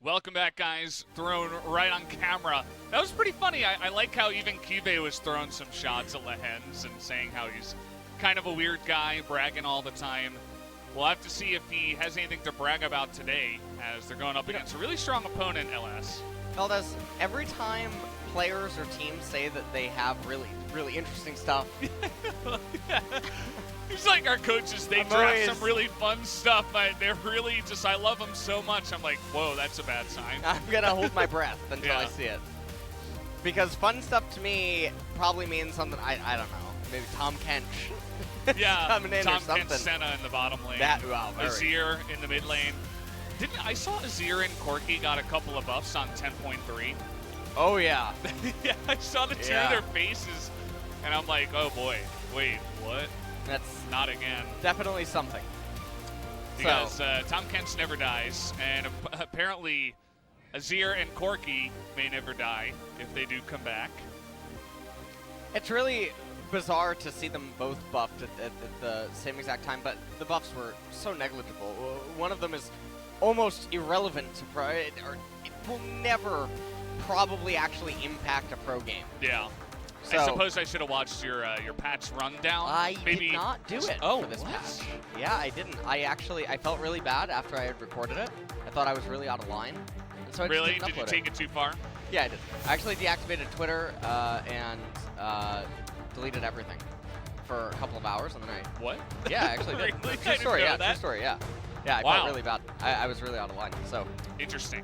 Welcome back, guys. Thrown right on camera. That was pretty funny. I like how even CuVee was throwing some shots at Lehends and saying how he's kind of a weird guy, bragging all the time. We'll have to see if he has anything to brag about today, as they're going up against a really strong opponent, LS. Feldas, every time players or teams say that they have really interesting stuff. He's like our coaches. They draft some really fun stuff. They're really just, I love them so much. I'm like, whoa, that's a bad sign. I'm going to hold my breath until I see it. Because fun stuff to me probably means something, I don't know, maybe Tom Kench. Yeah, coming in Tom or something. Kent, Senna in the bottom lane. Wow, Azir in the mid lane. I saw Azir and Corky got a couple of buffs on 10.3. Oh, yeah. Yeah, I saw the two of their faces, and I'm like, oh boy, wait, what? That's not again. Definitely something. Because Tom Kent never dies, and apparently Azir and Corky may never die if they do come back. It's really bizarre to see them both buffed at the same exact time, but the buffs were so negligible. One of them is almost irrelevant to pro, or it will never probably actually impact a pro game. Yeah. So, I suppose I should have watched your patch rundown. I did not do it for this what? patch. Yeah, I didn't. I felt really bad after I had recorded it. I thought I was really out of line. And so I really? Just didn't Did you take it too far? Yeah, I did. I actually deactivated Twitter and deleted everything for a couple of hours on the night. What? Yeah, I actually did. Really? True story, yeah, true story, yeah. Yeah, I felt really bad. I was really out of line, so. Interesting.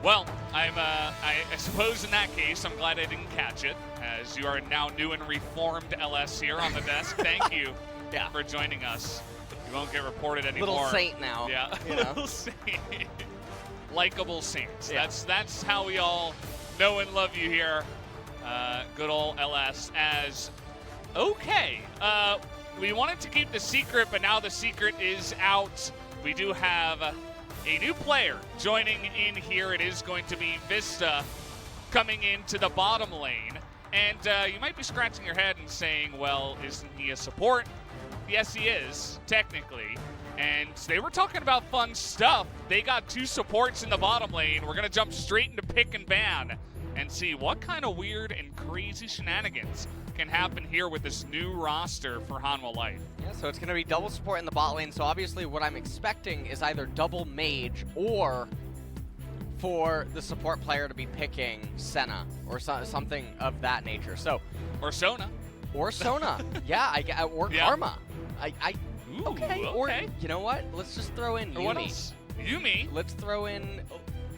Well, I suppose in that case, I'm glad I didn't catch it, as you are now new and reformed LS here on the desk. Thank you for joining us. You won't get reported anymore. Little saint now. Yeah, you know? Little saint. Likeable saints. Yeah. That's how we all know and love you here. Good old LS. Okay. We wanted to keep the secret, but now the secret is out. We do have a new player joining in here. It is going to be Vsta coming into the bottom lane. And you might be scratching your head and saying, well, isn't he a support? Yes, he is, technically. And they were talking about fun stuff. They got two supports in the bottom lane. We're going to jump straight into pick and ban and see what kind of weird and crazy shenanigans can happen here with this new roster for Hanwha Life. Yeah, so it's going to be double support in the bot lane. So obviously what I'm expecting is either double mage or for the support player to be picking Senna or something of that nature. So or Sona. Or Sona. Yeah, or Karma. Ooh, okay. Or you know what? Let's just throw in Yumi. What else? Yumi. Let's throw in.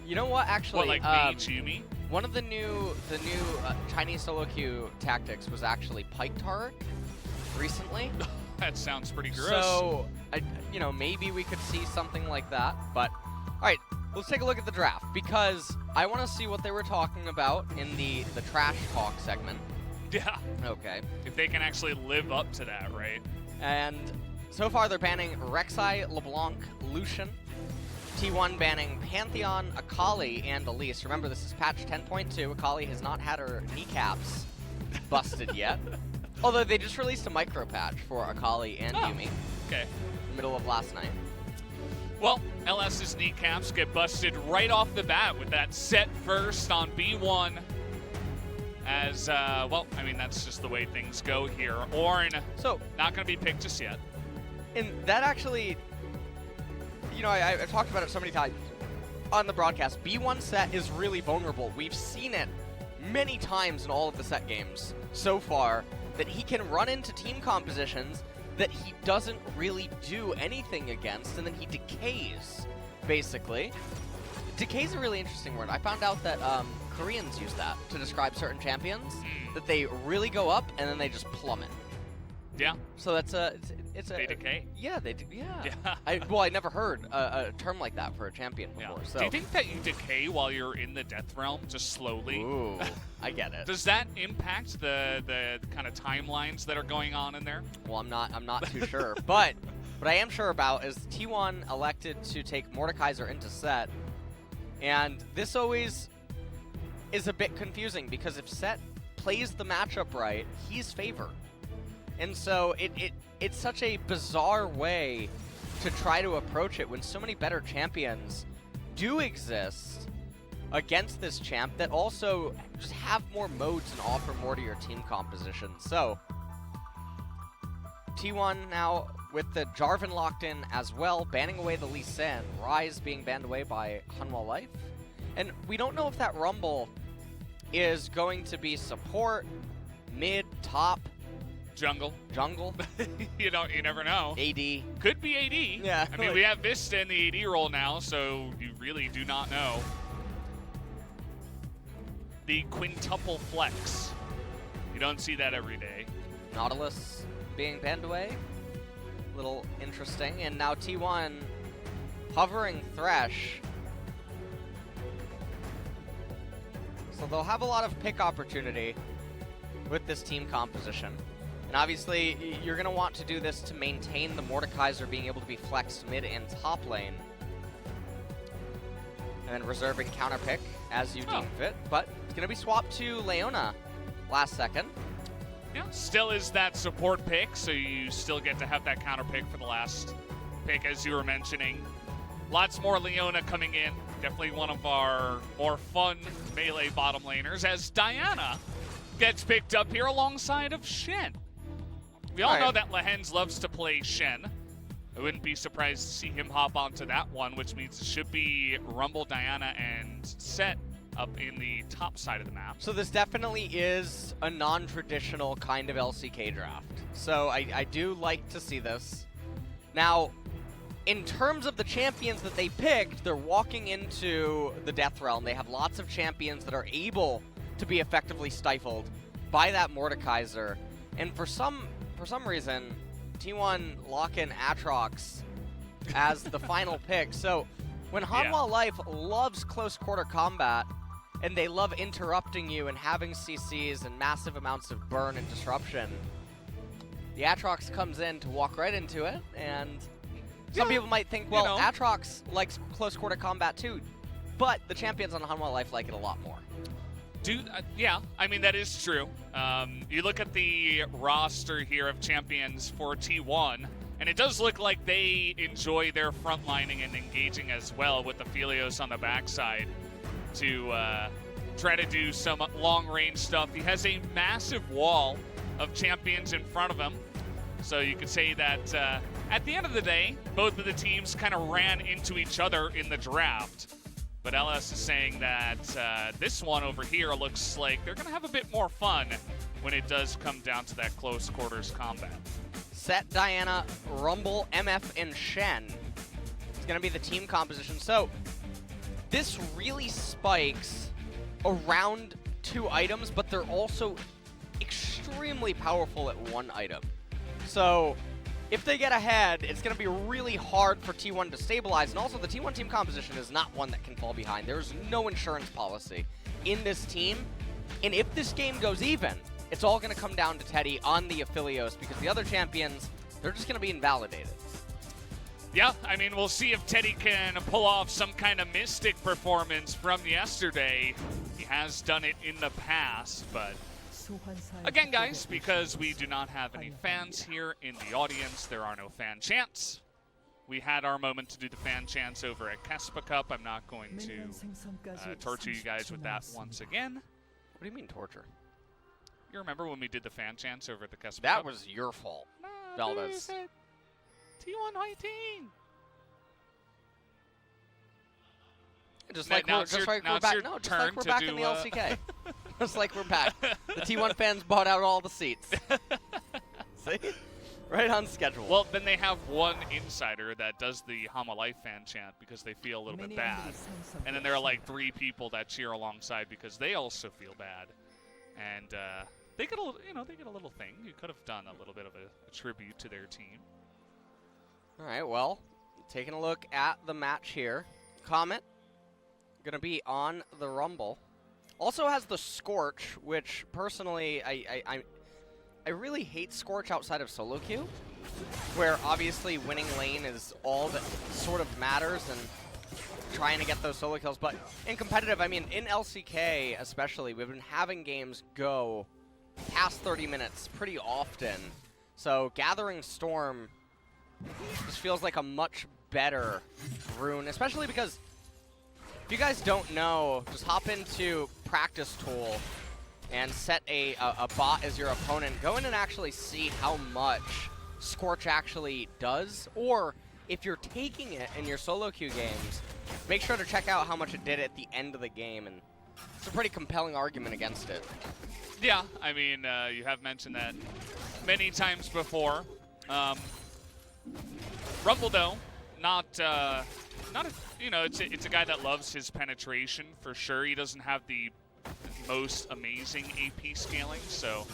You know what? Actually, what, like mage Yumi? One of the new Chinese solo queue tactics was actually Pike Taric recently. That sounds pretty gross. So, you know, maybe we could see something like that. But all right, let's take a look at the draft because I want to see what they were talking about in the trash talk segment. Yeah. Okay. If they can actually live up to that, right? And so far they're banning Rek'Sai, LeBlanc, Lucian. T1 banning Pantheon, Akali, and Elise. Remember, this is patch 10.2. Akali has not had her kneecaps busted yet. Although they just released a micro patch for Akali and Yumi. Okay. Middle of last night. Well, LS's kneecaps get busted right off the bat with that set first on B1. As, well, I mean, that's just the way things go here. Ornn, so not going to be picked just yet. And that actually, you know, I've talked about it so many times on the broadcast. B1 set is really vulnerable. We've seen it many times in all of the set games so far that he can run into team compositions that he doesn't really do anything against, and then he decays, basically. Decay's a really interesting word. I found out that Koreans use that to describe certain champions, that they really go up and then they just plummet. Yeah. So that's they decay. Yeah, they do. Yeah. I never heard a term like that for a champion before. So. Do you think that you decay while you're in the death realm, just slowly? Ooh, I get it. Does that impact the kind of timelines that are going on in there? Well, I'm not too sure, but what I am sure about is T1 elected to take Mordekaiser into set, and this always is a bit confusing because if Set plays the matchup right, he's favored. And so it's such a bizarre way to try to approach it when so many better champions do exist against this champ that also just have more modes and offer more to your team composition. So, T1 now with the Jarvan locked in as well, banning away the Lee Sin, Ryze being banned away by Hanwha Life. And we don't know if that Rumble is going to be support, mid, top, Jungle. You never know. AD. Could be AD. Yeah. I mean, we have Vsta in the AD role now, so you really do not know. The quintuple flex. You don't see that every day. Nautilus being banned away. Little interesting. And now T1 hovering Thresh. So they'll have a lot of pick opportunity with this team composition. And obviously, you're going to want to do this to maintain the Mordekaiser being able to be flexed mid and top lane. And then reserving counter pick as you deem fit. But it's going to be swapped to Leona last second. Yeah, still is that support pick, so you still get to have that counter pick for the last pick, as you were mentioning. Lots more Leona coming in. Definitely one of our more fun melee bottom laners, as Diana gets picked up here alongside of Shen. We all know that Lehends loves to play Shen. I wouldn't be surprised to see him hop onto that one, which means it should be Rumble, Diana, and Set up in the top side of the map. So this definitely is a non-traditional kind of LCK draft. So I do like to see this. Now, in terms of the champions that they picked, they're walking into the Death Realm. They have lots of champions that are able to be effectively stifled by that Mordekaiser. And for some reason, T1 lock in Aatrox as the final pick. So when Hanwha Life loves close quarter combat, and they love interrupting you and having CCs and massive amounts of burn and disruption, the Aatrox comes in to walk right into it, and some people might think, well, Aatrox likes close quarter combat too, but the champions on Hanwha Life like it a lot more. Yeah, I mean, that is true. You look at the roster here of champions for T1, and it does look like they enjoy their frontlining and engaging as well with the Philios on the backside to try to do some long-range stuff. He has a massive wall of champions in front of him, so you could say that at the end of the day, both of the teams kind of ran into each other in the draft. But LS is saying that this one over here looks like they're going to have a bit more fun when it does come down to that close quarters combat. Set, Diana, Rumble, MF, and Shen. It's going to be the team composition. So this really spikes around 2 items, but they're also extremely powerful at 1 item. So if they get ahead, it's going to be really hard for T1 to stabilize, and also the T1 team composition is not one that can fall behind. There's no insurance policy in this team, and if this game goes even, it's all going to come down to Teddy on the Aphelios, because the other champions, they're just going to be invalidated. Yeah, I mean, we'll see if Teddy can pull off some kind of Mystic performance from yesterday. He has done it in the past, but again, guys, because we do not have any fans here in the audience, there are no fan chants. We had our moment to do the fan chants over at Kespa Cup. I'm not going to torture you guys with that once again. What do you mean torture? You remember when we did the fan chants over at the Kespa Cup? That was your fault, Valdez. T1 fighting. Just like we're back in the LCK. Just like we're back. The T1 fans bought out all the seats. See? Right on schedule. Well, then they have one insider that does the Hanwha Life fan chant because they feel a little bit bad. And then there are like 3 people that cheer alongside because they also feel bad. And they get a little, they get a little thing. You could have done a little bit of a tribute to their team. All right, well, taking a look at the match here. Comet going to be on the Rumble. Also has the Scorch, which personally I really hate Scorch outside of solo queue, where obviously winning lane is all that sort of matters and trying to get those solo kills. But in competitive, I mean, in LCK especially, we've been having games go past 30 minutes pretty often. So Gathering Storm just feels like a much better rune, especially because If you guys don't know, just hop into Practice Tool and set a bot as your opponent. Go in and actually see how much Scorch actually does, or if you're taking it in your solo queue games, make sure to check out how much it did at the end of the game, and it's a pretty compelling argument against it. Yeah, I mean, you have mentioned that many times before. Rumble, though, not a, you know, it's a guy that loves his penetration for sure. He doesn't have the most amazing AP scaling, so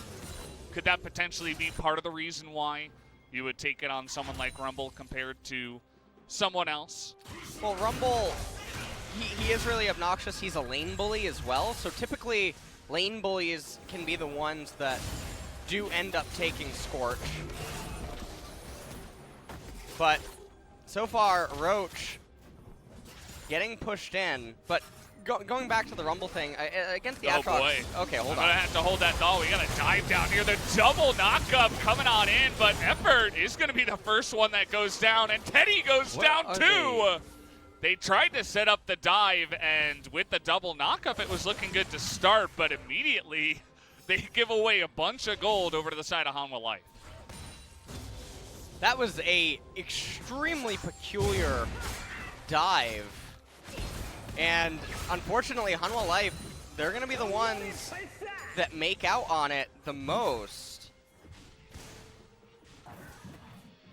could that potentially be part of the reason why you would take it on someone like Rumble compared to someone else? Well, Rumble, he is really obnoxious. He's a lane bully as well, so typically lane bullies can be the ones that do end up taking Scorch. But so far, Roach getting pushed in, but going back to the Rumble thing, against the Aatrox. Boy. Okay, hold on. I'm gonna have to hold that doll. We gotta dive down here. The double knockup coming on in, but Effort is gonna be the first one that goes down, and Teddy goes down too. They tried to set up the dive, and with the double knockup, it was looking good to start, but immediately they give away a bunch of gold over to the side of Hanwha Life. That was a extremely peculiar dive. And unfortunately, Hanwha Life, they're going to be the ones that make out on it the most.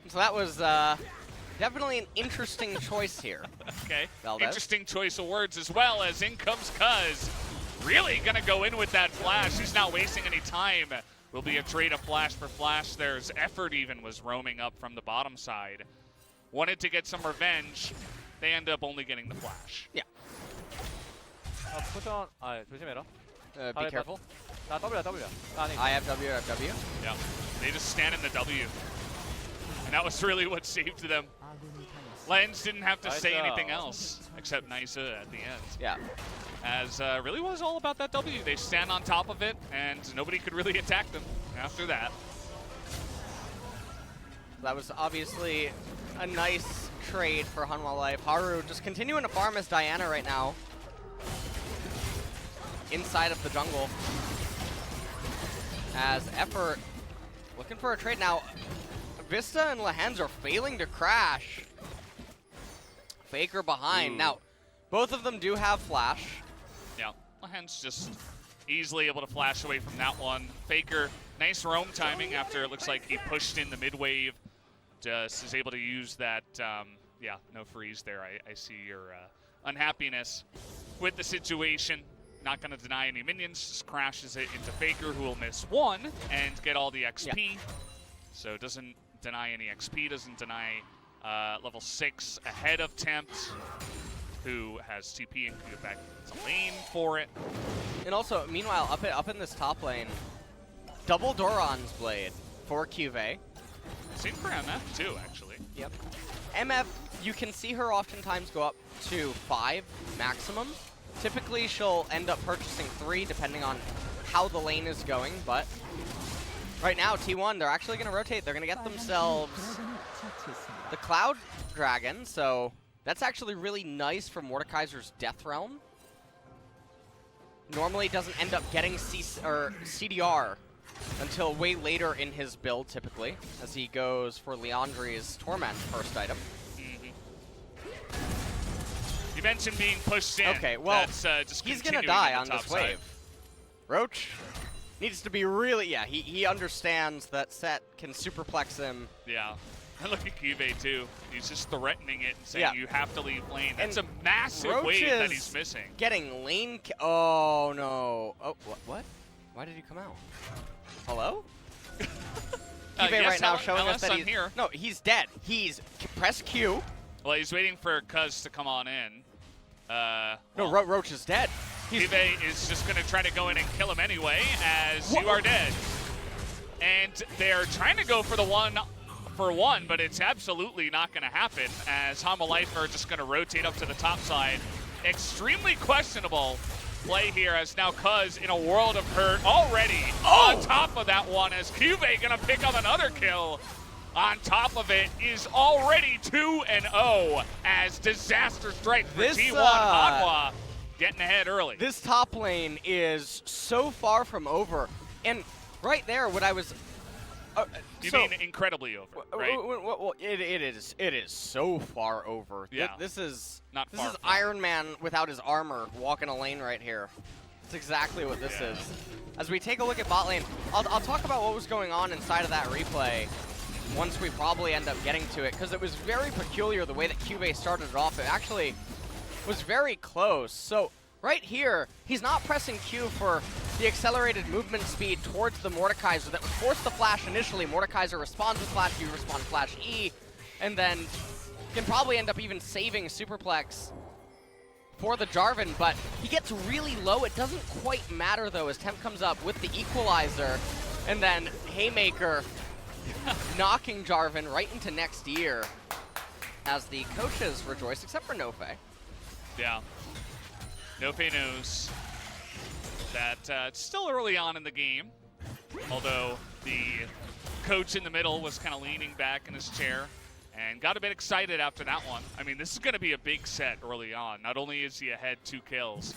So that was definitely an interesting choice here. Okay, Valdez. Interesting choice of words as well, as in comes Cuzz. Really going to go in with that flash. He's not wasting any time. Will be a trade of flash for flash. There's Effort even was roaming up from the bottom side. Wanted to get some revenge. They end up only getting the flash. Yeah. 포션, 조심해라. Be careful. 나 W야, W. I have W, I have W. Yeah, they just stand in the W. And that was really what saved them. Lehends didn't have to say anything else except Nisa at the end. Yeah. As really was all about that W. They stand on top of it, and nobody could really attack them after that. That was obviously a nice trade for Hanwha Life. Haru just continuing to farm as Diana right now. Inside of the jungle. As Effort looking for a trade now. Vsta and Lehends are failing to crash. Faker behind. Now, both of them do have flash. Yeah, Lehends just easily able to flash away from that one. Faker, nice roam timing after it looks like he pushed in the mid wave. Just is able to use that, yeah, no freeze there. I see your unhappiness with the situation. Not going to deny any minions, just crashes it into Faker, who will miss one and get all the XP. Yeah. So doesn't deny any XP, doesn't deny level 6 ahead of Tempt, who has TP and can get back to lane for it. And also, meanwhile, up in this top lane, double Doran's Blade for CuVee. Same for MF too, actually. Yep. MF, you can see her oftentimes go up to 5 maximum. Typically, she'll end up purchasing 3 depending on how the lane is going, but right now, T1, they're actually going to rotate. They're going to get themselves the Cloud Dragon, so that's actually really nice for Mordekaiser's Death Realm. Normally doesn't end up getting CDR until way later in his build, typically, as he goes for Leandri's Torment first item. You mentioned being pushed in. Okay, well, that's, just he's going to die on this wave. Roach needs to be really, yeah, he understands that Set can superplex him. Yeah. And look at CuVee too. He's just threatening it and saying you have to leave lane. That's a massive Roach wave that he's missing. Getting lane, oh no. Oh, what? Why did he come out? Hello? CuVee yes, right now showing us that he's here. No, he's dead. He's press Q. Well, he's waiting for Cuzz to come on in. No, Roach is dead. CuVee is just going to try to go in and kill him anyway, as you are dead. And they're trying to go for the 1-for-1, but it's absolutely not going to happen, as Hanwha Life are just going to rotate up to the top side. Extremely questionable play here, as now Cuzz in a world of hurt already on top of that one, as CuVee going to pick up another kill. On top of it is already 2-0 as disaster strike for T1 Hanwha. getting ahead early. This top lane is so far from over. And right there, what I was... You mean incredibly over, right? Well, it is so far over. Yeah. This is Not this far is from. Iron Man without his armor walking a lane right here. That's exactly what this is. As we take a look at bot lane, I'll talk about what was going on inside of that replay once we probably end up getting to it, because it was very peculiar the way that CuVee started it off. It actually was very close. So right here, he's not pressing Q for the accelerated movement speed towards the Mordekaiser that would force the flash initially. Mordekaiser responds with flash, you respond flash E, and then can probably end up even saving Superplex for the Jarvan, but he gets really low. It doesn't quite matter though as Tempt comes up with the equalizer, and then Haymaker knocking Jarvan right into next year as the coaches rejoice, except for Nofe. Yeah. Nofe knows that it's still early on in the game, although the coach in the middle was kind of leaning back in his chair and got a bit excited after that one. I mean, this is going to be a big set early on. Not only is he ahead 2 kills,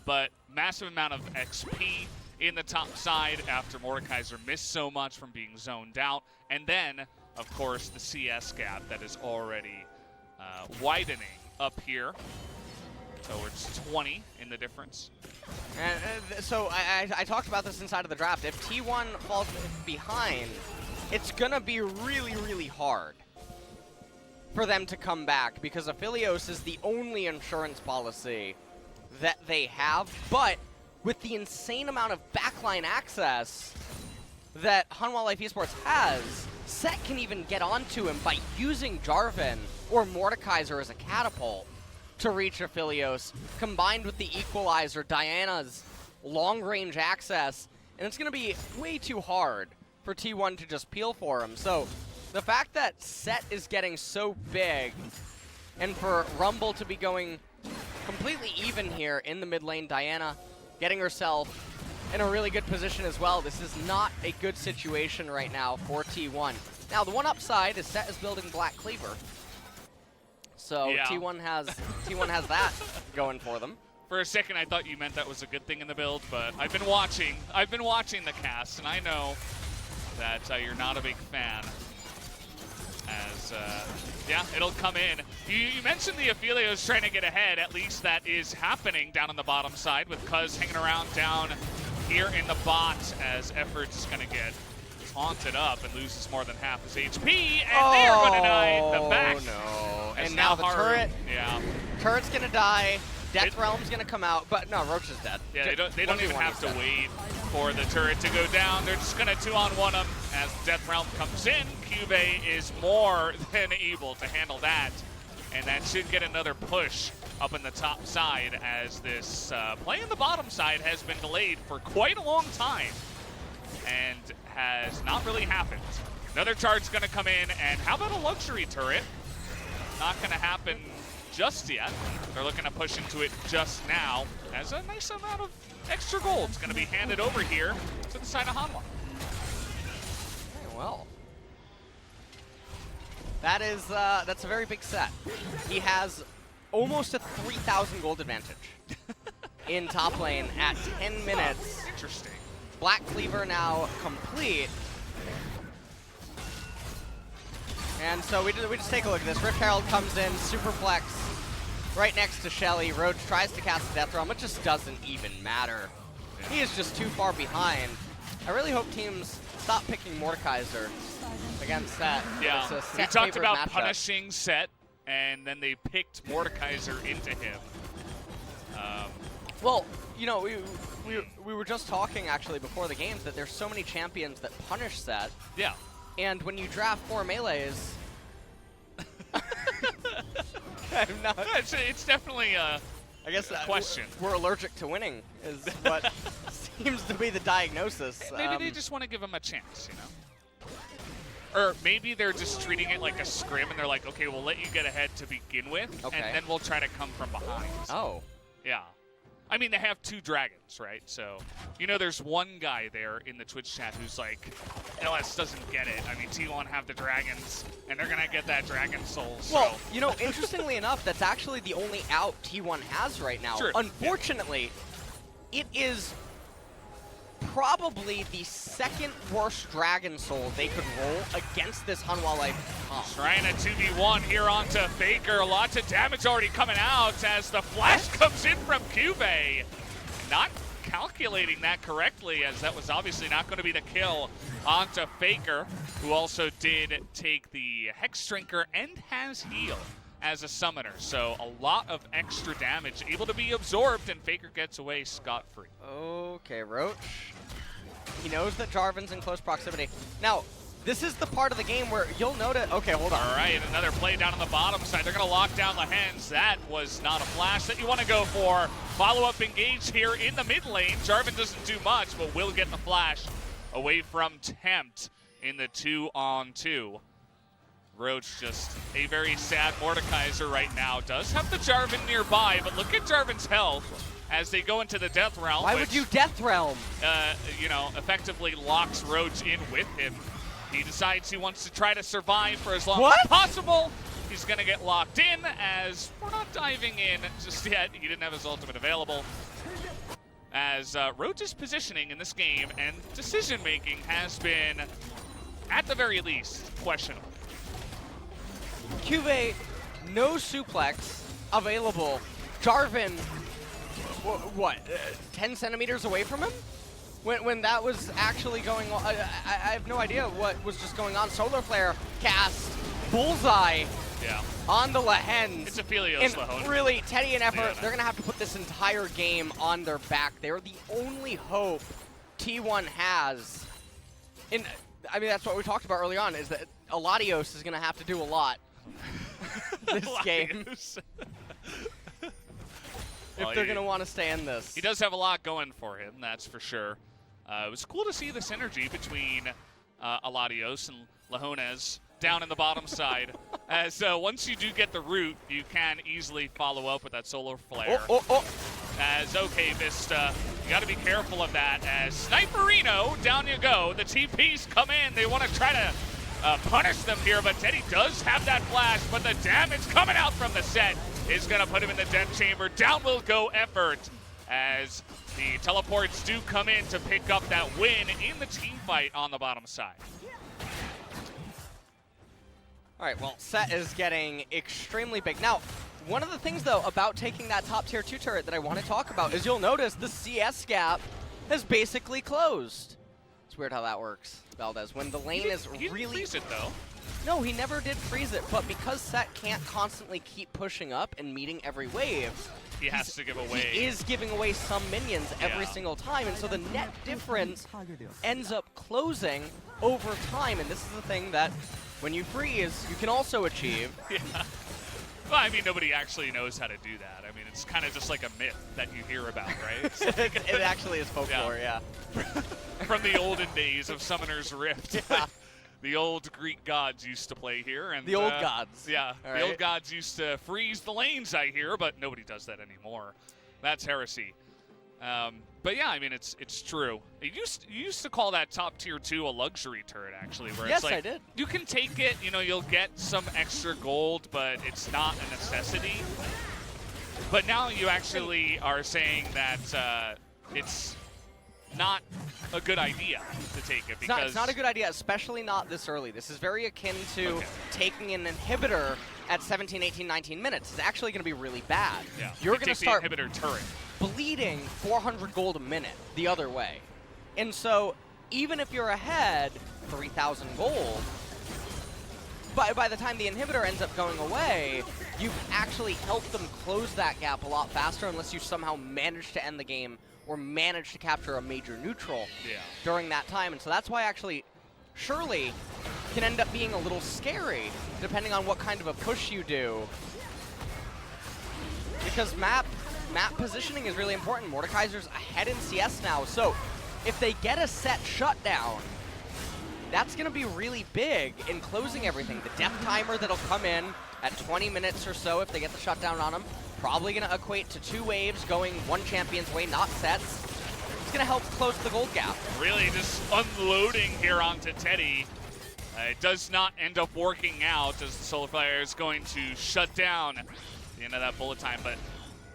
but massive amount of XP in the top side after Mordekaiser missed so much from being zoned out. And then, of course, the CS gap that is already widening up here. Towards 20 in the difference. And so I talked about this inside of the draft. If T1 falls behind, it's going to be really, really hard for them to come back, because Aphelios is the only insurance policy that they have. But with the insane amount of backline access that Hanwha Life Esports has, Set can even get onto him by using Jarvan or Mordekaiser as a catapult to reach Aphelios, combined with the equalizer, Diana's long-range access, and it's going to be way too hard for T1 to just peel for him. So the fact that Set is getting so big, and for Rumble to be going completely even here in the mid lane, Diana getting herself in a really good position as well. This is not a good situation right now for T1. Now, the one upside is Set is building Black Cleaver. So yeah. T1 has that going for them. For a second, I thought you meant that was a good thing in the build, but I've been watching the cast, and I know that you're not a big fan. As yeah, it'll come in. You mentioned the Aphelios trying to get ahead. At least that is happening down on the bottom side with Cuzz hanging around down here in the bot as Effort's going to get taunted up and loses more than half his HP, and they are going to deny the back. Oh, no. As And now the Haru, turret. Yeah. Turret's going to die. Death Realm's going to come out, but no, Roach is dead. Yeah, they don't even have to wait for the turret to go down. They're just going to 2-on-1 him as Death Realm comes in. CuVee is more than able to handle that, and that should get another push up in the top side as this play in the bottom side has been delayed for quite a long time and has not really happened. Another charge going to come in, and how about a luxury turret? Not going to happen just yet. They're looking to push into it just now as a nice amount of extra gold is going to be handed over here to the side of Hanwha. Okay, well, that's a very big set. He has almost a 3,000 gold advantage in top lane at 10 minutes. Interesting. Black Cleaver now complete. And so we just take a look at this. Rift Herald comes in, Superplex right next to Shelly. Roach tries to cast the Death Realm. It just doesn't even matter. He is just too far behind. I really hope teams stop picking Mordekaiser against Set. Yeah, It's a we Set talked favored about matchup. punishing Set, and then they picked Mordekaiser into him. Well, you know, we were just talking actually before the games that there's so many champions that punish Set. Yeah. And when you draft 4 melees, I'm not. It's definitely a I guess question. We're allergic to winning is what seems to be the diagnosis. Maybe they just want to give him a chance, you know? Or maybe they're just treating it like a scrim, and they're like, okay, we'll let you get ahead to begin with, Okay. and then we'll try to come from behind. Oh. Yeah. I mean, they have 2 dragons, right? So, you know, there's one guy there in the Twitch chat who's like, LS doesn't get it. I mean, T1 have the dragons, and they're going to get that dragon soul. So. Well, you know, interestingly enough, that's actually the only out T1 has right now. Sure. Unfortunately, it is probably the 2nd worst Dragon Soul they could roll against this Hanwha Life comp. Trying a 2v1 here onto Faker. Lots of damage already coming out as the flash comes in from CuVee. Not calculating that correctly, as that was obviously not going to be the kill onto Faker, who also did take the Hex Drinker and has heal as a summoner. So a lot of extra damage able to be absorbed, and Faker gets away scot-free. Okay, Roach. He knows that Jarvan's in close proximity. Now, this is the part of the game where you'll notice. Okay, hold on. All right, another play down on the bottom side. They're going to lock down Lehends. That was not a flash that you want to go for. Follow-up engage here in the mid lane. Jarvan doesn't do much, but will get the flash away from Tempt in the 2-on-2. Roach just a very sad Mordekaiser right now. Does have the Jarvan nearby, but look at Jarvan's health as they go into the Death Realm. Why would you Death Realm? You know, effectively locks Roach in with him. He decides he wants to try to survive for as long as possible. He's going to get locked in, as we're not diving in just yet. He didn't have his ultimate available. As Roach's positioning in this game and decision-making has been, at the very least, questionable. CuVee, no suplex available. Jarvan, what, 10 centimeters away from him? When that was actually going on, I have no idea what was just going on. Solar Flare cast, bullseye on the Lehends. It's a Philios Lehends. Really, Teddy and Effort, they're going to have to put this entire game on their back. They're the only hope T1 has. I mean, that's what we talked about early on, is that Aladios is going to have to do a lot this game. If they're going to want to stay in this. He does have a lot going for him, that's for sure. It was cool to see the synergy between Aladios and Lehends down in the bottom side. As once you do get the root, you can easily follow up with that Solar Flare. As, okay, Vsta, you got to be careful of that. As Sniperino, down you go. The TPs come in. They want to try to punish them here, but Teddy does have that flash, but the damage coming out from the set is going to put him in the death chamber. Down will go Effort, as the teleports do come in to pick up that win in the team fight on the bottom side. All right, well, set is getting extremely big. Now, one of the things, though, about taking that top tier 2 turret that I want to talk about is you'll notice the CS gap has basically closed. It's weird how that works, Valdez. When the lane is he really... freeze it, though. No, he never did freeze it, but because Set can't constantly keep pushing up and meeting every wave, he has to give away. He is giving away some minions every single time, and so the net difference ends up closing over time, and this is the thing that when you freeze, you can also achieve. Yeah. Well, I mean, nobody actually knows how to do that. I mean, it's kind of just like a myth that you hear about, right? It actually is folklore, yeah. From the olden days of Summoner's Rift. Yeah. The old Greek gods used to play here. And the old gods. Yeah, the old gods used to freeze the lanes, I hear, but nobody does that anymore. That's heresy. But yeah, I mean, it's true. You used to call that top tier 2 a luxury turret, actually, where it's like, I did. You can take it, you know, you'll get some extra gold, but it's not a necessity. But now you actually are saying that it's not a good idea to take it, because it's not a good idea, especially not this early. This is very akin to taking an inhibitor at 17, 18, 19 minutes. It's actually going to be really bad. Yeah. You're going to start the inhibitor turret bleeding 400 gold a minute the other way. And so even if you're ahead 3,000 gold, by the time the inhibitor ends up going away, you've actually helped them close that gap a lot faster, unless you somehow manage to end the game or manage to capture a major neutral during that time. And so that's why actually Shirley can end up being a little scary, depending on what kind of a push you do. Because map positioning is really important. Mordekaiser's ahead in CS now, so if they get a set shutdown, that's going to be really big in closing everything. The death timer that'll come in at 20 minutes or so if they get the shutdown on them. probably going to equate to 2 waves going one champion's way, not sets. It's going to help close the gold gap. Really just unloading here onto Teddy. It does not end up working out as the Solar Flare is going to shut down at the end of that bullet time. But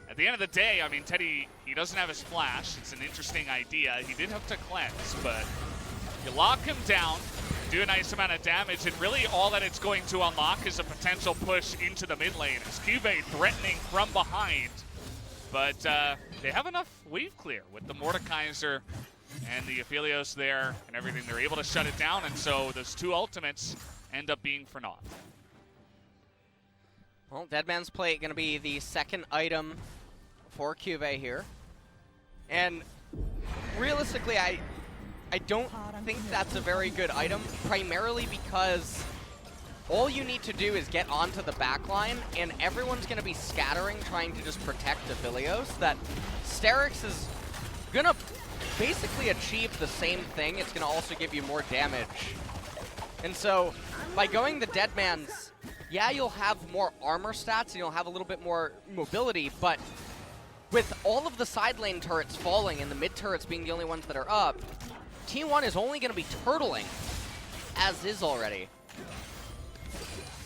at the end of the day, I mean, Teddy, he doesn't have his flash. It's an interesting idea. He did have to cleanse, but you lock him down, do a nice amount of damage, and really all that it's going to unlock is a potential push into the mid lane. It's CuVee threatening from behind, but they have enough wave clear with the Mordekaiser and the Aphelios there and everything. They're able to shut it down, and so those 2 ultimates end up being for naught. Well, Deadman's Plate going to be the second item for CuVee here. And realistically, I don't think that's a very good item, primarily because all you need to do is get onto the back line, and everyone's going to be scattering, trying to just protect Aphelios. That Sterix is going to basically achieve the same thing. It's going to also give you more damage. And so, by going the Deadman's, yeah, you'll have more armor stats, and you'll have a little bit more mobility, but with all of the side lane turrets falling and the mid turrets being the only ones that are up, T1 is only going to be turtling, as is already.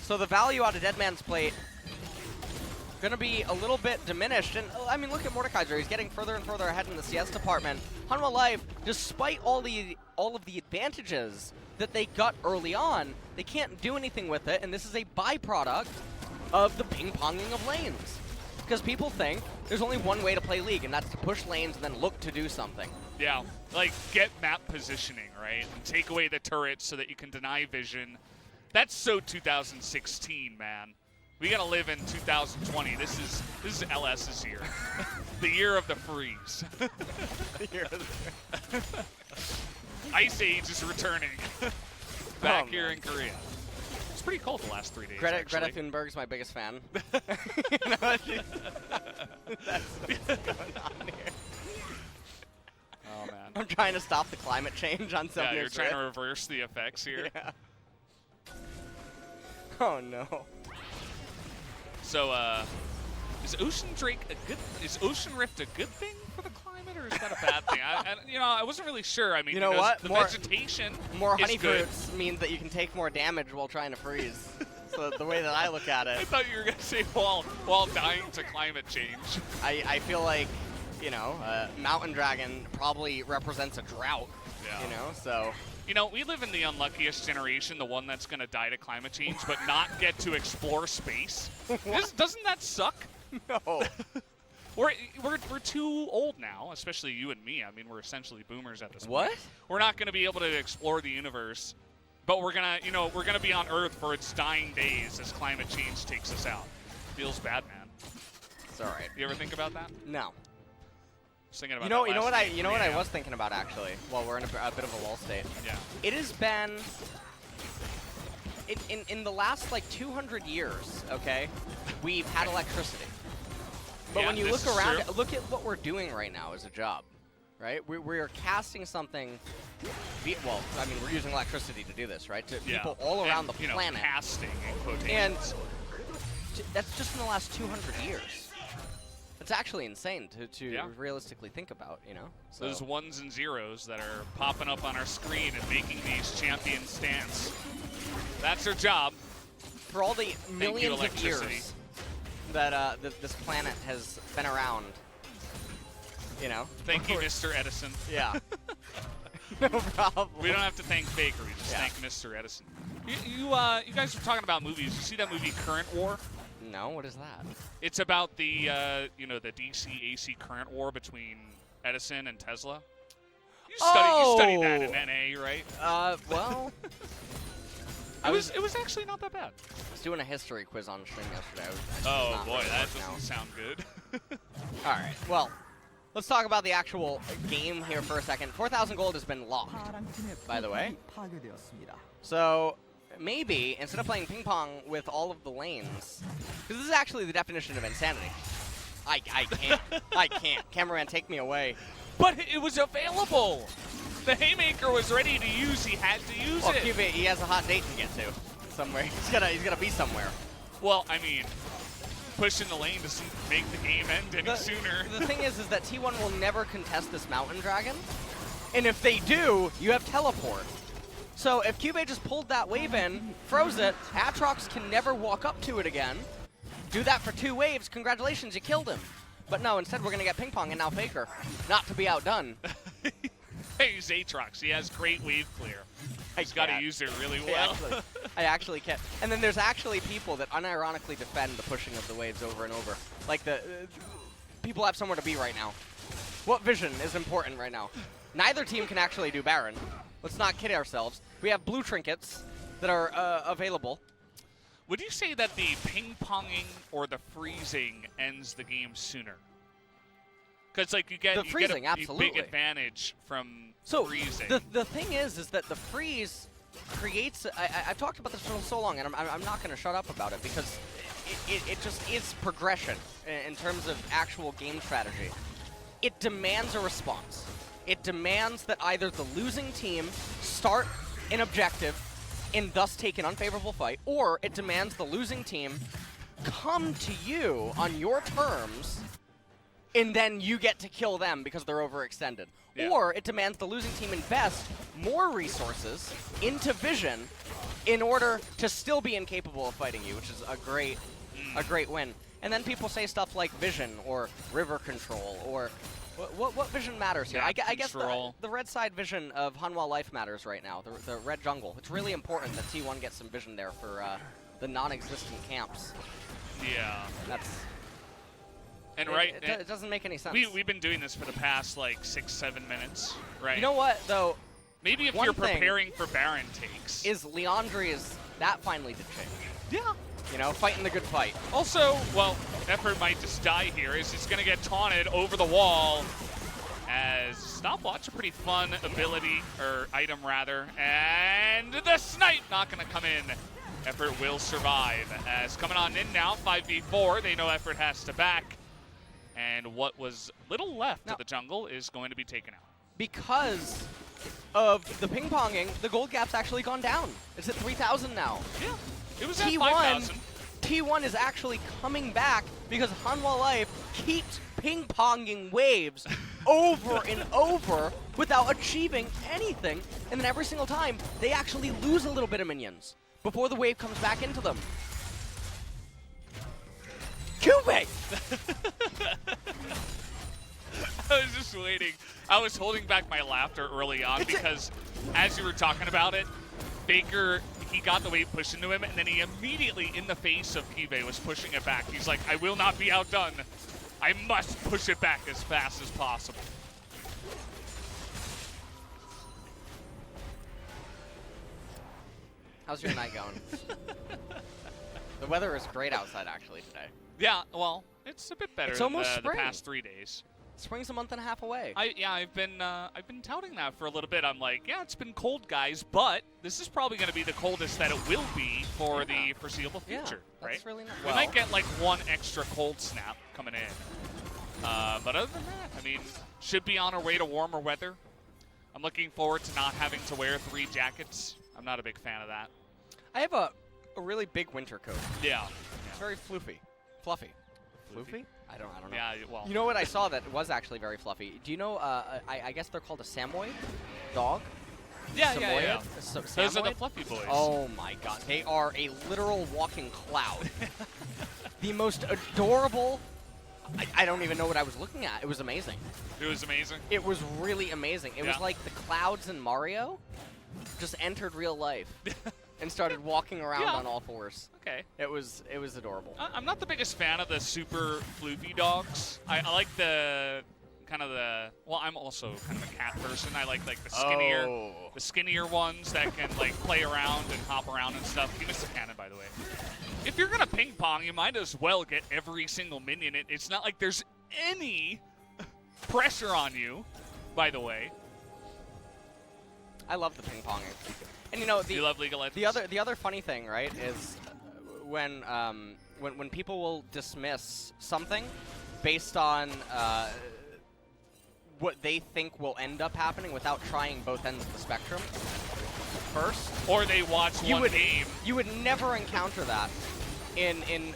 So the value out of Deadman's Plate going to be a little bit diminished. And I mean, look at Mordekaiser. He's getting further and further ahead in the CS department. Hanwha Life, despite all of the advantages that they got early on, they can't do anything with it, and this is a byproduct of the ping-ponging of lanes. Because people think there's only one way to play League, and that's to push lanes and then look to do something. Yeah, like get map positioning, right? And take away the turrets so that you can deny vision. That's so 2016, man. We gotta live in 2020. This is LS's year. The year of the freeze. The year of the Ice Age is returning. Back here in Korea. It's pretty cold the last 3 days. Greta Thunberg's my biggest fan. You know, that's what's going on here. Oh man. I'm trying to stop the climate change on some. Yeah, you're trying to reverse the effects here. Yeah. Oh no. So, is Ocean Rift a good thing for the climate, or is that a bad thing? I wasn't really sure. I mean, you know what? The vegetation more is honey good. fruits means that you can take more damage while trying to freeze. So the way that I look at it, I thought you were gonna say while dying to climate change. I feel like, you know, Mountain Dragon probably represents a drought. Yeah. You know, so. You know, we live in the unluckiest generation, the one that's going to die to climate change, but not get to explore space. Doesn't that suck? No. We're too old now, especially you and me. I mean, we're essentially boomers at this point. What? We're not going to be able to explore the universe, but we're gonna be on Earth for its dying days as climate change takes us out. Feels bad, man. It's all right. You ever think about that? No. Just thinking about You know what I was thinking about actually. While we're in a bit of a lull state. Yeah. It has been in the last like 200 years. Okay, we've had electricity. But when you look around, look at what we're doing right now as a job, right? We're casting something. Well, I mean, we're using electricity to do this, right? To people all around the planet. Casting in quotations. And that's just in the last 200 years. It's actually insane to realistically think about, you know? So. Those ones and zeros that are popping up on our screen and making these champions dance. That's their job. For all the millions of years that this planet has been around, you know? Thank you, Mr. Edison. Yeah. No problem. We don't have to thank Baker, we just thank Mr. Edison. You guys were talking about movies. You see that movie Current War? No, what is that? It's about the the DC-AC current war between Edison and Tesla. You studied that in NA, right? Well, it was actually not that bad. I was doing a history quiz on stream yesterday. Oh boy, that doesn't sound good. All right, well, let's talk about the actual game here for a second. 4,000 gold has been locked, by the way. So maybe, instead of playing ping pong with all of the lanes, because this is actually the definition of insanity. I can't. I can't. Cameraman, take me away. But it was available. The haymaker was ready to use. He had to use it. CuVee, he has a hot date to get to somewhere. He's gotta be somewhere. Well, I mean, push in the lane doesn't make the game end any sooner. The thing is that T1 will never contest this Mountain Dragon. And if they do, you have teleport. So if CuVee just pulled that wave in, froze it, Aatrox can never walk up to it again. Do that for 2 waves, congratulations, you killed him. But no, instead we're going to get Ping Pong and now Faker. Not to be outdone. He's Aatrox, he has great wave clear. He's got to use it really well. I actually can't. And then there's actually people that unironically defend the pushing of the waves over and over. Like people have somewhere to be right now. What vision is important right now? Neither team can actually do Baron. Let's not kid ourselves. We have blue trinkets that are available. Would you say that the ping-ponging or the freezing ends the game sooner? Because like you get a big advantage from freezing. The thing is that the freeze creates. I've talked about this for so long, and I'm not going to shut up about it because it just is progression in terms of actual game strategy. It demands a response. It demands that either the losing team start an objective and thus take an unfavorable fight, or it demands the losing team come to you on your terms, and then you get to kill them because they're overextended. Yeah. Or it demands the losing team invest more resources into vision in order to still be incapable of fighting you, which is a great win. And then people say stuff like vision or river control or what vision matters here? I guess the red side vision of Hanwha life matters right now, the red jungle. It's really important that T1 gets some vision there for the non-existent camps. Yeah. It doesn't make any sense. We've been doing this for the past like 6-7 minutes, right? You know what though? Maybe if you're preparing for Baron takes. Is Leandri's that finally did change? Yeah. You know, fighting the good fight. Also, well, Effort might just die here as he's going to get taunted over the wall as Stopwatch, a pretty fun ability, or item rather, and the snipe not going to come in. Effort will survive as coming on in now, 5v4, they know Effort has to back, and what was little left of the jungle is going to be taken out. Because of the ping-ponging, the gold gap's actually gone down. It's at 3,000 now. Yeah. It was at 5,000. T1 is actually coming back because Hanwha Life keeps ping-ponging waves over and over without achieving anything. And then every single time, they actually lose a little bit of minions before the wave comes back into them. CuVee! I was just waiting. I was holding back my laughter early on because as you were talking about it, Baker, he got the wave pushed into him, and then he immediately, in the face of CuVee, was pushing it back. He's like, I will not be outdone. I must push it back as fast as possible. How's your night going? The weather is great outside, actually, today. Yeah, well, it's a bit better than the past 3 days. Spring's a month and a half away. I've been touting that for a little bit. I'm like, yeah, it's been cold, guys, but this is probably going to be the coldest that it will be for the foreseeable future, right? That's really nice. We might get like one extra cold snap coming in, but other than that, I mean, should be on our way to warmer weather. I'm looking forward to not having to wear 3 jackets. I'm not a big fan of that. I have a really big winter coat. Yeah. It's very fluffy. Fluffy. Fluffy? I don't know. Yeah, well. You know what I saw that was actually very fluffy? Do you know, I guess they're called a Samoyed dog? Yeah. Those are the fluffy boys. Oh my god. They are a literal walking cloud. The most adorable. I don't even know what I was looking at. It was amazing. It was amazing? It was really amazing. It was like the clouds in Mario just entered real life. And started walking around on all fours. Okay. It was adorable. I'm not the biggest fan of the super floofy dogs. I like the well, I'm also kind of a cat person. I like the skinnier ones that can like play around and hop around and stuff. He missed a cannon, by the way. If you're gonna ping pong, you might as well get every single minion. It's not like there's any pressure on you, by the way. I love the ping ponging. And you know, you love League of Legends? the other funny thing, right, is when people will dismiss something based on what they think will end up happening without trying both ends of the spectrum first. Or they watch one game. You would never encounter that in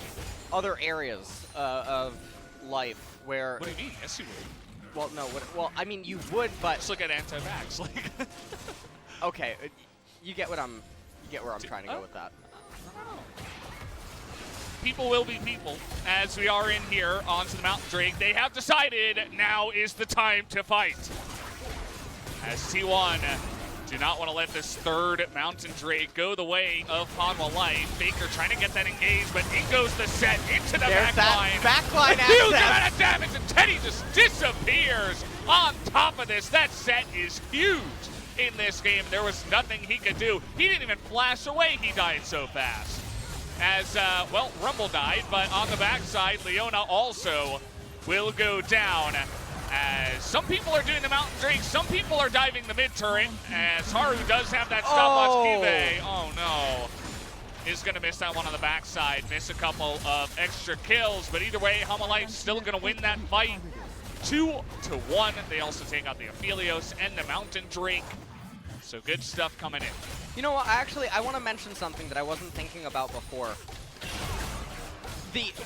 other areas of life where. What do you mean? Yes, you would. Well, no. Well, I mean, you would, but Just look at anti-vax. Like. okay, you get what I'm. You get where I'm trying to go with that. People will be people. As we are in here onto the Mountain Drake, they have decided now is the time to fight. As T1 do not want to let this third Mountain Drake go the way of Hanwha Life. Faker trying to get that engaged, but in goes the set into the backline. Backline A huge access. amount of damage, and Teddy just disappears on top of this. That set is huge in this game. There was nothing he could do. He didn't even flash away. He died so fast. As, well, Rumble died, but on the backside, Leona also will go down. As some people are doing the Mountain Drake, some people are diving the mid turret. As Haru does have that stopwatch. CuVee, oh no, is going to miss that one on the backside. Miss a couple of extra kills, but either way, Hanwha Life still going to win that fight 2-1. They also take out the Aphelios and the Mountain Drake. So good stuff coming in. You know what? I want to mention something that I wasn't thinking about before.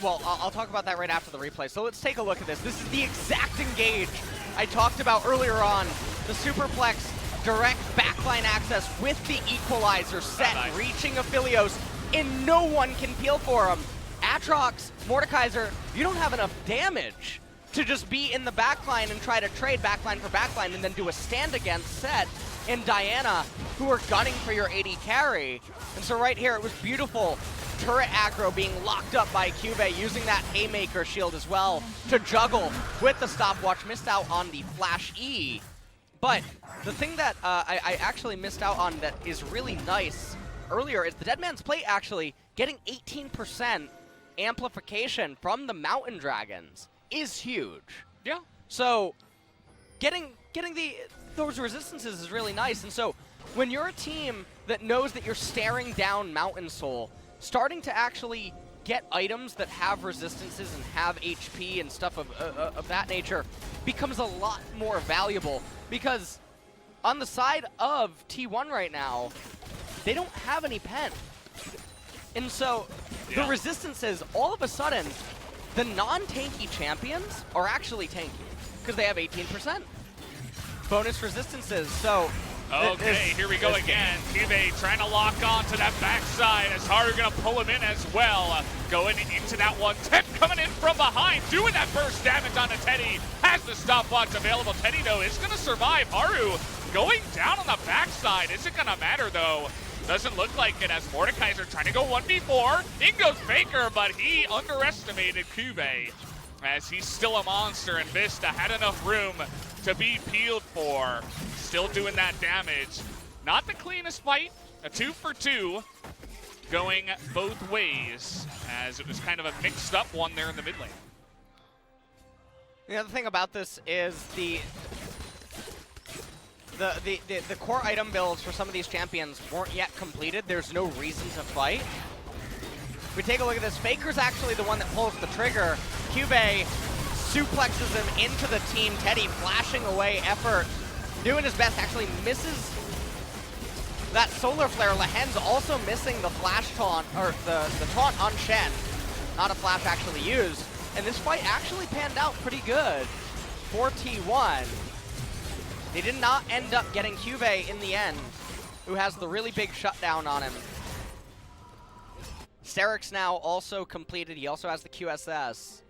Well, I'll talk about that right after the replay. So let's take a look at this. This is the exact engage I talked about earlier on. The Superplex direct backline access with the equalizer set, reaching Aphelios, and no one can peel for him. Atrox, Mordekaiser, you don't have enough damage to just be in the backline and try to trade backline for backline and then do a stand against set and Diana, who are gunning for your AD carry. And so right here, it was beautiful. Turret aggro being locked up by CuVee, using that Haymaker shield as well to juggle with the stopwatch. Missed out on the Flash E. But the thing that I actually missed out on that is really nice earlier is the Dead Man's Plate actually getting 18% amplification from the Mountain Dragons is huge. Yeah. So getting those resistances is really nice. And so when you're a team that knows that you're staring down Mountain Soul, starting to actually get items that have resistances and have HP and stuff of that nature becomes a lot more valuable, because on the side of T1 right now, they don't have any pen. And so the resistances, all of a sudden, the non-tanky champions are actually tanky because they have 18% bonus resistances. So okay, here we go again. CuVee trying to lock on to that backside as Haru going to pull him in as well. Going into that one. Tempt coming in from behind, doing that burst damage onto Teddy. Has the stopwatch available. Teddy, though, is going to survive. Haru going down on the backside. Isn't going to matter, though. Doesn't look like it as Mordekaiser trying to go 1v4. In goes Faker, but he underestimated CuVee as he's still a monster, and Vsta had enough room to be peeled for. Still doing that damage. Not the cleanest fight. A 2-for-2 going both ways, as it was kind of a mixed up one there in the mid lane. The other thing about this is the core item builds for some of these champions weren't yet completed. There's no reason to fight. If we take a look at this, Faker's actually the one that pulls the trigger. CuVee suplexes him into the team. Teddy flashing away effort, doing his best, actually misses that solar flare. Lehends also missing the flash taunt, or the taunt on Shen. Not a flash actually used. And this fight actually panned out pretty good for T1. They did not end up getting CuVee in the end, who has the really big shutdown on him. Sterix now also completed. He also has the QSS.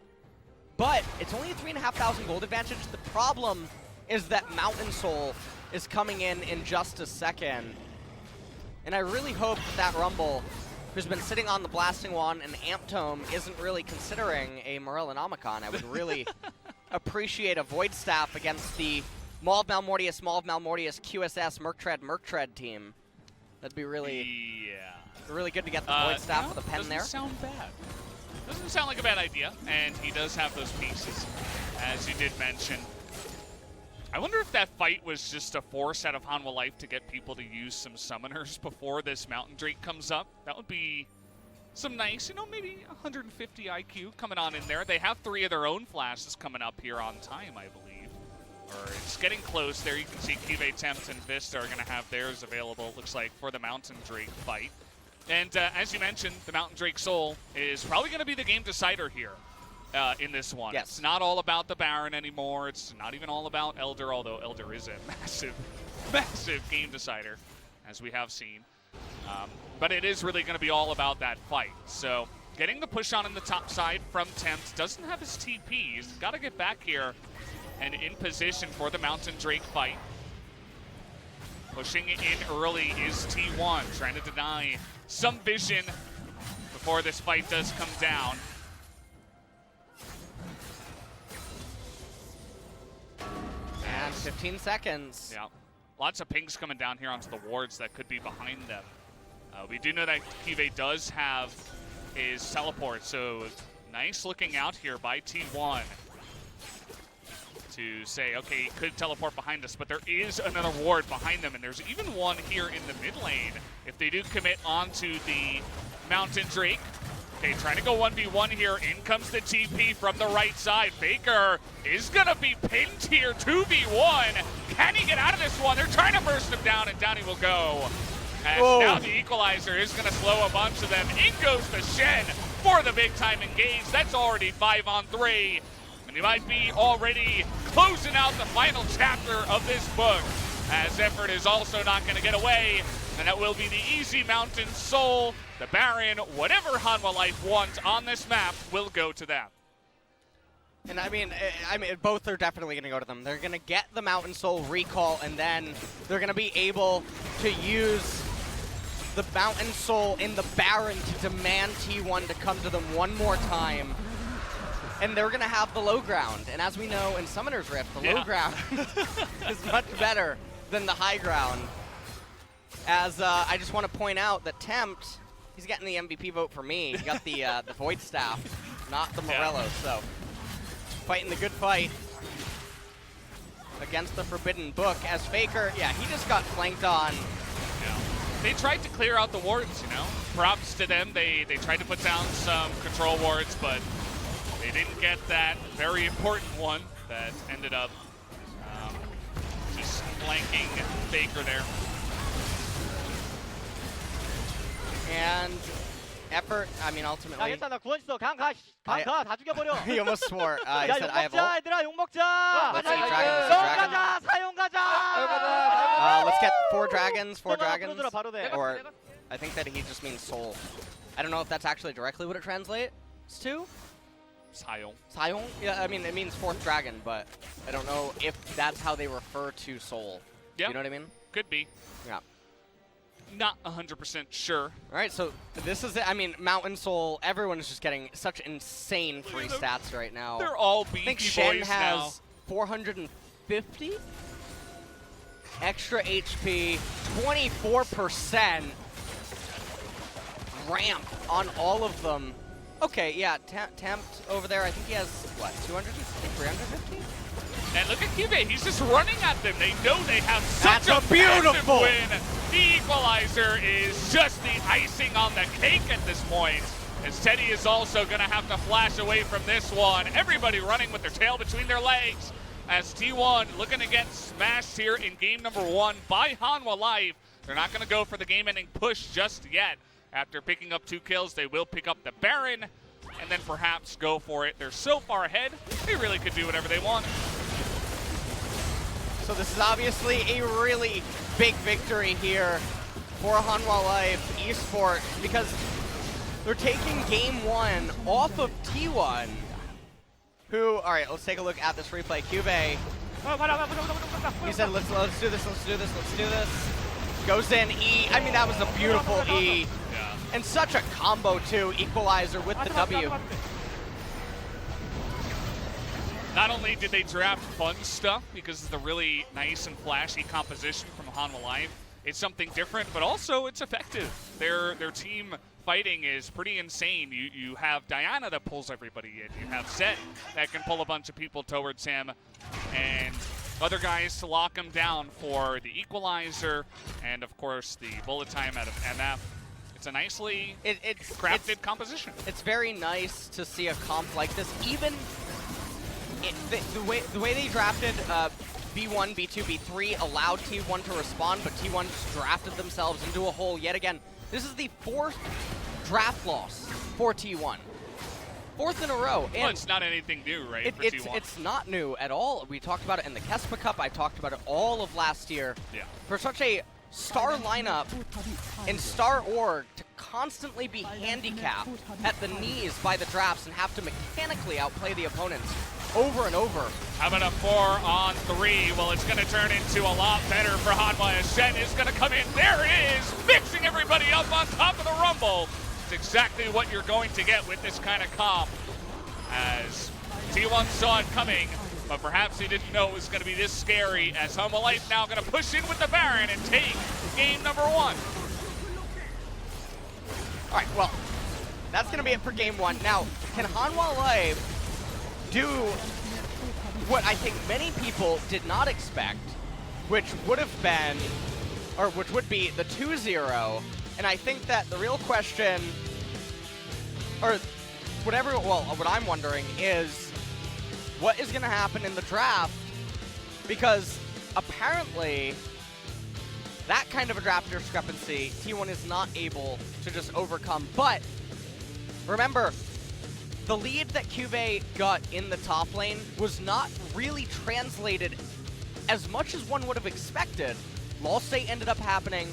But it's only a 3,500 gold advantage. The problem is that Mountain Soul is coming in just a second. And I really hope that Rumble, who's been sitting on the Blasting Wand and Amp Tome, isn't really considering a Morellonomicon. I would really appreciate a Void Staff against the Maul of Malmortius, QSS, Merktread team. That'd be really, really good to get the Void Staff with a pen there. Doesn't sound bad. Doesn't sound like a bad idea, and he does have those pieces, as you did mention. I wonder if that fight was just a force out of Hanwha Life to get people to use some summoners before this Mountain Drake comes up. That would be some nice, maybe 150 IQ coming on in there. They have 3 of their own flashes coming up here on time, I believe. Or it's getting close there. You can see CuVee, Tempt, and Vsta are going to have theirs available, it looks like, for the Mountain Drake fight. And as you mentioned, the Mountain Drake Soul is probably going to be the game decider here in this one. Yes. It's not all about the Baron anymore. It's not even all about Elder, although Elder is a massive, massive game decider, as we have seen. But it is really going to be all about that fight. So getting the push on in the top side from Tempt. Doesn't have his TP. He's got to get back here and in position for the Mountain Drake fight. Pushing it in early is T1, trying to deny some vision before this fight does come down. And 15 seconds. Yeah, lots of pings coming down here onto the wards that could be behind them. We do know that CuVee does have his teleport, so nice looking out here by T1 to say, okay, he could teleport behind us, but there is another ward behind them, and there's even one here in the mid lane if they do commit onto the Mountain Drake. Okay, trying to go 1v1 here. In comes the TP from the right side. Faker is going to be pinned here, 2v1. Can he get out of this one? They're trying to burst him down, and down he will go. As now the equalizer is going to slow a bunch of them. In goes the Shen for the big time engage. That's already 5-on-3. And he might be already closing out the final chapter of this book, as Effort is also not going to get away. And that will be the easy Mountain Soul. The Baron, whatever Hanwha Life wants on this map, will go to them. And I mean, both are definitely going to go to them. They're going to get the Mountain Soul recall, and then they're going to be able to use the Mountain Soul in the Baron to demand T1 to come to them one more time. And they're going to have the low ground. And as we know in Summoner's Rift, the low ground is much better than the high ground. As I just want to point out that Tempt, he's getting the MVP vote for me. He got the Void Staff, not the Morello. So fighting the good fight against the Forbidden Book. As Faker, yeah, he just got flanked on. Yeah. They tried to clear out the wards, you know. Props to them. They tried to put down some control wards, but they didn't get that very important one that ended up just flanking Faker there. And Effort, I mean, 야 ultimately, 괜찮아 구원 있어 강 가 다 죽여버려 he almost swore. He 야 said, 욕 I have ult. 먹자 얘들아 욕 먹자 Let's see, dragon, 성 dragon. 가자 사용 가자 Let's get 4 dragons, 4 또 dragons. 들어 바로 돼 Or I think that he just means soul. I don't know if that's actually directly what it translates to. Sayo. Sayong? Yeah, I mean, it means 4th dragon, but I don't know if that's how they refer to soul. Yeah. You know what I mean? Could be. Yeah. Not 100% sure. All right, so this is it. I mean, Mountain Soul, everyone is just getting such insane free stats right now. They're all I think beefy Shen boys has now. 450 extra HP, 24% ramp on all of them. Okay, yeah, Tempt over there, I think he has, what, 250, 350? And look at CuVee, he's just running at them. They know they have such That's a beautiful massive win. The equalizer is just the icing on the cake at this point, as Teddy is also going to have to flash away from this one. Everybody running with their tail between their legs, as T1 looking to get smashed here in game number 1 by Hanwha Life. They're not going to go for the game-ending push just yet. After picking up 2 kills, they will pick up the Baron, and then perhaps go for it. They're so far ahead, they really could do whatever they want. So this is obviously a really big victory here for Hanwha Life Esports, because they're taking game 1 off of T1, who, all right, let's take a look at this replay. CuVee, he said, let's do this, let's do this, let's do this. Goes in E, I mean, that was a beautiful E. Yeah. And such a combo too, equalizer with the W. Not only did they draft fun stuff because of the really nice and flashy composition from Hanwha Life, it's something different, but also it's effective. Their team fighting is pretty insane. You have Diana that pulls everybody in. You have Zed that can pull a bunch of people towards him, and other guys to lock him down for the equalizer, and of course the bullet time out of MF. It's a nicely crafted composition. It's very nice to see a comp like this, even the way they drafted B1, B2, B3 allowed T1 to respond, but T1 just drafted themselves into a hole yet again. This is the 4th draft loss for T1. 4th in a row. And well, it's not anything new, right, for T1? It's not new at all. We talked about it in the Kespa Cup. I talked about it all of last year. Yeah. For such a star lineup and star org to constantly be handicapped at the knees by the drafts and have to mechanically outplay the opponents over and over. How about a 4-on-3? Well, it's going to turn into a lot better for Hanwha as Shen is going to come in. There it is, mixing everybody up on top of the Rumble. It's exactly what you're going to get with this kind of comp, as T1 saw it coming, but perhaps he didn't know it was going to be this scary, as Hanwha Life now going to push in with the Baron and take game number 1. All right, well, that's going to be it for game 1. Now, can Hanwha Life do what I think many people did not expect, which would have been, or which would be the 2-0, and I think that the real question, or whatever, well, what I'm wondering is, what is going to happen in the draft? Because apparently, that kind of a draft discrepancy, T1 is not able to just overcome. But remember, the lead that CuVee got in the top lane was not really translated as much as one would have expected. Lost State ended up happening.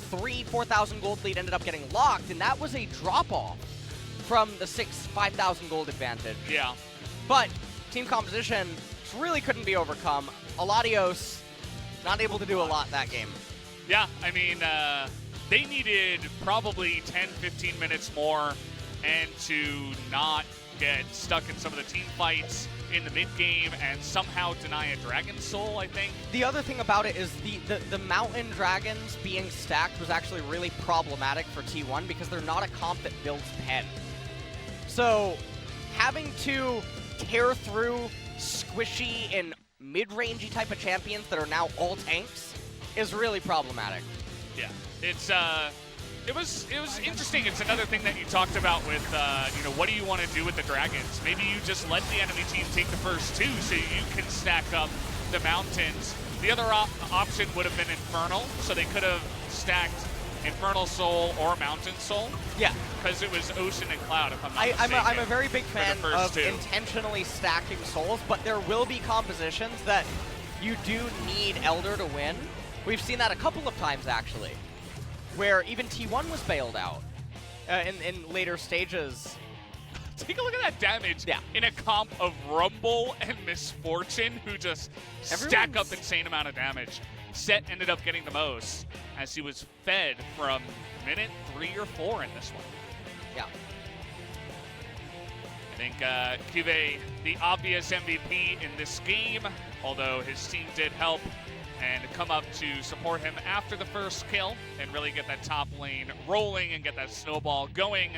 4,000 gold lead ended up getting locked, and that was a drop-off from the 5,000 gold advantage. Yeah. But team composition really couldn't be overcome. Aladios not able to do a lot that game. Yeah, I mean, they needed probably 10, 15 minutes more and to not get stuck in some of the team fights in the mid-game and somehow deny a Dragon Soul, I think. The other thing about it is the Mountain Dragons being stacked was actually really problematic for T1 because they're not a comp that builds pen. So having to tear through squishy and mid-rangey type of champions that are now all tanks is really problematic. Yeah, it was interesting. It's another thing that you talked about with, what do you want to do with the Dragons? Maybe you just let the enemy team take the first 2 so you can stack up the mountains. The other option would have been Infernal, so they could have stacked Infernal Soul or Mountain Soul. Yeah. Because it was Ocean and Cloud, if I'm not mistaken. I'm a very big fan of 2. intentionally stacking souls, but there will be compositions that you do need Elder to win. We've seen that a couple of times, actually, where even T1 was bailed out in later stages. Take a look at that damage in a comp of Rumble and Misfortune, who just stack up insane amount of damage. Set ended up getting the most, as he was fed from minute 3 or 4 in this one. Yeah. I think CuVee, the obvious MVP in this game, although his team did help and come up to support him after the first kill and really get that top lane rolling and get that snowball going.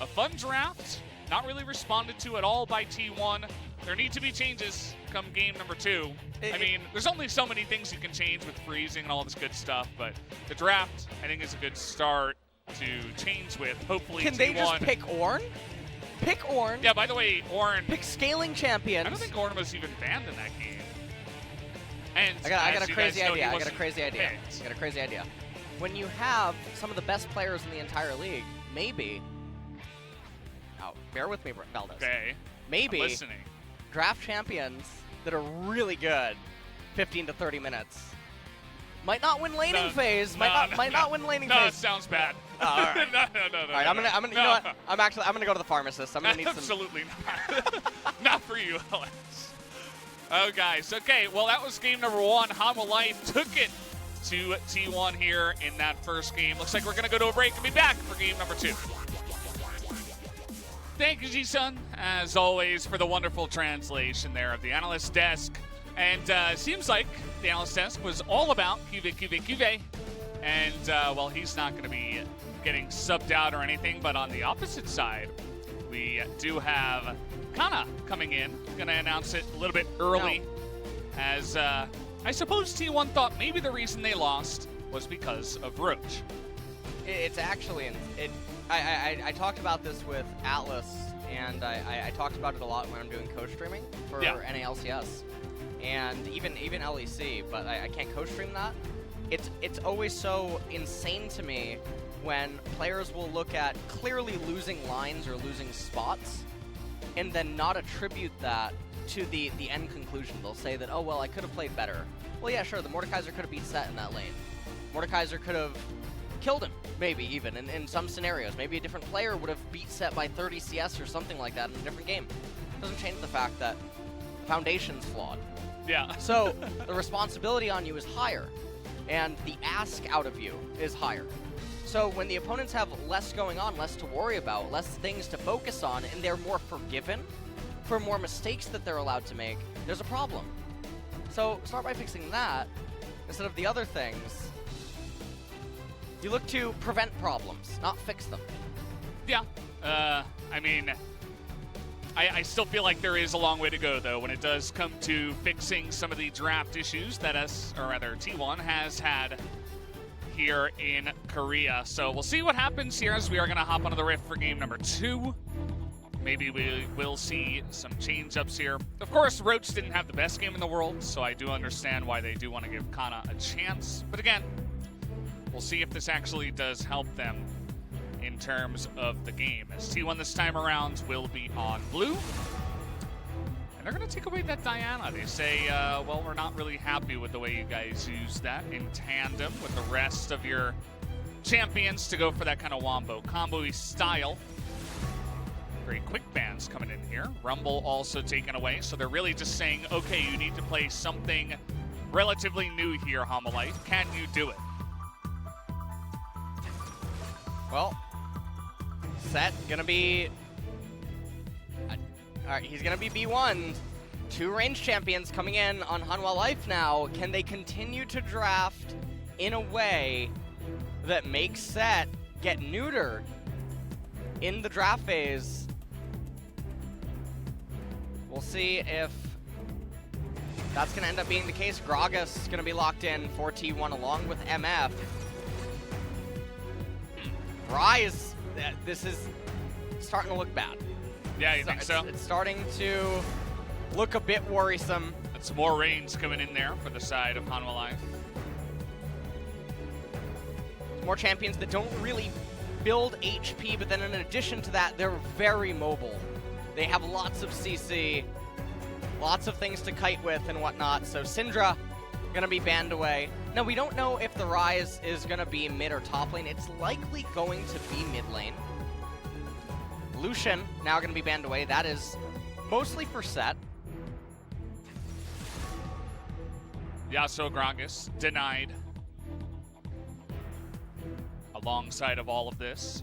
A fun draft, not really responded to at all by T1. There need to be changes come game number 2. I mean, there's only so many things you can change with freezing and all this good stuff, but the draft, I think, is a good start to change with. Hopefully Can T1... they just pick Ornn? Pick Ornn. Yeah, by the way, Ornn... Pick scaling champions. I don't think Ornn was even banned in that game. And I got a crazy idea. I got a crazy idea. When you have some of the best players in the entire league, maybe... Oh, bear with me, Valdez. Okay. Maybe I'm listening. Draft champions that are really good 15 to 30 minutes. Might not win laning phase. Might not win laning phase. No, it sounds bad. Oh, all right. no. All right, I'm gonna. You know what? I'm gonna go to the pharmacist. I'm gonna need some. Absolutely not. Not for you, Alex. Oh, guys. Okay, well, that was game number 1. Hanwha Life took it to T1 here in that first game. Looks like we're gonna go to a break and be back for game number 2. Thank you, Ji-sun, as always, for the wonderful translation there of the analyst desk. And seems like the analyst desk was all about CuVee. And, well, he's not going to be getting subbed out or anything, but on the opposite side, we do have Kana coming in. Going to announce it a little bit early, as I suppose T1 thought maybe the reason they lost was because of Roach. It's actually, I talked about this with Atlas, and I talked about it a lot when I'm doing coach streaming for NALCS, and even LEC, but I can't coach stream that. It's always so insane to me when players will look at clearly losing lines or losing spots and then not attribute that to the end conclusion. They'll say that, oh, well, I could have played better. Well, yeah, sure, the Mordekaiser could have beat Set in that lane. Mordekaiser could have killed him, maybe even, in some scenarios. Maybe a different player would have beat Set by 30 CS or something like that in a different game. Doesn't change the fact that the foundation's flawed. Yeah. So the responsibility on you is higher, and the ask out of you is higher. So when the opponents have less going on, less to worry about, less things to focus on, and they're more forgiven for more mistakes that they're allowed to make, there's a problem. So start by fixing that instead of the other things. You look to prevent problems, not fix them. Yeah. I mean, I still feel like there is a long way to go, though, when it does come to fixing some of the draft issues that T1 has had here in Korea. So we'll see what happens here as we are going to hop onto the Rift for game number 2. Maybe we will see some change-ups here. Of course, Roach didn't have the best game in the world, so I do understand why they do want to give Kana a chance. But again, we'll see if this actually does help them in terms of the game. As T1 this time around will be on blue. And they're going to take away that Diana. They say, well, we're not really happy with the way you guys use that in tandem with the rest of your champions to go for that kind of wombo combo-y style. Very quick bans coming in here. Rumble also taken away, so they're really just saying, okay, you need to play something relatively new here, Hanwha. Can you do it? Well, Set gonna be... Alright, he's gonna be B1. 2 range champions coming in on Hanwha Life now. Can they continue to draft in a way that makes Set get neutered in the draft phase? We'll see if that's going to end up being the case. Gragas is going to be locked in for T1 along with MF. Rise, this is starting to look bad. Yeah, you think so? It's starting to look a bit worrisome. That's more range coming in there for the side of Hanwha Life. More champions that don't really build HP, but then in addition to that, they're very mobile. They have lots of CC, lots of things to kite with and whatnot, so Syndra gonna be banned away. Now, we don't know if the Rise is gonna be mid or top lane. It's likely going to be mid lane. Lucian now gonna be banned away. That is mostly for Set. Yasuo Gragas denied alongside of all of this.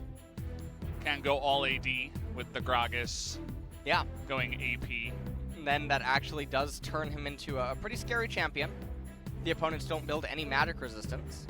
Can go all AD with the Gragas. Yeah. Going AP. And then that actually does turn him into a pretty scary champion. The opponents don't build any magic resistance.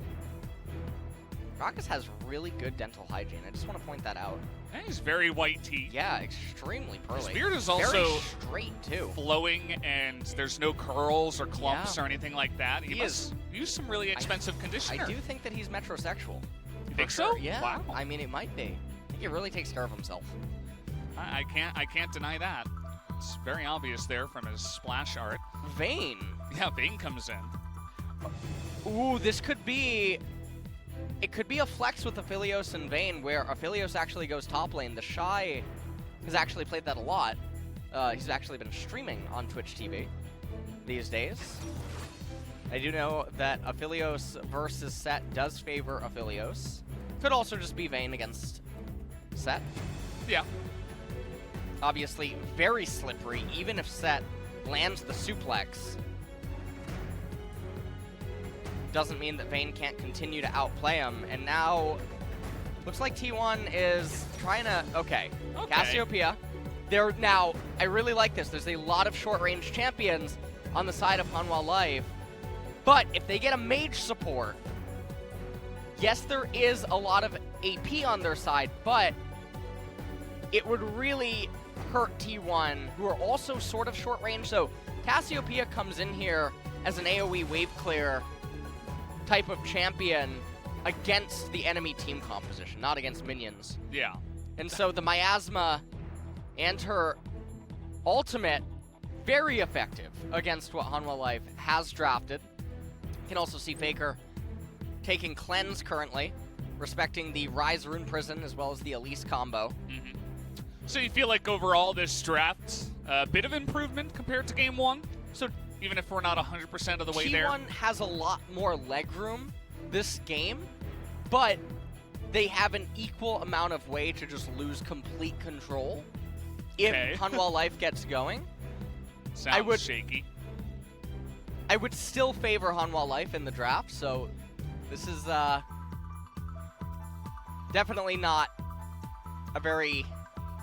Gragas has really good dental hygiene. I just want to point that out. And he's very white teeth. Yeah, extremely pearly. His beard is also very straight, too. Flowing, and there's no curls or clumps or anything like that. He must use some really expensive conditioner. I do think that he's metrosexual. You think so? Yeah. Wow. I mean, it might be. I think he really takes care of himself. I can't deny that. It's very obvious there from his splash art. Vayne. Yeah, Vayne comes in. Ooh, this could be... It could be a flex with Aphelios and Vayne, where Aphelios actually goes top lane. The Shy has actually played that a lot. He's actually been streaming on Twitch TV these days. I do know that Aphelios versus Set does favor Aphelios. Could also just be Vayne against Set. Yeah. Obviously, very slippery, even if Set lands the suplex. Doesn't mean that Vayne can't continue to outplay him. And now, looks like T1 is trying to... Okay. Cassiopeia. Now, I really like this. There's a lot of short-range champions on the side of Hanwha Life. But if they get a mage support, yes, there is a lot of AP on their side, but it would really hurt T1, who are also sort of short range. So Cassiopeia comes in here as an AoE wave clear type of champion against the enemy team composition, not against minions. Yeah. And so the Miasma and her ultimate, very effective against what Hanwha Life has drafted. You can also see Faker taking Cleanse currently. respecting the Rise Rune Prison as well as the Elise combo. Mm-hmm. So you feel like overall this draft, a bit of improvement compared to Game 1? So even if we're not 100% of the way there? T1 has a lot more leg room this game, but they have an equal amount of way to just lose complete control if Hanwha Life gets going. Sounds shaky. I would still favor Hanwha Life in the draft, so this is definitely not a very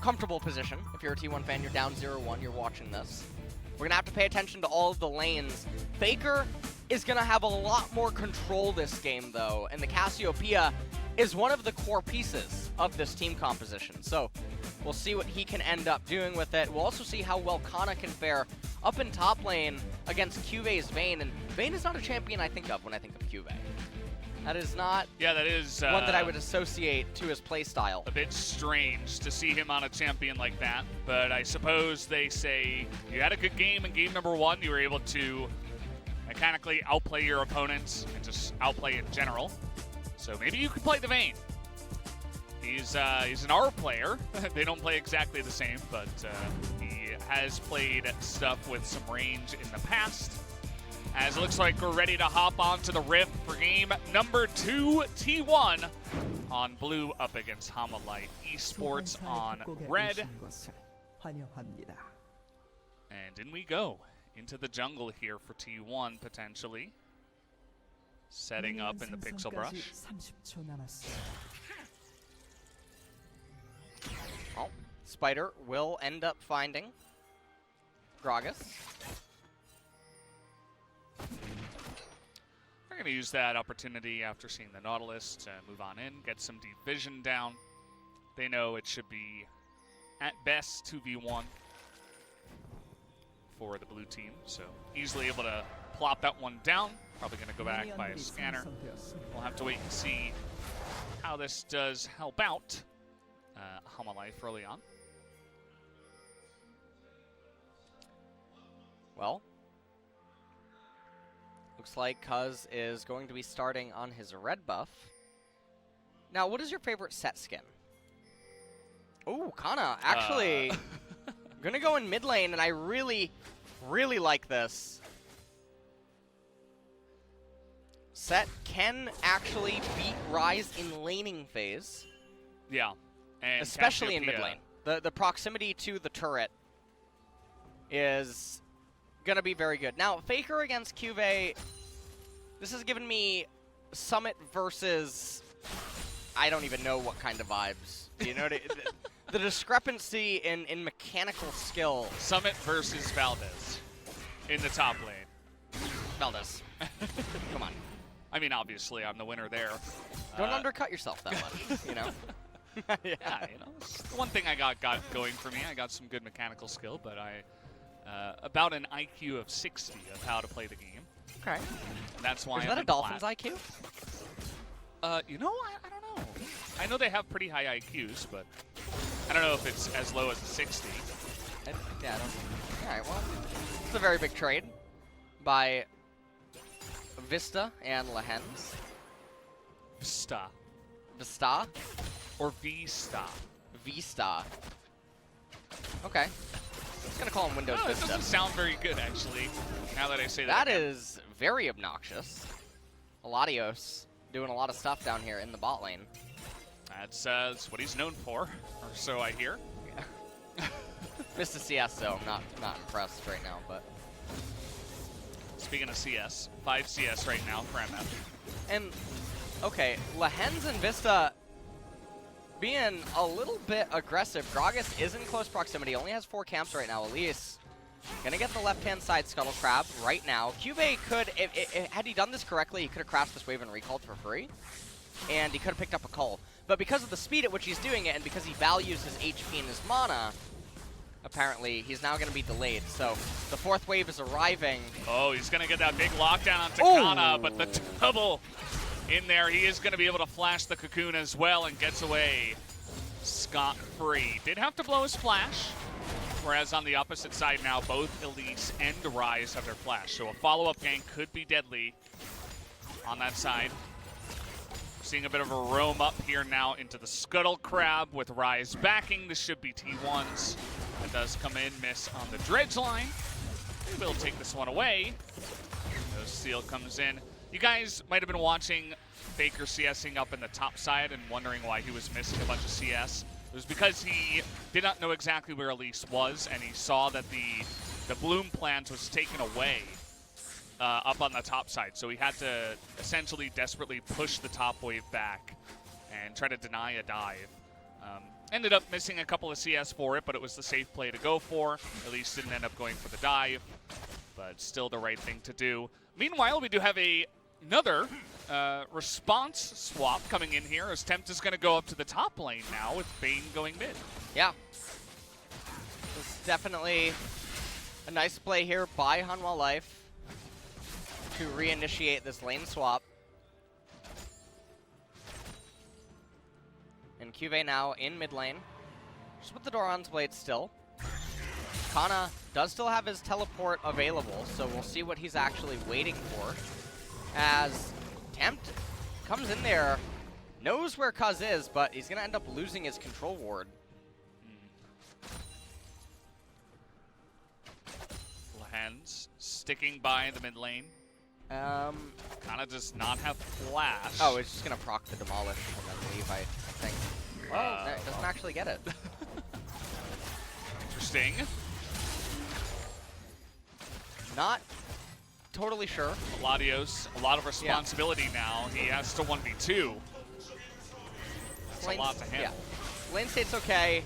comfortable position. If you're a T1 fan, you're down 0-1, you're watching this. We're going to have to pay attention to all of the lanes. Faker is going to have a lot more control this game, though, and the Cassiopeia is one of the core pieces of this team composition. So we'll see what he can end up doing with it. We'll also see how well Kana can fare up in top lane against CuVee's Vayne, and Vayne is not a champion I think of when I think of CuVee. That is not that is one that I would associate to his playstyle. A bit strange to see him on a champion like that, but I suppose they say you had a good game in game number 1. You were able to mechanically outplay your opponents and just outplay in general. So maybe you could play the Vayne. He's an R player. They don't play exactly the same, but he has played stuff with some range in the past. As it looks like we're ready to hop onto the Rift for game number 2, T1 on blue up against Hanwha Life Esports on red. And in we go into the jungle here for T1 potentially. Setting up in the Pixel Brush. Oh, Spider will end up finding Gragas. They're going to use that opportunity after seeing the Nautilus to move on in, get some deep vision down. They know it should be, at best, 2v1 for the blue team, so easily able to plop that one down. Probably going to go back by a scanner. We'll have to wait and see how this does help out Hanwha Life early on. Well, looks like Cuzz is going to be starting on his red buff. Now, what is your favorite set skin? Oh, Kana, actually, gonna go in mid lane, and I really, really like this. Set can actually beat Rise in laning phase. Yeah. And especially in mid lane. The proximity to the turret is gonna be very good. Now, Faker against CuVee, this has given me Summit versus I don't even know what kind of vibes. You know, the discrepancy in mechanical skill. Summit versus Valdez in the top lane. Valdez, come on. I mean, obviously, I'm the winner there. Don't undercut yourself that much, you know? Yeah, you know, it's the one thing I got going for me. I got some good mechanical skill, but I about an IQ of 60 of how to play the game. Okay. And that's why is that a Dolphins IQ? You know, I don't know. I know they have pretty high IQs, but I don't know if it's as low as a 60. Yeah, I don't. All right, well, it's a very big trade by Vsta and Lehends. Vsta. Vsta? Or Vsta. Vsta. Okay. I'm just gonna call him Windows No, it Vista. doesn't sound very good, actually, now that I say that. That is very obnoxious. Aladios doing a lot of stuff down here in the bot lane. That's what he's known for, or so I hear. Yeah. Missed a CS, though. I'm not impressed right now, but... Speaking of CS, 5 CS right now for MF. And, okay, Lehends and Vsta being a little bit aggressive. Gragas is in close proximity, only has 4 camps right now. Elise gonna get the left-hand side Scuttle Crab right now. CuVee could, had he done this correctly, he could have crashed this wave and recalled for free. And he could have picked up a call. But because of the speed at which he's doing it, and because he values his HP and his mana, apparently he's now gonna be delayed. So the 4th wave is arriving. Oh, he's gonna get that big lockdown on Takana, but the double in there, he is gonna be able to flash the cocoon as well and gets away scot-free. Did have to blow his flash. Whereas on the opposite side now, both Elise and Rise have their flash. So a follow-up gank could be deadly on that side. Seeing a bit of a roam up here now into the Scuttle Crab with Rise backing. This should be T1's. That does come in, miss on the dredge line. Maybe we'll take this one away. No steal comes in. You guys might have been watching Faker CSing up in the top side and wondering why he was missing a bunch of CS. It was because he did not know exactly where Elise was, and he saw that the Bloom plant was taken away up on the top side. So he had to essentially desperately push the top wave back and try to deny a dive. Ended up missing a couple of CS for it, but it was the safe play to go for. Elise didn't end up going for the dive, but still the right thing to do. Meanwhile, we do have another response swap coming in here, as Tempt is going to go up to the top lane now with Bane going mid. Yeah. This is definitely a nice play here by Hanwha Life to reinitiate this lane swap. And CuVee now in mid lane. Just with the Doran's Blade still. Kana does still have his teleport available, so we'll see what he's actually waiting for. As Tempt comes in there, knows where Cuzz is, but he's going to end up losing his control ward. Lehends sticking by the mid lane. Kana does not have flash. Oh, it's just going to proc the demolish and then leave, I think. Well, no, it doesn't actually get it. Interesting. Not Totally sure. Latios, a lot of responsibility now. He has to 1v2. That's a lot to handle. Yeah. Lane state's okay.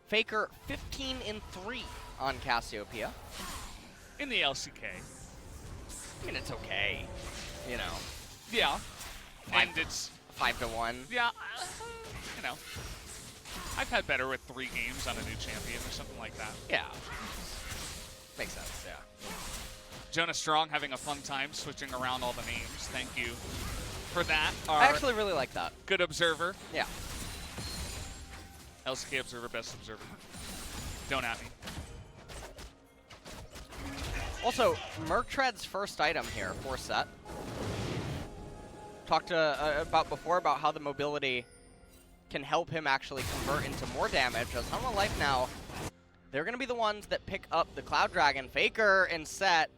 Faker 15 in 3 on Cassiopeia. In the LCK. I mean, it's okay. You know. Yeah. And it's 5-1. Yeah. You know. I've had better with 3 games on a new champion or something like that. Yeah. Makes sense, yeah. Jonah Strong having a fun time switching around all the names. Thank you for that. I actually really like that. Good observer. Yeah. LCK observer, best observer. Don't at me. Also, Merktread's first item here for set. Talked about before about how the mobility can help him actually convert into more damage. As Hanwha Life now, they're going to be the ones that pick up the Cloud Dragon. Faker and Set,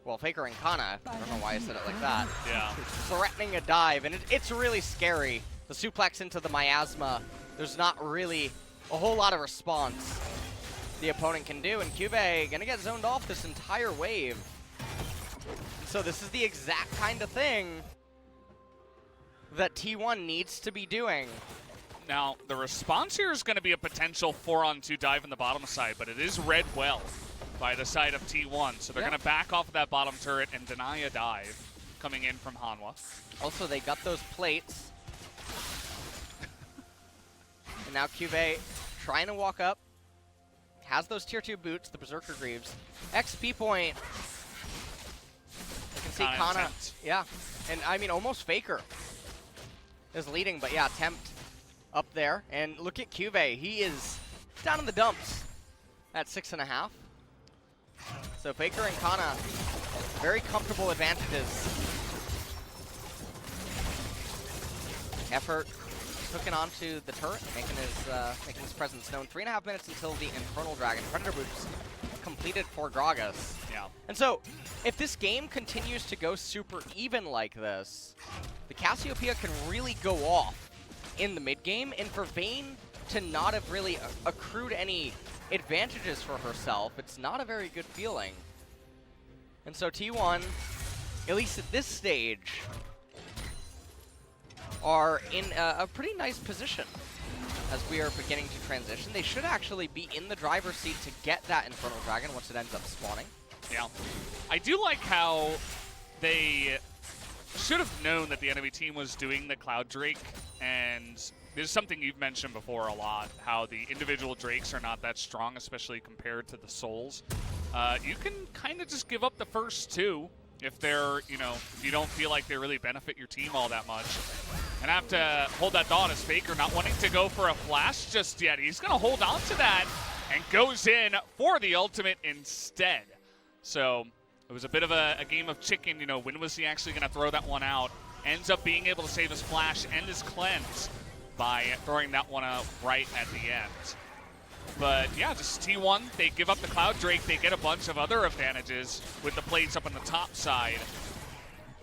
well, Faker and Kana, I don't know why I said it like that. Yeah. Threatening a dive, and it's really scary. The suplex into the miasma, there's not really a whole lot of response the opponent can do, and CuVee going to get zoned off this entire wave. So this is the exact kind of thing that T1 needs to be doing. Now, the response here is going to be a potential 4-on-2 dive in the bottom side, but it is read well by the side of T1. So they're going to back off of that bottom turret and deny a dive coming in from Hanwha. Also, they got those plates. And now CuVee trying to walk up. Has those tier 2 boots, the Berserker Greaves. XP point. You can see Kana. Yeah. And I mean, almost Faker is leading, but yeah, Tempt up there. And look at CuVee. He is down in the dumps at 6.5. So Faker and Kana, very comfortable advantages. Effort hooking onto the turret, making his presence known. 3.5 minutes until the Infernal Dragon. Predator Boots completed for Gragas. Yeah. And so, if this game continues to go super even like this, the Cassiopeia can really go off in the mid game, and for Vayne to not have really accrued any advantages for herself, it's not a very good feeling. And so T1, at least at this stage, are in a pretty nice position as we are beginning to transition. They should actually be in the driver's seat to get that Infernal Dragon once it ends up spawning. Yeah. I do like how they should have known that the enemy team was doing the Cloud Drake, and this is something you've mentioned before a lot, how the individual Drakes are not that strong, especially compared to the Souls. You can kind of just give up the first 2 if they're, if you don't feel like they really benefit your team all that much. And have to hold that thought as Faker not wanting to go for a flash just yet. He's going to hold on to that and goes in for the ultimate instead. So it was a bit of a game of chicken, when was he actually going to throw that one out? ends up being able to save his flash and his cleanse by throwing that one out right at the end. But yeah, just T1, they give up the Cloud Drake, they get a bunch of other advantages with the plates up on the top side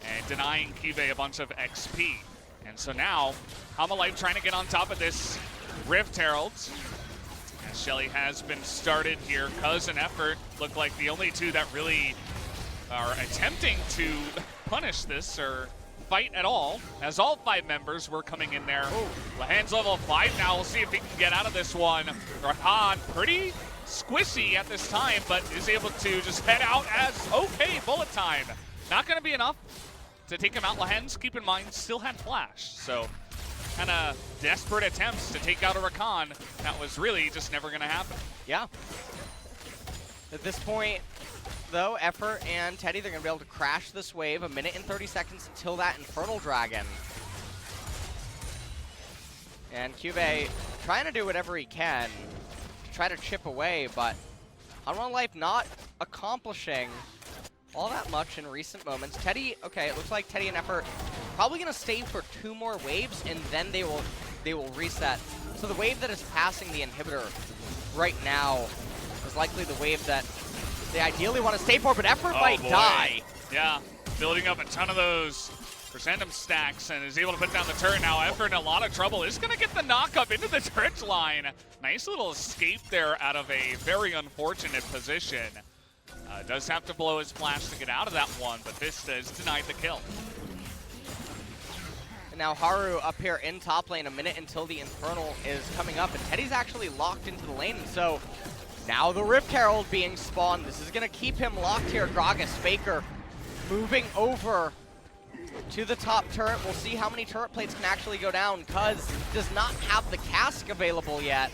and denying CuVee a bunch of XP. And so now, Hanwha Life trying to get on top of this Rift Herald. As Shelly has been started here, Cuzz and Effort look like the only two that really are attempting to punish this or fight at all, as all 5 members were coming in there. Lehends level 5 now. We'll see if he can get out of this one. Rahan pretty squishy at this time, but is able to just head out as okay, bullet time. Not going to be enough to take him out. Lehends, keep in mind, still had flash. So kind of desperate attempts to take out a Rakan. That was really just never going to happen. Yeah. At this point, though, Effort and Teddy, they're going to be able to crash this wave 1 minute and 30 seconds until that Infernal Dragon. And CuVee trying to do whatever he can to try to chip away, but Hanwha Life not accomplishing all that much in recent moments. Teddy, okay, it looks like Teddy and Effort probably going to stay for 2 more waves, and then they will reset. So the wave that is passing the inhibitor right now is likely the wave that they ideally want to stay for, but Effort might die. Yeah, building up a ton of those Crescendum stacks and is able to put down the turret now. Effort in a lot of trouble. Is going to get the knock up into the trench line. Nice little escape there out of a very unfortunate position. Does have to blow his flash to get out of that one, but Vsta is denied the kill. And now Haru up here in top lane 1 minute until the Infernal is coming up, and Teddy's actually locked into the lane, and so now the Rift Herald being spawned. This is going to keep him locked here. Gragas, Faker moving over to the top turret. We'll see how many turret plates can actually go down. Cuzz does not have the cask available yet.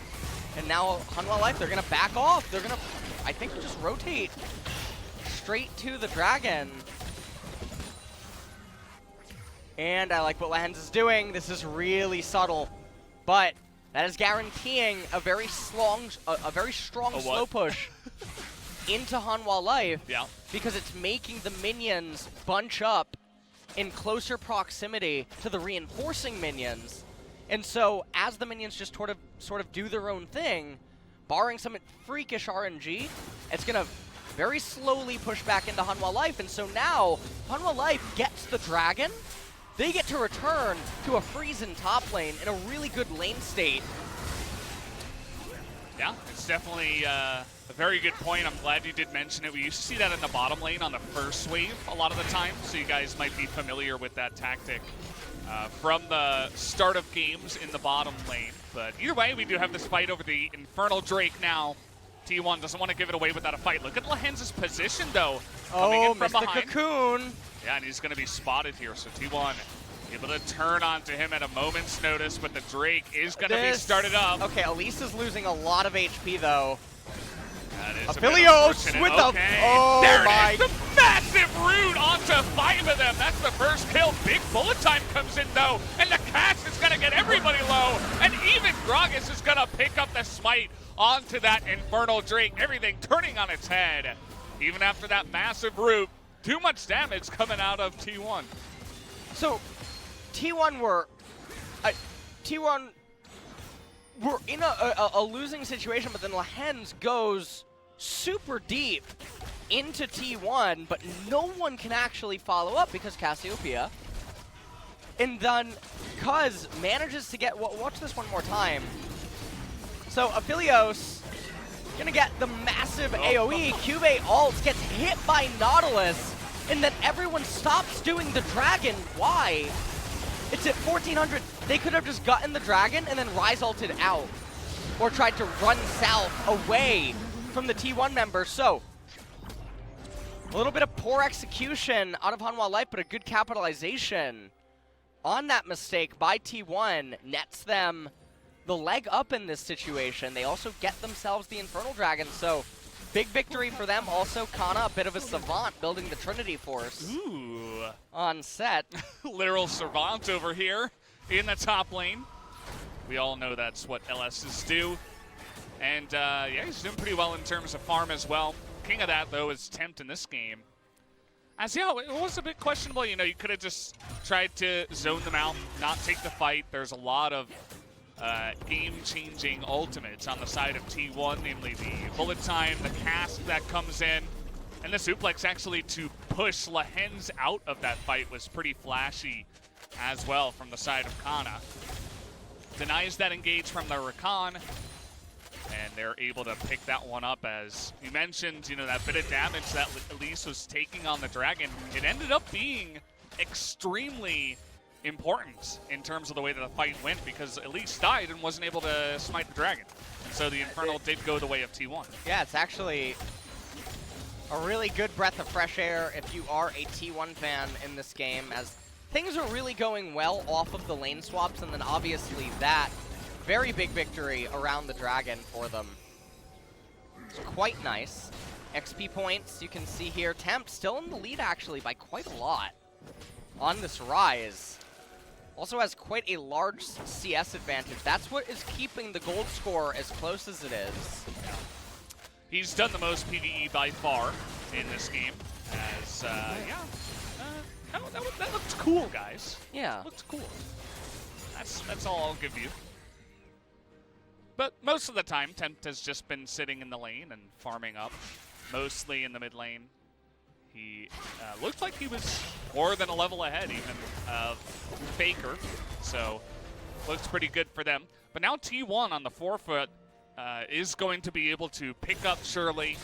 And now Hanwha Life, they're going to back off. They're going to, I think, just rotate straight to the dragon. And I like what Lehends is doing. This is really subtle, but that is guaranteeing a very strong slow push into Hanwha Life. Yeah. Because it's making the minions bunch up in closer proximity to the reinforcing minions. And so as the minions just sort of do their own thing, barring some freakish RNG, it's going to very slowly push back into Hanwha Life. And so now Hanwha Life gets the dragon. They get to return to a freeze in top lane in a really good lane state. Yeah, it's definitely a very good point. I'm glad you did mention it. We used to see that in the bottom lane on the first wave a lot of the time, so you guys might be familiar with that tactic from the start of games in the bottom lane. But either way, we do have this fight over the Infernal Drake now. T1 doesn't want to give it away without a fight. Look at Lehends' position, though. Coming in from behind. Cocoon. Yeah, and he's going to be spotted here, so T1 able to turn onto him at a moment's notice, but the Drake is going to be started up. Okay, Elise is losing a lot of HP, though. That is Aphelios with the... Oh, there my... it is, the massive root onto 5 of them. That's the first kill. Big bullet time comes in, though, and the cast is going to get everybody low, and even Gragas is going to pick up the smite onto that Infernal Drake. Everything turning on its head. Even after that massive root, too much damage coming out of T1. So, T1 were in a losing situation, but then Lehends goes super deep into T1, but no one can actually follow up because Cassiopeia. And then Cuzz manages to get, watch this one more time. So Aphelios gonna get the massive AoE, CuVee ults, gets hit by Nautilus, and then everyone stops doing the dragon. Why? It's at 1400. They could have just gotten the dragon and then Rise ulted out, or tried to run south away from the T1 members. So a little bit of poor execution out of Hanwha Life, but a good capitalization on that mistake by T1 nets them the leg up in this situation. They also get themselves the Infernal Dragon, so big victory for them. Also, Kana, a bit of a savant, building the Trinity Force on set. Literal savant over here in the top lane. We all know that's what LSs do. And yeah, he's doing pretty well in terms of farm as well. King of that, though, is Tempt in this game. As yeah, it was a bit questionable. You know, you could have just tried to zone them out, not take the fight. There's a lot of game-changing ultimates on the side of T1, namely the bullet time, the cast that comes in, and the suplex actually to push Lehends out of that fight was pretty flashy as well from the side of Kana. Denies that engage from the Rakan, and they're able to pick that one up. As you mentioned, you know, that bit of damage that Elise was taking on the Dragon, it ended up being extremely important in terms of the way that the fight went, because Elise died and wasn't able to smite the Dragon. And so the Infernal did go the way of T1. Yeah, it's actually a really good breath of fresh air if you are a T1 fan in this game, as things are really going well off of the lane swaps, and then obviously that very big victory around the Dragon for them. It's quite nice. XP points, you can see here. Tempt still in the lead actually by quite a lot on this rise. Also has quite a large CS advantage. That's what is keeping the gold score as close as it is. He's done the most PvE by far in this game. As, that looked cool, guys. Yeah. That looked cool. That's all I'll give you. But most of the time, Tempt has just been sitting in the lane and farming up, mostly in the mid lane. He looked like he was more than a level ahead even of Faker, so looks pretty good for them. But now T1 on the forefoot is going to be able to pick up Shirley.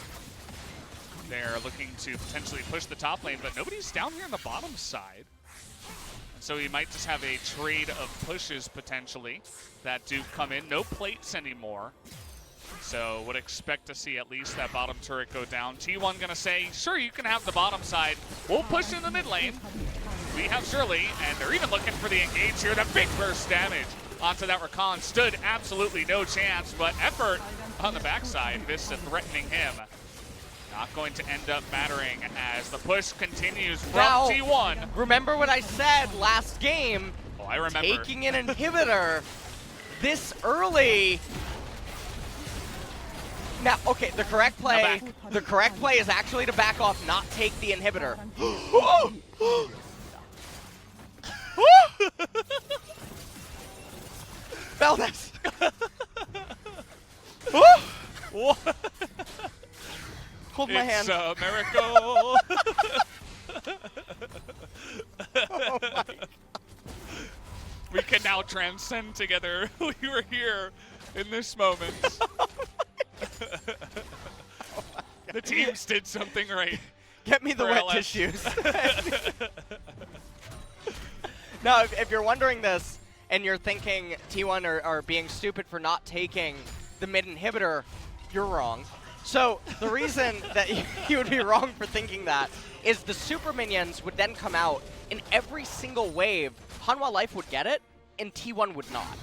They're looking to potentially push the top lane, but nobody's down here on the bottom side. And so you might just have a trade of pushes potentially that do come in. No plates anymore. So would expect to see at least that bottom turret go down. T1 gonna say, sure, you can have the bottom side. We'll push in the mid lane. We have Shirley, and they're even looking for the engage here. The big burst damage onto that Rakan stood absolutely no chance, but effort on the backside. Vsta threatening him. Not going to end up mattering as the push continues from Now, T1. Remember what I said last game? Oh, I remember. Taking an inhibitor this early. Now, okay, the correct play is actually to back off, not take the inhibitor. Valdez. Hold my hand. It's a miracle. Oh my. We can now transcend together. We were here in this moment. The teams did something right. Get me the for wet LS. tissues. Now, if you're wondering this, and you're thinking T1 are being stupid for not taking the mid inhibitor, you're wrong. So the reason that you would be wrong for thinking that is the super minions would then come out, in every single wave, Hanwha Life would get it, and T1 would not.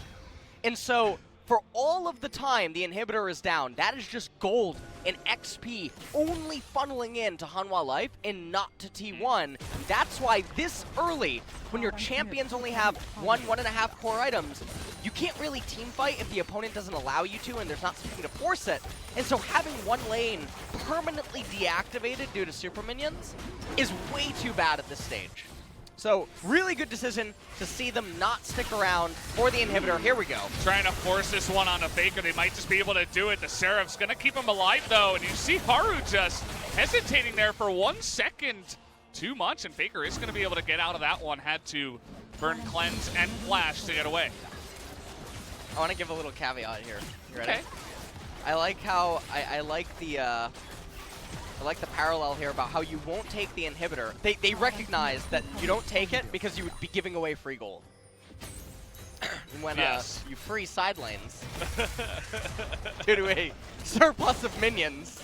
And so, for all of the time the inhibitor is down, that is just gold and XP only funneling in to Hanwha Life and not to T1. That's why this early, when your champions only have 1.5 core items, you can't really team fight if the opponent doesn't allow you to and there's not something to force it. And so having one lane permanently deactivated due to super minions is way too bad at this stage. So, really good decision to see them not stick around for the inhibitor. Here we go. Trying to force this one on a Faker. They might just be able to do it. The Seraph's going to keep him alive, though. And you see Haru just hesitating there for 1 second too much. And Faker is going to be able to get out of that one. Had to burn Cleanse and Flash to get away. I want to give a little caveat here. You ready? Okay. I like how, I like the parallel here about how you won't take the inhibitor. They recognize that you don't take it because you would be giving away free gold. When you free side lanes due to a surplus of minions.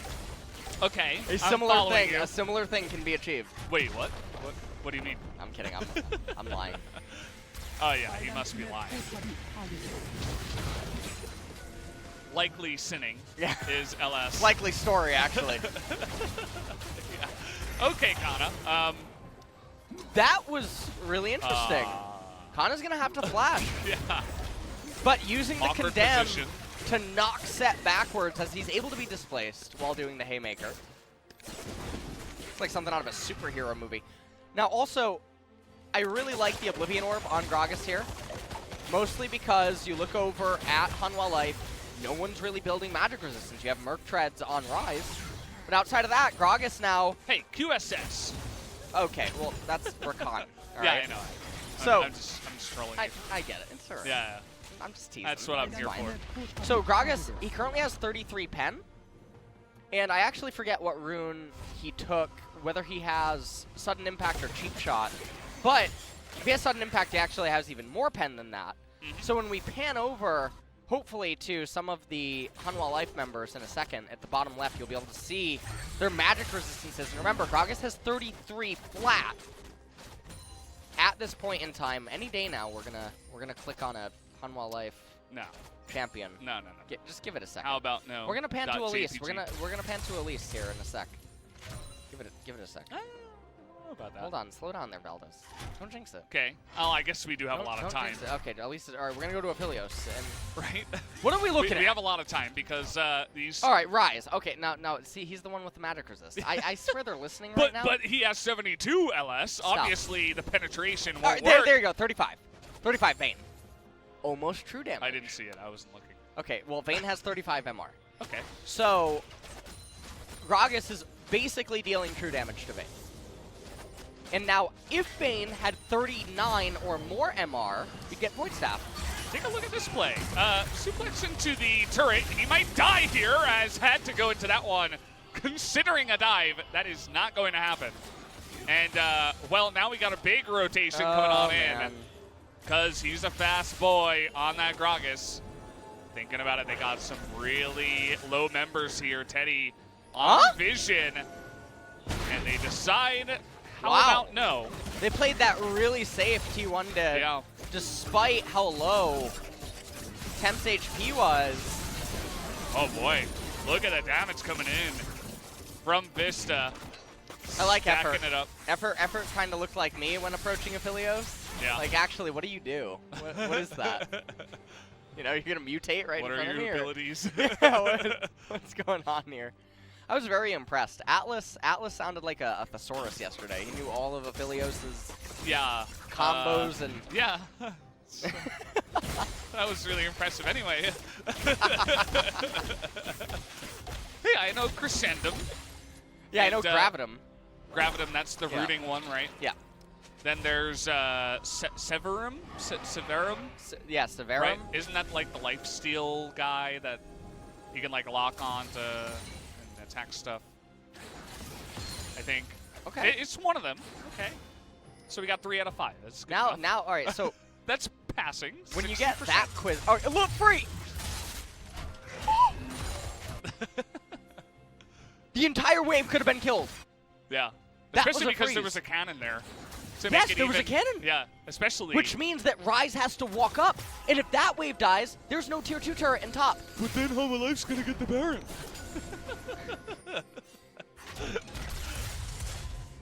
Okay, A similar thing can be achieved. Wait, what? What do you mean? I'm kidding. I'm lying. Oh yeah, he must be lying. Likely sinning is LS. Likely story, actually. Yeah. Okay, Kana. That was really interesting. Kana's gonna have to flash. Yeah. But using the Awkward condemn position. to knock set backwards as he's able to be displaced while doing the haymaker. Looks like something out of a superhero movie. Now, also, I really like the Oblivion Orb on Gragas here. Mostly because you look over at Hanwha Life, no one's really building magic resistance. You have Merc Treads on Rise. But outside of that, Gragas now... Hey, QSS. Okay, well, that's Rakan. Yeah, I know. So, I'm just trolling you. I get it. It's alright. Yeah. I'm just teasing. That's what I'm It's here fine. for. So Gragas, he currently has 33 pen. And I actually forget what rune he took, whether he has Sudden Impact or Cheap Shot. But if he has Sudden Impact, he actually has even more pen than that. So when we pan over, hopefully, to some of the Hanwha Life members in a second, at the bottom left, you'll be able to see their magic resistances. And remember, Gragas has 33 flat. At this point in time, any day now, we're gonna click on a Hanwha Life champion. No. Just give it a second. How about no? We're gonna pan to Elise. JPG. We're gonna pan to Elise here in a sec. Give it a sec. I don't know about that. Hold on, slow down there, Valdez. Don't jinx it. Okay. Oh, I guess we do have a lot of Don't time. jinx it. Okay, Elise. All right, we're gonna go to Aphelios. And Right? what are we looking at? We have a lot of time because these... All right, Rise. Okay, now, see, he's the one with the magic resist. I swear they're listening right now. But he has 72 LS. Stop. Obviously, the penetration won't All right, work. there you go, 35. 35 Vayne. Almost true damage. I didn't see it. I wasn't looking. Okay, well, Vayne has 35 MR. Okay. So, Gragas is basically dealing true damage to Vayne. And now, if Vayne had 39 or more MR, you'd get Void Staff. Take a look at this play. Suplex into the turret. He might die here, as had to go into that one. Considering a dive, that is not going to happen. And, well, now we got a big rotation coming on in. Because he's a fast boy on that Gragas. Thinking about it, they got some really low members here. Teddy on Vision. And they decide, how about no? They played that really safe T1 to, despite how low Tempt's HP was. Oh boy, look at the damage coming in from Vsta. I like Stacking effort. it up. Effort kind of looked like me when approaching Aphelios. Yeah. Like, actually, what do you do? What is that? You know, you're going to mutate right in front of me? What are your abilities? Yeah, what's going on here? I was very impressed. Atlas sounded like a thesaurus yesterday. He knew all of Aphelios' combos and... Yeah. That was really impressive anyway. Hey, I know Crescendum. Yeah, I know Gravitum. Gravitum, that's the rooting one, right? Yeah. Then there's Severum? Severum? Yeah, Severum. Right? Isn't that like the lifesteal guy that you can like lock on to and attack stuff? I think. Okay. It's one of them. Okay. So we got 3 out of 5. That's good enough. Now, all right, so... That's passing. When 60%. you get that quiz... Oh, look, free! The entire wave could have been killed. Yeah. That Especially was a because freeze. there was a cannon there. To Yes, make it there was a even. cannon. Yeah, especially. Which means that Rise has to walk up. And if that wave dies, there's no tier 2 turret in top. But then Hanwha Life's gonna get the Baron.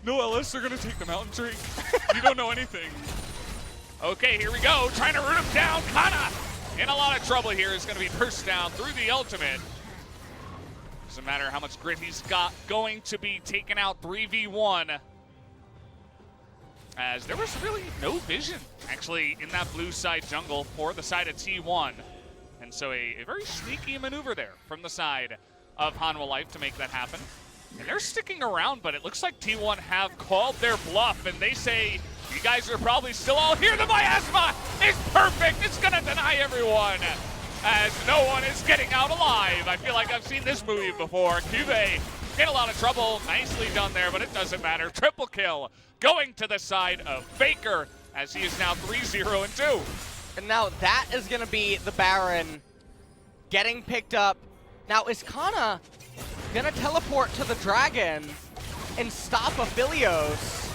No LS, they're gonna take the Mountain Tree. You don't know anything. Okay, here we go. Trying to root him down. Kana in a lot of trouble here. Is gonna be pushed down through the ultimate. Doesn't matter how much grit he's got. Going to be taken out 3v1. As there was really no vision, actually, in that blue side jungle for the side of T1. And so a very sneaky maneuver there from the side of Hanwha Life to make that happen. And they're sticking around, but it looks like T1 have called their bluff, and they say, you guys are probably still all here. The miasma is perfect. It's going to deny everyone, as no one is getting out alive. I feel like I've seen this movie before. CuVee in a lot of trouble. Nicely done there, but it doesn't matter. Triple kill going to the side of Faker, as he is now 3-0-2. And now that is going to be the Baron getting picked up. Now, is Kana going to teleport to the Dragon and stop Aphelios?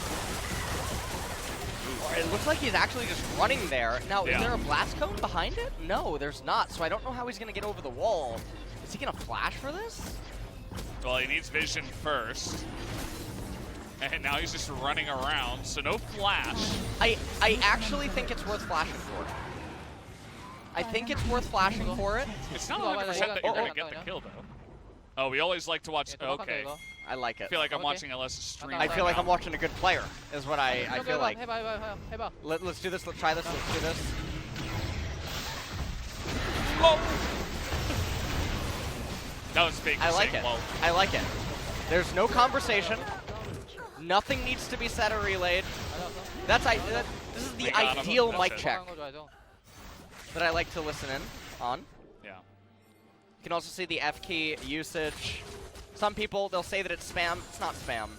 Or it looks like he's actually just running there. Now, is there a blast cone behind it? No, there's not. So I don't know how he's going to get over the wall. Is he going to flash for this? Well, he needs vision first. And now he's just running around, so no flash. I actually think it's worth flashing for it. I think it's worth flashing for it. It's not 100% that you're going to get the kill, though. Oh, we always like to watch... Okay. I like it. I feel like I'm Okay. watching LS's stream. I feel like I'm watching a good player, is what I feel like. 해봐. Let's do this. Let's try this. Let's do this. Whoa! That was big. I like saying it. whoa. I like it. There's no conversation. Nothing needs to be said or relayed. This is the got him. ideal That's mic it. check that I like to listen in on. Yeah. You can also see the F key usage. Some people, they'll say that it's spam. It's not spam.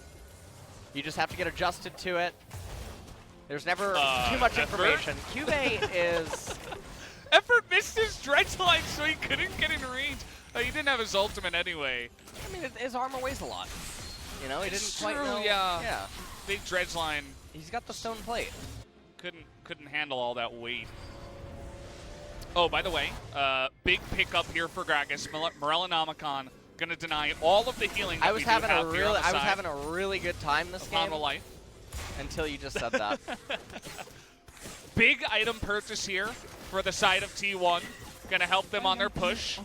You just have to get adjusted to it. There's never too much information. CuVee is... Effort missed his dredge line, so he couldn't get in range. He didn't have his ultimate anyway. I mean, his armor weighs a lot. You know, he It's didn't quite true, know. yeah. Yeah. Big dredge line. He's got the stone plate. Couldn't handle all that weight. Oh, by the way, big pickup here for Gragas. Morellonomicon gonna deny all of the healing that I was we having do a have here on really, the I was side having a really good time this of game Hanwha Life. until you just said that. Big item purchase here for the side of T1. Gonna help them on their push.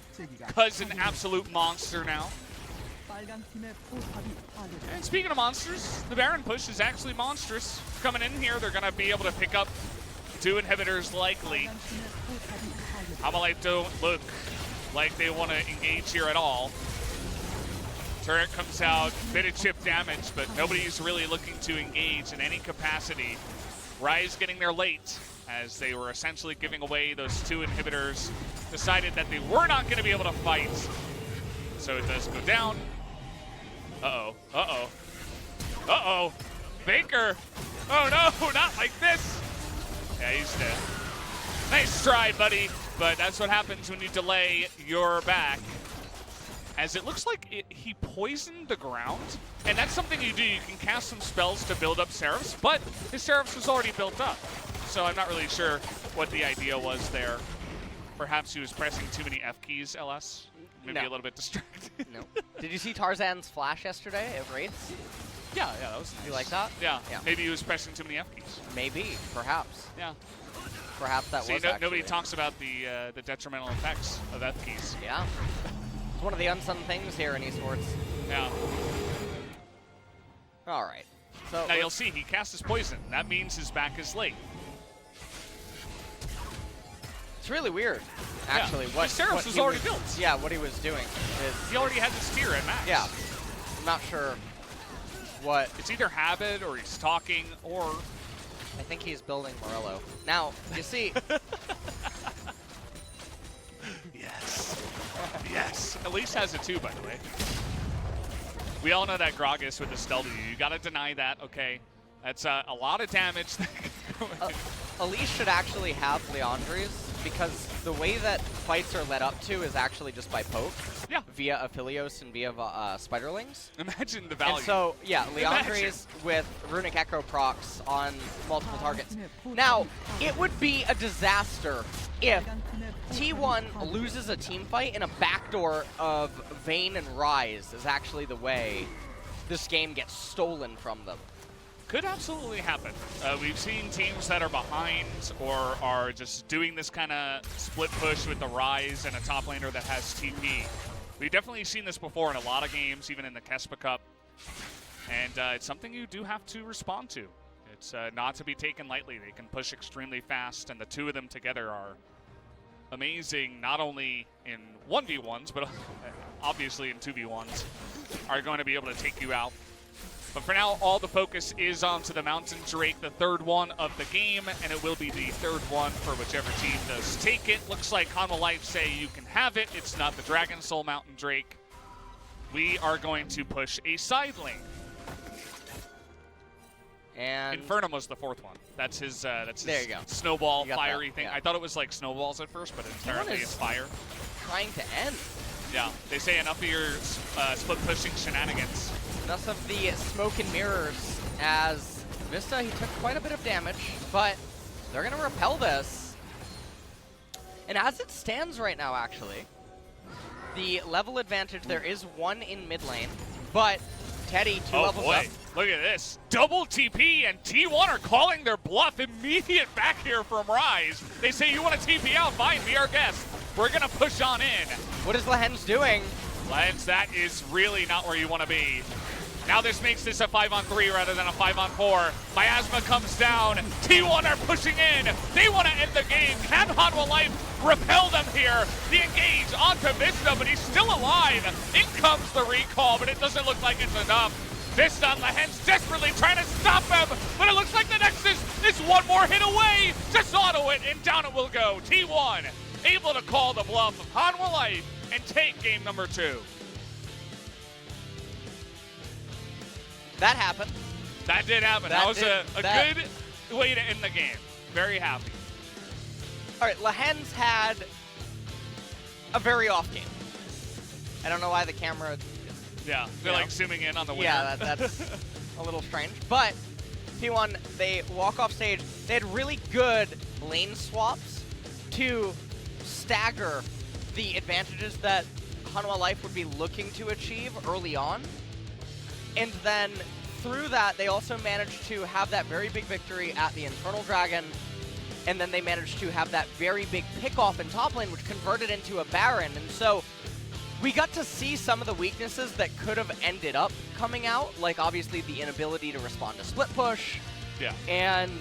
Cuzz an absolute monster now. And speaking of monsters, the Baron push is actually monstrous. Coming in here, they're gonna be able to pick up 2 inhibitors likely. Hanwha Life don't look like they want to engage here at all. Turret comes out, bit of chip damage, but nobody's really looking to engage in any capacity. Rise getting there late, as they were essentially giving away those 2 inhibitors, decided that they were not going to be able to fight. So it does go down. Uh-oh, uh-oh, uh-oh. Baker, oh no, not like this. Yeah, he's dead. Nice try, buddy, but that's what happens when you delay your back. As it looks like he poisoned the ground, and that's something you do. You can cast some spells to build up Seraphs, but his Seraphs was already built up. So I'm not really sure what the idea was there. Perhaps he was pressing too many F keys, LS. Maybe No. a little bit distracted. No. Did you see Tarzan's flash yesterday at Wraiths? Yeah, that was nice. You like that? Yeah. Yeah. Maybe he was pressing too many F keys. Maybe, perhaps. Yeah. Perhaps that See, was nobody actually. talks about the detrimental effects of F keys. Yeah. It's one of the unsung things here in esports. Yeah. All right. So Now you'll see he cast his poison. That means his back is late. it's really weird, actually. Yeah. What His Seraphs what was he already built. Yeah, what he was doing. He already had the steer at max. Yeah. I'm not sure what. It's either habit or he's talking or... I think he's building Morello. Now, you see, Yes. Yes. Elise has it too, by the way. We all know that Gragas with the stealth. You gotta deny that, okay? That's a lot of damage. Elise should actually have Leandri's because the way that fights are led up to is actually just by poke. Yeah. Via Aphelios and via Spiderlings. Imagine the value. And so, yeah, Imagine. Leandri's with Runic Echo procs on multiple targets. Now, it would be a disaster if T1 loses a team fight and a backdoor of Vayne and Rise is actually the way this game gets stolen from them. Could absolutely happen. We've seen teams that are behind or are just doing this kind of split push with the Rise and a top laner that has TP. We've definitely seen this before in a lot of games, even in the Kespa Cup. And it's something you do have to respond to. It's not to be taken lightly. They can push extremely fast, and the 2 of them together are amazing, not only in 1v1s, but obviously in 2v1s, are going to be able to take you out. But for now, all the focus is onto the Mountain Drake, the 3rd one of the game, and it will be the 3rd one for whichever team does take it. Looks like Hanwha Life say you can have it. It's not the Dragon Soul Mountain Drake. We are going to push a side lane. And Infernum was the 4th one. That's his There you go. snowball, You got fiery that, thing. yeah. I thought it was like snowballs at first, but apparently is- it's fire. trying to end. Yeah, they say enough of your split pushing shenanigans. Enough of the smoke and mirrors as Vsta, he took quite a bit of damage, but they're going to repel this. And as it stands right now, actually, the level advantage, there is 1 in mid lane, but Teddy 2 levels up. Look at this. Double TP, and T1 are calling their bluff. Immediate back here from Rise. They say, you want to TP out? Fine, be our guest. We're going to push on in. What is Lehends doing? Lehends, that is really not where you want to be. Now this makes this a 5-on-3 rather than a 5-on-4. Miasma comes down. T1 are pushing in. They want to end the game. Can Hanwha Life repel them here? The engage onto Vsta, but he's still alive. In comes the recall, but it doesn't look like it's enough. Vsta and Lehends desperately trying to stop him, but it looks like the Nexus is one more hit away. Just auto it, and down it will go. T1 able to call the bluff of Hanwha Life and take game number 2. That happened. That did happen. That was a good way to end the game. Very happy. All right, Lehends had a very off game. I don't know why the camera... Yeah, they're like zooming in on the winner. Yeah, that's a little strange. But T1, they walk off stage. They had really good lane swaps to stagger the advantages that Hanwha Life would be looking to achieve early on. And then through that, they also managed to have that very big victory at the Infernal Dragon. And then they managed to have that very big pickoff in top lane, which converted into a Baron. And so we got to see some of the weaknesses that could have ended up coming out, like obviously the inability to respond to split push. Yeah. And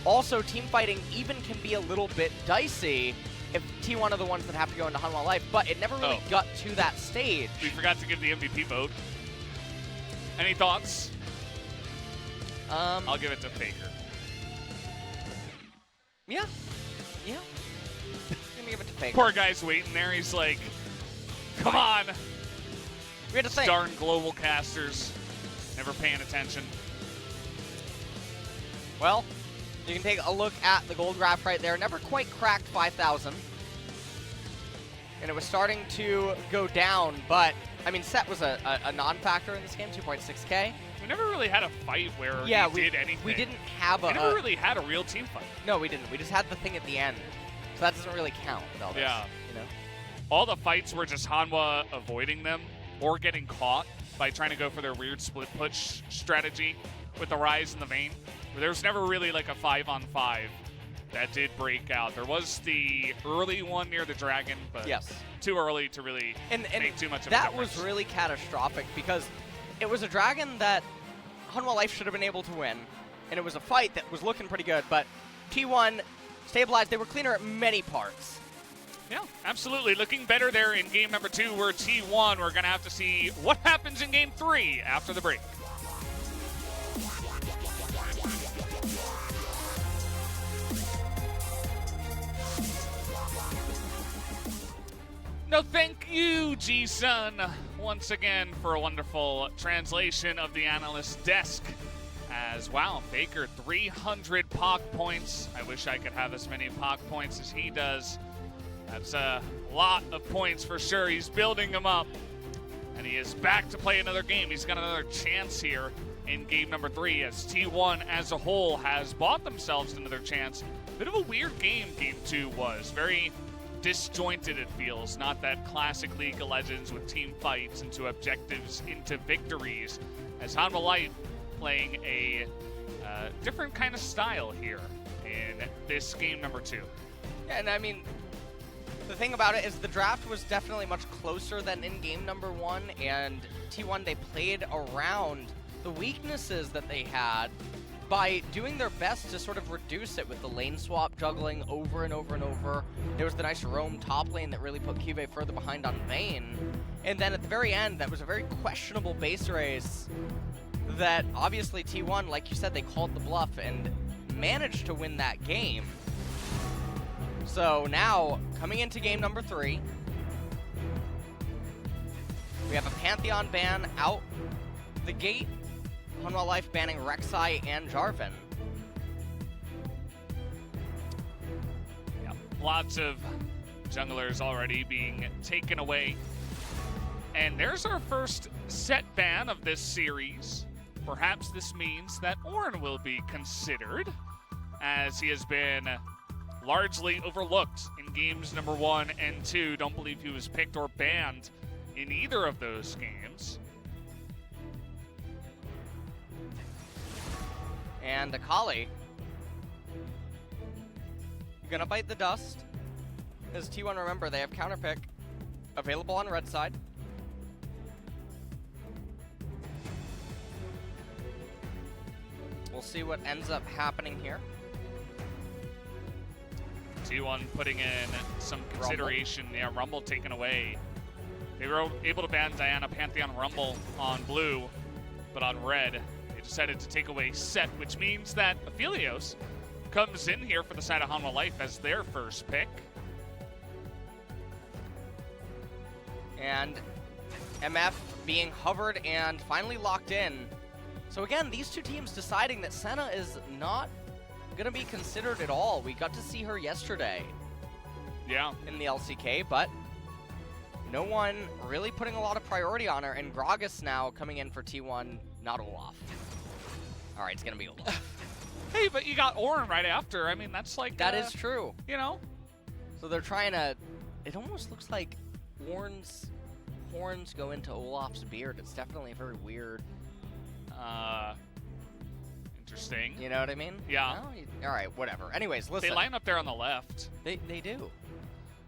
also team fighting even can be a little bit dicey if T1 are the ones that have to go into Hanwha Life, but it never really got to that stage. We forgot to give the MVP vote. Any thoughts? I'll give it to Faker. Yeah. Yeah. I'm gonna give it to Faker. Poor guy's waiting there. He's like, come on. We had to say. Darn global casters. Never paying attention. Well, you can take a look at the gold graph right there. Never quite cracked 5,000. And it was starting to go down, but I mean, set was a non-factor in this game, 2.6K. We never really had a fight where we did anything. We didn't have a... We never really had a real team fight. No, we didn't. We just had the thing at the end. So that doesn't really count with all this, you know? All the fights were just Hanwha avoiding them or getting caught by trying to go for their weird split push strategy with the Rise and the Vayne. There was never really like a 5-on-5 that did break out. There was the early one near the Dragon, but too early to really make too much of a difference. That was really catastrophic because it was a Dragon that Hanwha Life should have been able to win, and it was a fight that was looking pretty good, but T1 stabilized. They were cleaner at many parts. Yeah, absolutely. Looking better there in game number 2. We're T1. We're going to have to see what happens in game 3 after the break. No, thank you, G-Sun, once again for a wonderful translation of the analyst desk. As, wow, Faker, 300 POC points. I wish I could have as many POC points as he does. That's a lot of points for sure. He's building them up. And he is back to play another game. He's got another chance here in game number 3 as T1 as a whole has bought themselves another chance. Bit of a weird game 2 was. Very disjointed, it feels. Not that classic League of Legends with team fights into objectives, into victories. As Hanwha Life playing a different kind of style here in this game number 2. Yeah, and I mean, the thing about it is the draft was definitely much closer than in game number 1, and T1, they played around the weaknesses that they had by doing their best to sort of reduce it with the lane swap juggling over and over and over. There was the nice roam top lane that really put CuVee further behind on Vayne. And then at the very end, that was a very questionable base race that obviously T1, like you said, they called the bluff and managed to win that game. So now, coming into game number 3, we have a Pantheon ban out the gate. Hanwha Life banning Rek'Sai and Jarvan. Yep. Lots of junglers already being taken away. And there's our first set ban of this series. Perhaps this means that Ornn will be considered, as he has been largely overlooked in games number 1 and 2. Don't believe he was picked or banned in either of those games. And Akali gonna bite the dust. As T1, remember, they have counterpick available on red side. We'll see what ends up happening here. T1 putting in some consideration. Rumble. Yeah, Rumble taken away. They were able to ban Diana Pantheon Rumble on blue, but on red, they decided to take away Set, which means that Aphelios comes in here for the side of Hanwha Life as their first pick. And MF being hovered and finally locked in. So again, these two teams deciding that Senna is not gonna be considered at all. We got to see her yesterday. Yeah. In the LCK, but no one really putting a lot of priority on her, and Gragas now coming in for T1, not Olaf. All right, it's gonna be Olaf. Hey, but you got Ornn right after. I mean, that's like... That is true. You know? So they're trying to... It almost looks like Ornn's horns go into Olaf's beard. It's definitely very weird. Interesting. You know what I mean? Yeah. No? All right, whatever. Anyways, listen. They line up there on the left. They do.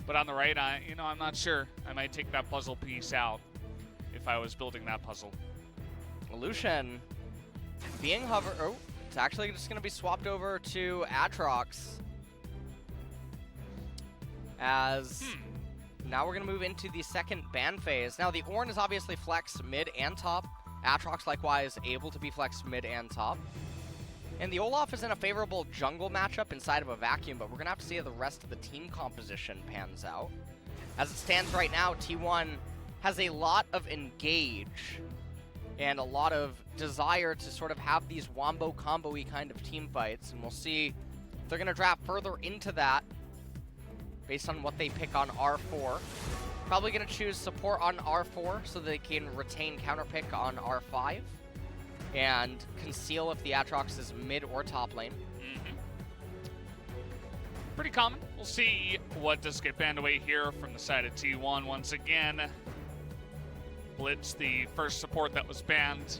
But on the right, I'm not sure. I might take that puzzle piece out if I was building that puzzle. Lucian being hovered. Oh, it's actually just going to be swapped over to Aatrox. As now we're going to move into the second ban phase. Now the Ornn is obviously flexed mid and top. Aatrox likewise able to be flexed mid and top. And the Olaf is in a favorable jungle matchup inside of a vacuum, but we're going to have to see how the rest of the team composition pans out. As it stands right now, T1 has a lot of engage and a lot of desire to sort of have these wombo combo-y kind of team fights, and we'll see if they're going to draft further into that based on what they pick on R4. Probably going to choose support on R4 so they can retain counter pick on R5. And conceal if the Aatrox is mid or top lane. Pretty common. We'll see what does get banned away here from the side of T1 once again. Blitz, the first support that was banned.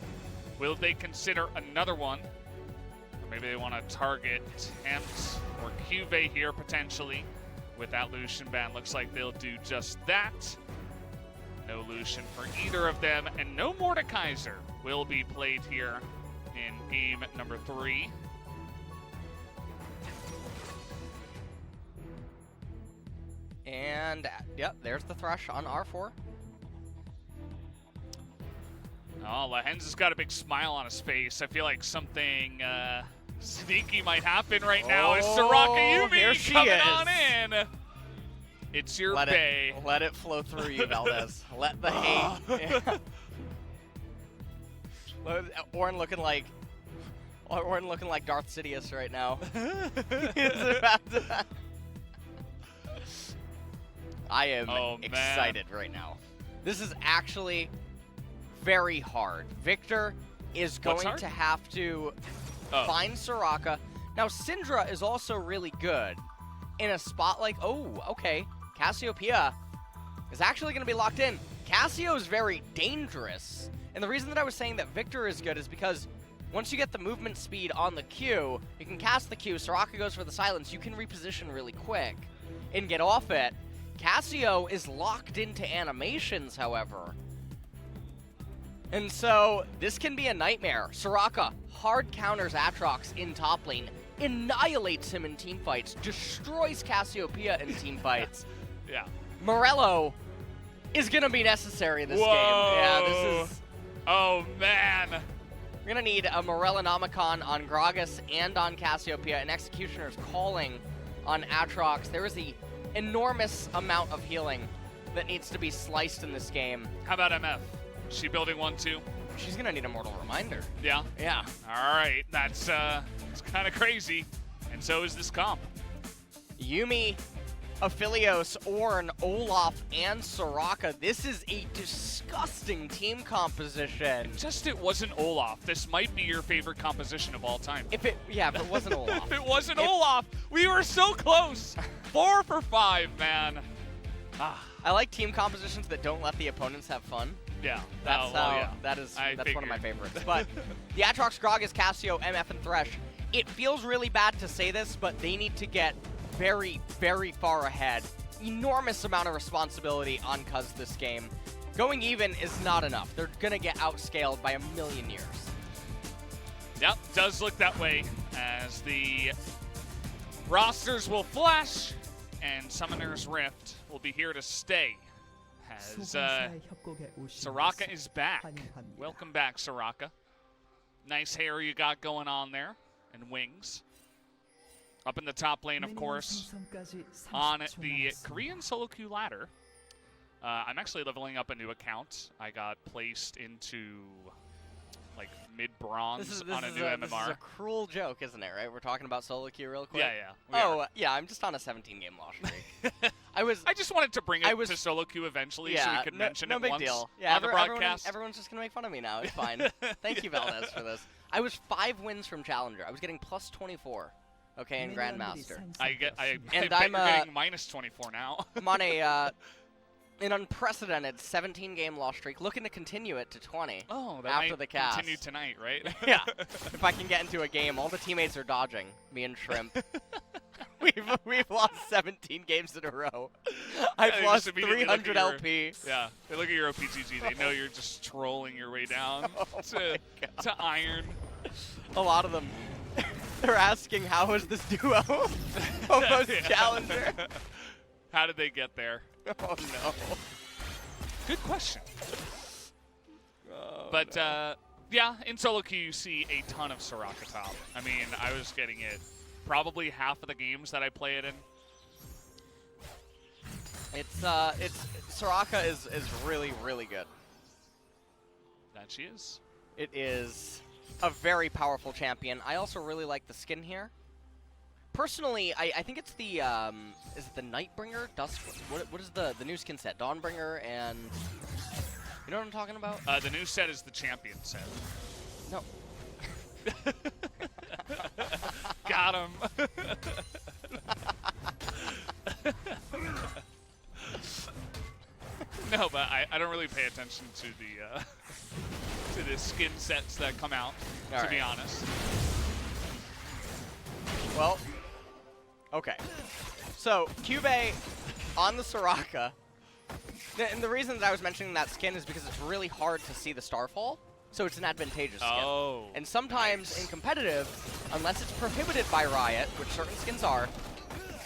Will they consider another one? Or maybe they want to target Tempt or CuVee here potentially. With that Lucian ban, looks like they'll do just that. No Lucian for either of them, and no Mordekaiser will be played here in game number 3. And, yep, there's the Thresh on R4. Oh, Lehends has got a big smile on his face. I feel like something sneaky might happen right now. Is Soraka Yuumi coming on in? It's your bay. Let it flow through you, Valdez. Let the hate. Ornn looking like Darth Sidious right now. I am excited right now. This is actually very hard. Victor is going to have to find Soraka. Now, Syndra is also really good in a spot like, okay, Cassiopeia is actually going to be locked in. Cassio is very dangerous. And the reason that I was saying that Victor is good is because once you get the movement speed on the Q, you can cast the Q, Soraka goes for the silence, you can reposition really quick and get off it. Cassio is locked into animations, however. And so, this can be a nightmare. Soraka hard counters Aatrox in top lane, annihilates him in team fights, destroys Cassiopeia in team fights. Yeah. Morello is going to be necessary in this game. Yeah, this is... Oh, man. We're going to need a Morellonomicon on Gragas and on Cassiopeia, and Executioner's calling on Aatrox. There is the enormous amount of healing that needs to be sliced in this game. How about MF? Is she building one too? She's gonna need a Mortal Reminder. Yeah? Yeah. All right, that's it's kind of crazy. And so is this comp. Yuumi, Aphelios, Ornn, Olaf, and Soraka. This is a disgusting team composition. Just it wasn't Olaf. This might be your favorite composition of all time. If it wasn't Olaf. If it wasn't Olaf, we were so close. 4 for 5, man. I like team compositions that don't let the opponents have fun. Yeah. That's that's one of my favorites. But the Aatrox, Gragas, Cassio, MF, and Thresh, it feels really bad to say this, but they need to get very, very far ahead. Enormous amount of responsibility on Cuzz this game. Going even is not enough. They're going to get outscaled by a million years. Yep, does look that way as the rosters will flash and Summoner's Rift will be here to stay. As Soraka is back. Welcome back, Soraka. Nice hair you got going on there and wings. Up in the top lane, of course, on the Korean solo queue ladder. I'm actually leveling up a new account. I got placed into like mid-bronze on a new MMR. This is a cruel joke, isn't it, right? We're talking about solo queue real quick? Yeah. Yeah, I'm just on a 17-game loss streak. I just wanted to bring it to solo queue eventually so we could mention it big once deal. Yeah, on the broadcast. Everyone's just going to make fun of me now. It's fine. Thank you, Valdez, for this. I was 5 wins from Challenger. I was getting plus 24, okay, in Grandmaster. I bet you're getting minus 24 now. I'm on an unprecedented 17-game loss streak, looking to continue it to 20 after the cast. Continue tonight, right? Yeah. If I can get into a game, all the teammates are dodging me and Shrimp. We've lost 17 games in a row. I've lost 300 LP. Yeah, they look at your OPGG. They know you're just trolling your way down to iron. A lot of them, they're asking, how is this duo almost Challenger? How did they get there? Oh, no. Good question. But, yeah, in solo queue, you see a ton of Soraka top. I mean, I was getting it probably half of the games that I play it in. It's Soraka is really, really good. That she is. It is a very powerful champion. I also really like the skin here. Personally, I think it's the, is it the Nightbringer? Dusk? What is the new skin set? Dawnbringer and, you know what I'm talking about? The new set is the champion set. No. Got him. No, but I don't really pay attention to the skin sets that come out, to be honest. Well, okay. So, CuVee on the Soraka. And the reason that I was mentioning that skin is because it's really hard to see the Starfall. So it's an advantageous skin. Oh, and sometimes in competitive, unless it's prohibited by Riot, which certain skins are,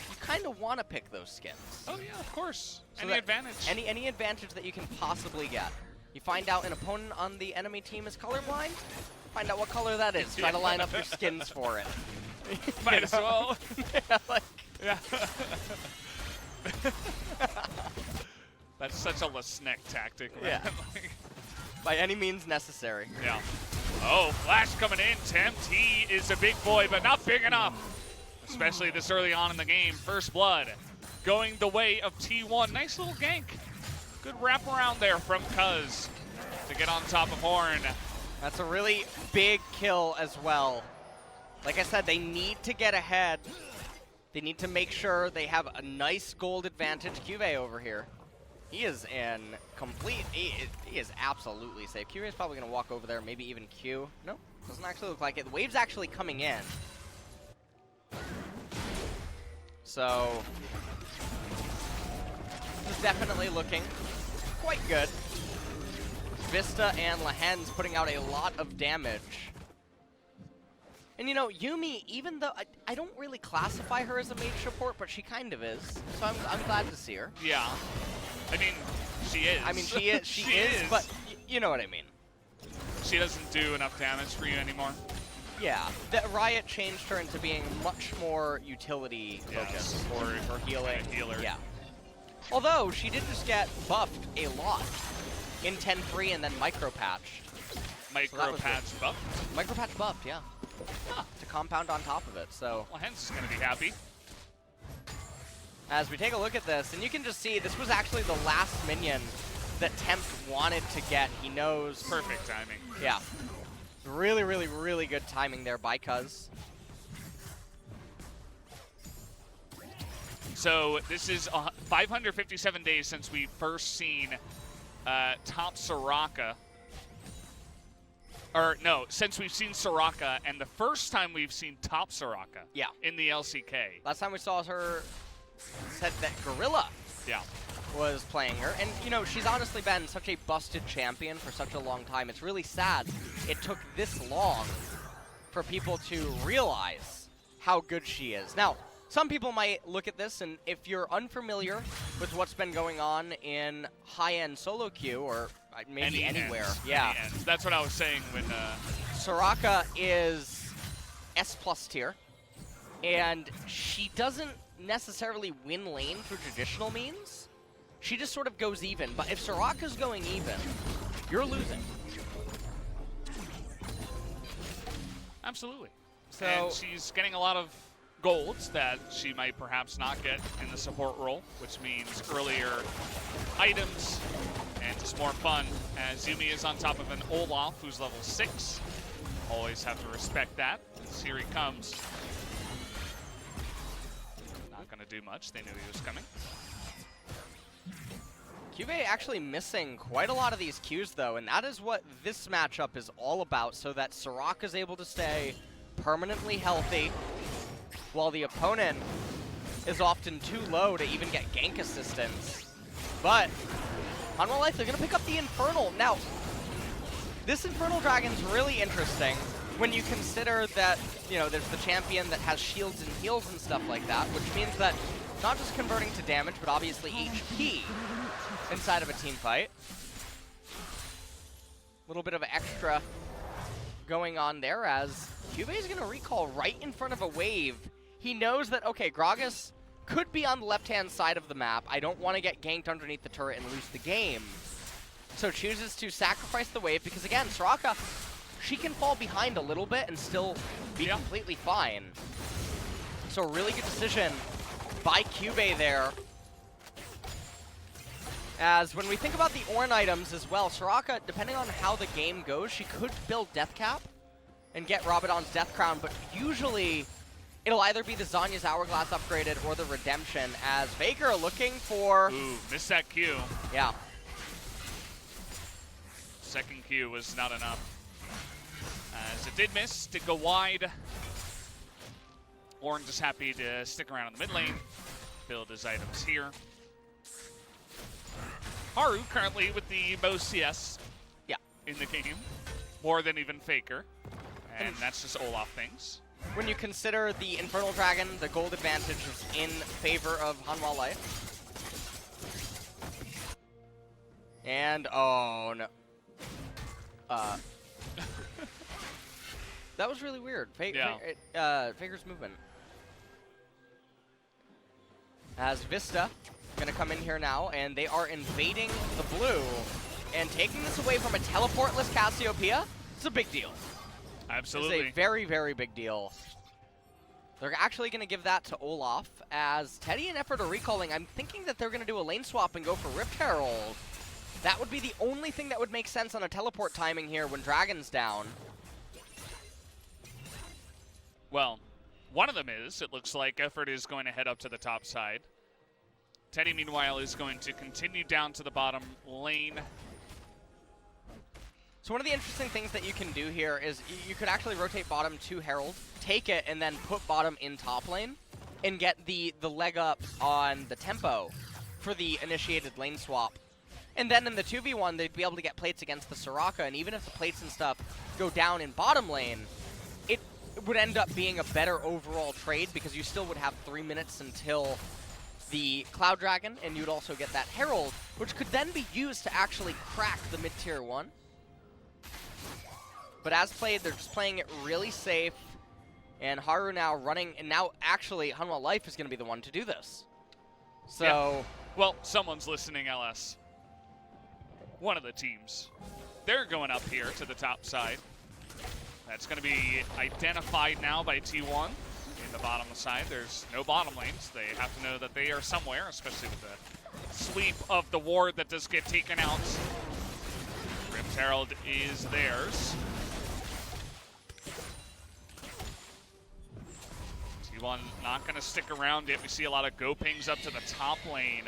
you kind of want to pick those skins. Oh yeah, of course. So any advantage. Any advantage that you can possibly get. You find out an opponent on the enemy team is colorblind, find out what color that is. Try to line up your skins for it. Might as well. Yeah, like, yeah. That's such a Lesneck tactic, man. Yeah. By any means necessary. Yeah. Oh, Flash coming in. Tempt, he is a big boy, but not big enough. Especially this early on in the game. First blood going the way of T1. Nice little gank. Good wraparound there from Cuzz to get on top of Horn. That's a really big kill as well. Like I said, they need to get ahead. They need to make sure they have a nice gold advantage. CuVee over here. He is in complete, he is absolutely safe. CuVee is probably going to walk over there, maybe even Q. Nope, doesn't actually look like it. The wave's actually coming in. So, this is definitely looking quite good. Vsta and Lehends putting out a lot of damage. And you know, Yuumi, even though I don't really classify her as a mage support, but she kind of is. So I'm glad to see her. Yeah. I mean, she is. I mean, she is. She is. But you know what I mean. She doesn't do enough damage for you anymore. Yeah. Riot changed her into being much more utility focused for healing. Healer. Yeah. Although she did just get buffed a lot in 10-3 and then micro patched. Micro patch buffed? Micro patch buffed, yeah. Huh. To compound on top of it. So. Well, Hens is going to be happy. As we take a look at this, and you can just see this was actually the last minion that Tempt wanted to get. He knows. Perfect timing. Yeah. Really, really, really good timing there by Cuzz. So this is 557 days since we first seen top Soraka. Or no, since we've seen Soraka, and the first time we've seen top Soraka in the LCK. Last time we saw her, said that Gorilla was playing her. And, you know, she's honestly been such a busted champion for such a long time. It's really sad it took this long for people to realize how good she is. Now, some people might look at this, and if you're unfamiliar with what's been going on in high-end solo queue, or maybe anywhere, yeah. That's what I was saying when... Soraka is S+ tier, and she doesn't necessarily win lane through traditional means. She just sort of goes even, but if Soraka's going even, you're losing. Absolutely. So, and she's getting a lot of golds that she might perhaps not get in the support role, which means earlier items and just more fun, as Yumi is on top of an Olaf who's level 6. Always have to respect that. Here he comes. Not going to do much. They knew he was coming. CuVee actually missing quite a lot of these Qs, though, and that is what this matchup is all about, so that Soraka's able to stay permanently healthy, while the opponent is often too low to even get gank assistance. But Hanwha Life, they're going to pick up the Infernal. Now, this Infernal Dragon's really interesting when you consider that, you know, there's the champion that has shields and heals and stuff like that, which means that not just converting to damage, but obviously HP inside of a team fight. A little bit of extra going on there as CuVee is going to recall right in front of a wave. He knows that, okay, Gragas could be on the left-hand side of the map. I don't want to get ganked underneath the turret and lose the game. So chooses to sacrifice the wave because, again, Soraka, she can fall behind a little bit and still be completely fine. So a really good decision by CuVee there. As when we think about the Ornn items as well, Soraka, depending on how the game goes, she could build Death Cap and get Rabadon's Death Crown, but usually it'll either be the Zanya's Hourglass upgraded or the Redemption, as Faker looking for... Ooh, missed that Q. Yeah. Second Q was not enough. As it did miss, did go wide. Ornn just happy to stick around in the mid lane, build his items here. Haru currently with the most CS in the game, more than even Faker. And that's just Olaf things. When you consider the Infernal Dragon, the gold advantage is in favor of Hanwha Life. And, oh no. That was really weird. Faker's movement. As Vsta gonna come in here now, and they are invading the blue and taking this away from a teleportless Cassiopeia. It's a big deal. Absolutely. It's a very, very big deal. They're actually going to give that to Olaf, as Teddy and Effort are recalling. I'm thinking that they're going to do a lane swap and go for Rift Herald. That would be the only thing that would make sense on a teleport timing here when Dragon's down. Well, one of them is, it looks like Effort is going to head up to the top side. Teddy, meanwhile, is going to continue down to the bottom lane. So one of the interesting things that you can do here is you could actually rotate bottom to Herald, take it, and then put bottom in top lane, and get the leg up on the tempo for the initiated lane swap. And then in the 2v1, they'd be able to get plates against the Soraka, and even if the plates and stuff go down in bottom lane, it would end up being a better overall trade because you still would have 3 minutes until the Cloud Dragon, and you'd also get that Herald, which could then be used to actually crack the mid-tier 1. But as played, they're just playing it really safe, and Haru now running, and now actually Hanwha Life is going to be the one to do this. So, yeah. Well, someone's listening, LS. One of the teams. They're going up here to the top side. That's going to be identified now by T1. In the bottom side, there's no bottom lanes. They have to know that they are somewhere, especially with the sweep of the ward that does get taken out. Rift Herald is theirs. T1 not going to stick around yet. We see a lot of go pings up to the top lane.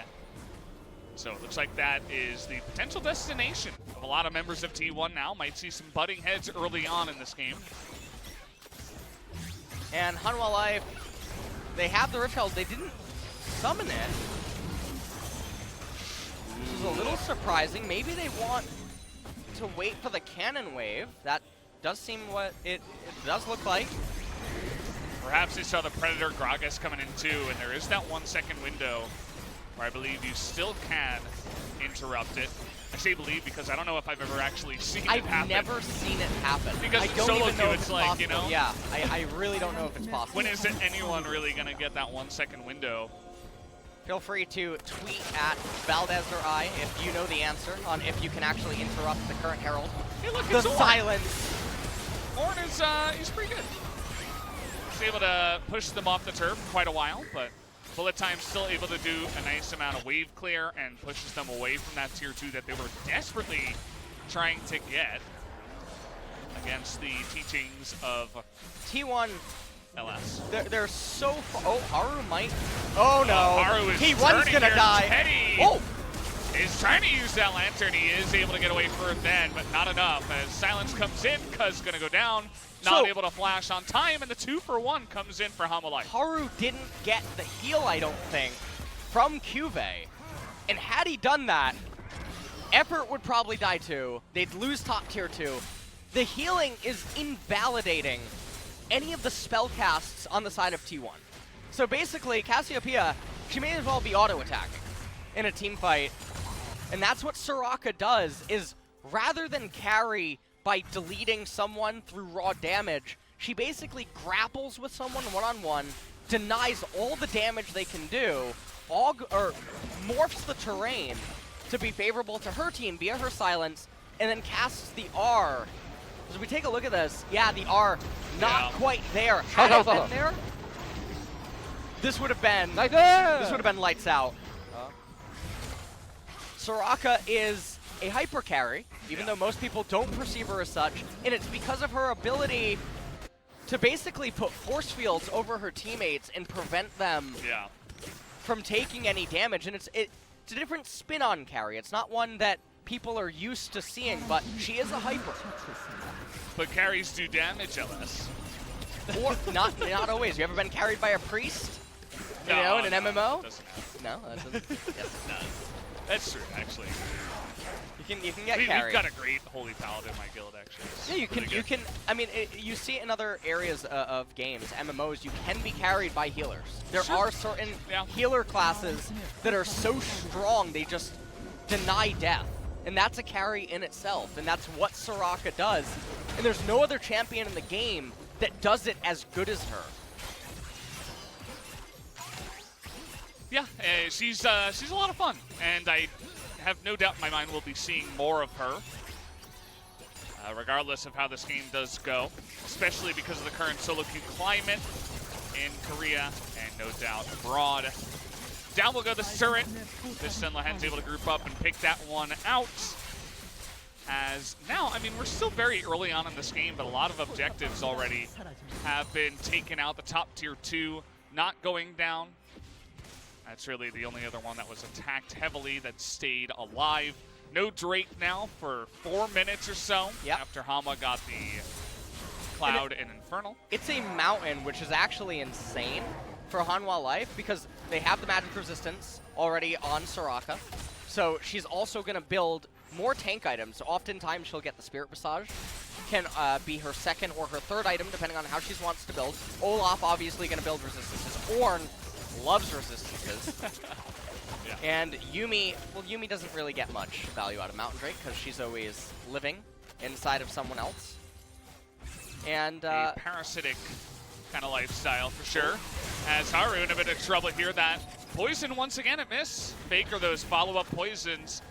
So it looks like that is the potential destination of a lot of members of T1 now. Might see some butting heads early on in this game. And Hanwha Life, they have the Rift Herald. They didn't summon it. Which is a little surprising. Maybe they want to wait for the cannon wave. That does seem what it does look like. Perhaps they saw the Predator Gragas coming in too, and there is that 1 second window where I believe you still can interrupt it. I say believe because I don't know if I've ever actually seen it happen. I've never seen it happen. Because I in don't solo even know queue, if it's like, possible. you know? Yeah, I really don't know if it's possible. When is it anyone really going to get that 1 second window? Feel free to tweet at Valdez or I if you know the answer on if you can actually interrupt the current Herald. Hey, look, The it's Orn. silence. Orn is he's pretty good. He's able to push them off the turf quite a while, but Bullet Time's still able to do a nice amount of wave clear and pushes them away from that tier 2 that they were desperately trying to get against the teachings of T1. LS. They're so far. Oh, Haru might. Oh no. Haru is T1's gonna here. die. Teddy Oh. is trying to use that lantern. He is able to get away for it then, but not enough. As Silence comes in, Cuzz gonna go down. Not able to flash on time, and the 2-for-1 comes in for Hanwha. Haru didn't get the heal, I don't think, from CuVee. And had he done that, Effort would probably die too. They'd lose top tier 2. The healing is invalidating any of the spell casts on the side of T1. So basically, Cassiopeia, she may as well be auto-attacking in a team fight. And that's what Soraka does, is rather than carry by deleting someone through raw damage, she basically grapples with someone one-on-one, denies all the damage they can do, morphs the terrain to be favorable to her team via her silence, and then casts the R. As we take a look at this, yeah, the R not quite there. Had it been there, this would have been lights out. Soraka is a hyper carry, even though most people don't perceive her as such, and it's because of her ability to basically put force fields over her teammates and prevent them from taking any damage. And it's a different spin on carry. It's not one that people are used to seeing, but she is a hyper. But carries do damage, LS. Or not always. You ever been carried by a priest? No, you know, in an MMO? Doesn't have. No, that doesn't. Yes, it does. That's true, actually. You can get We've carried. got a great Holy Paladin in my guild, actually. Yeah, you can. I mean, you see it in other areas of games, MMOs. You can be carried by healers. There are certain healer classes that are so strong they just deny death, and that's a carry in itself. And that's what Soraka does. And there's no other champion in the game that does it as good as her. Yeah, she's a lot of fun, and I have no doubt in my mind we'll be seeing more of her, regardless of how this game does go, especially because of the current solo queue climate in Korea, and no doubt abroad. Down will go the turret. This time Lehends able to group up and pick that one out. As now, I mean, we're still very early on in this game, but a lot of objectives already have been taken out. The top tier 2 not going down. That's really the only other one that was attacked heavily that stayed alive. No Drake now for 4 minutes or so after Hanwha got the Cloud and Infernal. It's a mountain, which is actually insane for Hanwha Life because they have the magic resistance already on Soraka. So she's also going to build more tank items. Oftentimes she'll get the Spirit Visage. Can be her second or her third item, depending on how she wants to build. Olaf obviously going to build resistances. Ornn loves resistances. And Yuumi, well, Yuumi doesn't really get much value out of Mountain Drake because she's always living inside of someone else. And a parasitic kind of lifestyle for sure. As Haru in a bit of trouble here. That poison once again at miss. Faker, those follow-up poisons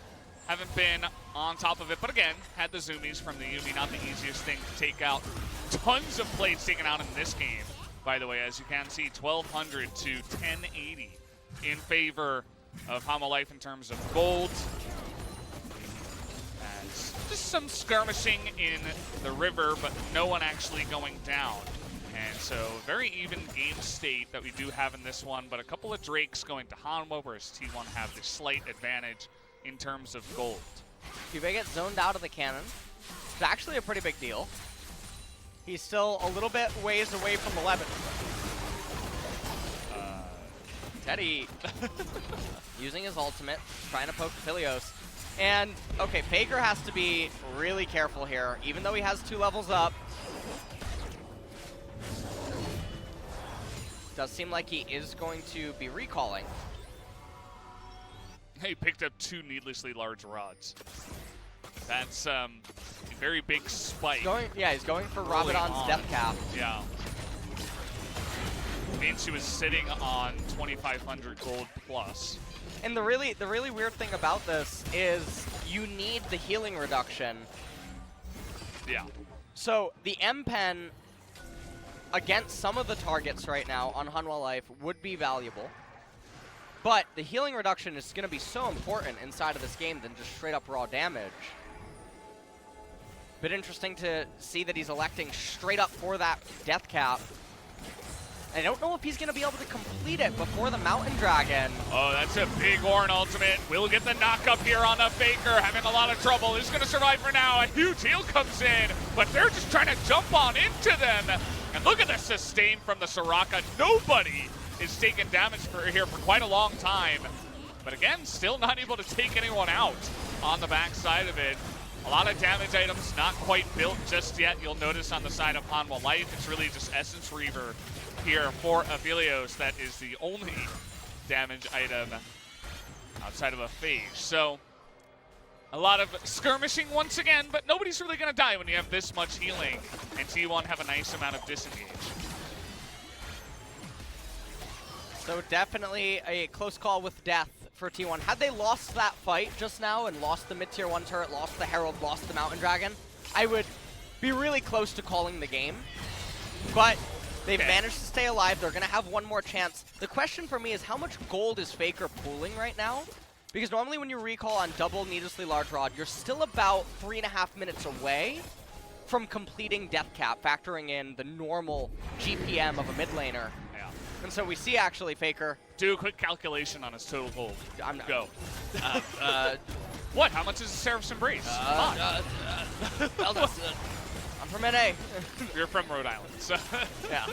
haven't been on top of it, but again, had the zoomies from the Yuumi, not the easiest thing to take out. Tons of plates taken out in this game, by the way, as you can see, 1,200 to 1080 in favor of Hanwha Life in terms of gold. As just some skirmishing in the river, but no one actually going down. And so very even game state that we do have in this one, but a couple of Drakes going to Hanwha, whereas T1 have the slight advantage in terms of gold. CuVee gets zoned out of the cannon. It's actually a pretty big deal. He's still a little bit ways away from 11. Teddy using his ultimate, trying to poke Philios. And, okay, Faker has to be really careful here. Even though he has 2 levels up, Does seem like he is going to be recalling. He picked up 2 needlessly large rods. That's a very big spike. He's going for early Rabadon's on. death cap. Yeah. Means he was sitting on 2,500 gold plus. And the really weird thing about this is you need the healing reduction. Yeah. So the M-Pen against some of the targets right now on Hanwha Life would be valuable. But the healing reduction is going to be so important inside of this game than just straight up raw damage. Bit interesting to see that he's electing straight up for that death cap. I don't know if he's going to be able to complete it before the Mountain Dragon. Oh, that's a big Ornn ultimate. We'll get the knock up here on the Faker, having a lot of trouble. He's going to survive for now. A huge heal comes in, but they're just trying to jump on into them. And look at the sustain from the Soraka. Nobody is taking damage here for quite a long time. But again, still not able to take anyone out on the backside of it. A lot of damage items not quite built just yet. You'll notice on the side of Hanwha Life, it's really just Essence Reaver here for Aphelios. That is the only damage item outside of a phase. So a lot of skirmishing once again, but nobody's really going to die when you have this much healing, and T1 have a nice amount of disengage. So definitely a close call with death for T1. Had they lost that fight just now and lost the mid-tier 1 turret, lost the Herald, lost the Mountain Dragon, I would be really close to calling the game. But they've managed to stay alive. They're going to have one more chance. The question for me is how much gold is Faker pooling right now? Because normally when you recall on double needlessly large rod, you're still about 3.5 minutes away from completing death cap, factoring in the normal GPM of a mid laner. Yeah. And so we see actually Faker. Do a quick calculation on his total gold. I'm not. Go. What? How much is Seraph's Embrace? Come on. I'm from NA. You're from Rhode Island, so Yeah.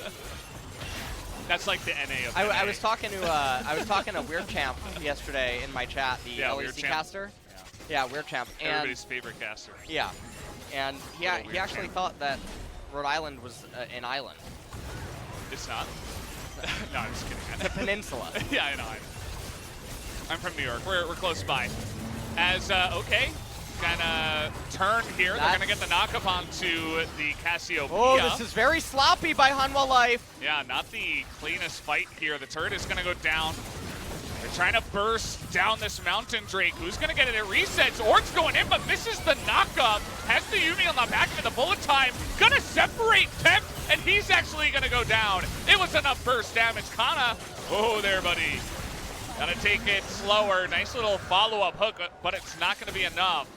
that's like the NA of I NA. was talking to Weird Champ yesterday in my chat, the Weird LCK Champ. caster. Yeah, Weird Champ. And Everybody's favorite caster. yeah, and he Weird actually Champ. thought that Rhode Island was an island, It's not. No, I'm just kidding. a peninsula. Yeah, I know. I'm from New York. We're close by. As okay, gonna turn here. They're gonna get the knock-up onto the Cassiopeia. Oh, this is very sloppy by Hanwha Life. Yeah, not the cleanest fight here. The turret is gonna go down. They're trying to burst down this Mountain Drake. Who's gonna get it? It resets. Ornn's going in, but misses the knock-up. Has the Yuumi on the back of it. The bullet time. Gonna separate Tempt, and he's actually gonna go down. It was enough burst damage. Kana, oh there, buddy. Gotta take it slower. Nice little follow-up hook, but it's not gonna be enough.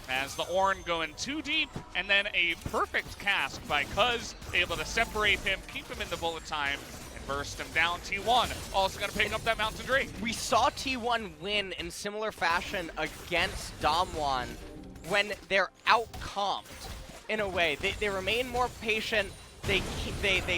As the Ornn going too deep, and then a perfect cast by Cuzz, able to separate him, keep him in the bullet time, and burst him down. T1 also gonna pick up that Mountain Drake. We saw T1 win in similar fashion against Damwon when they're out-comped in a way. They remain more patient. They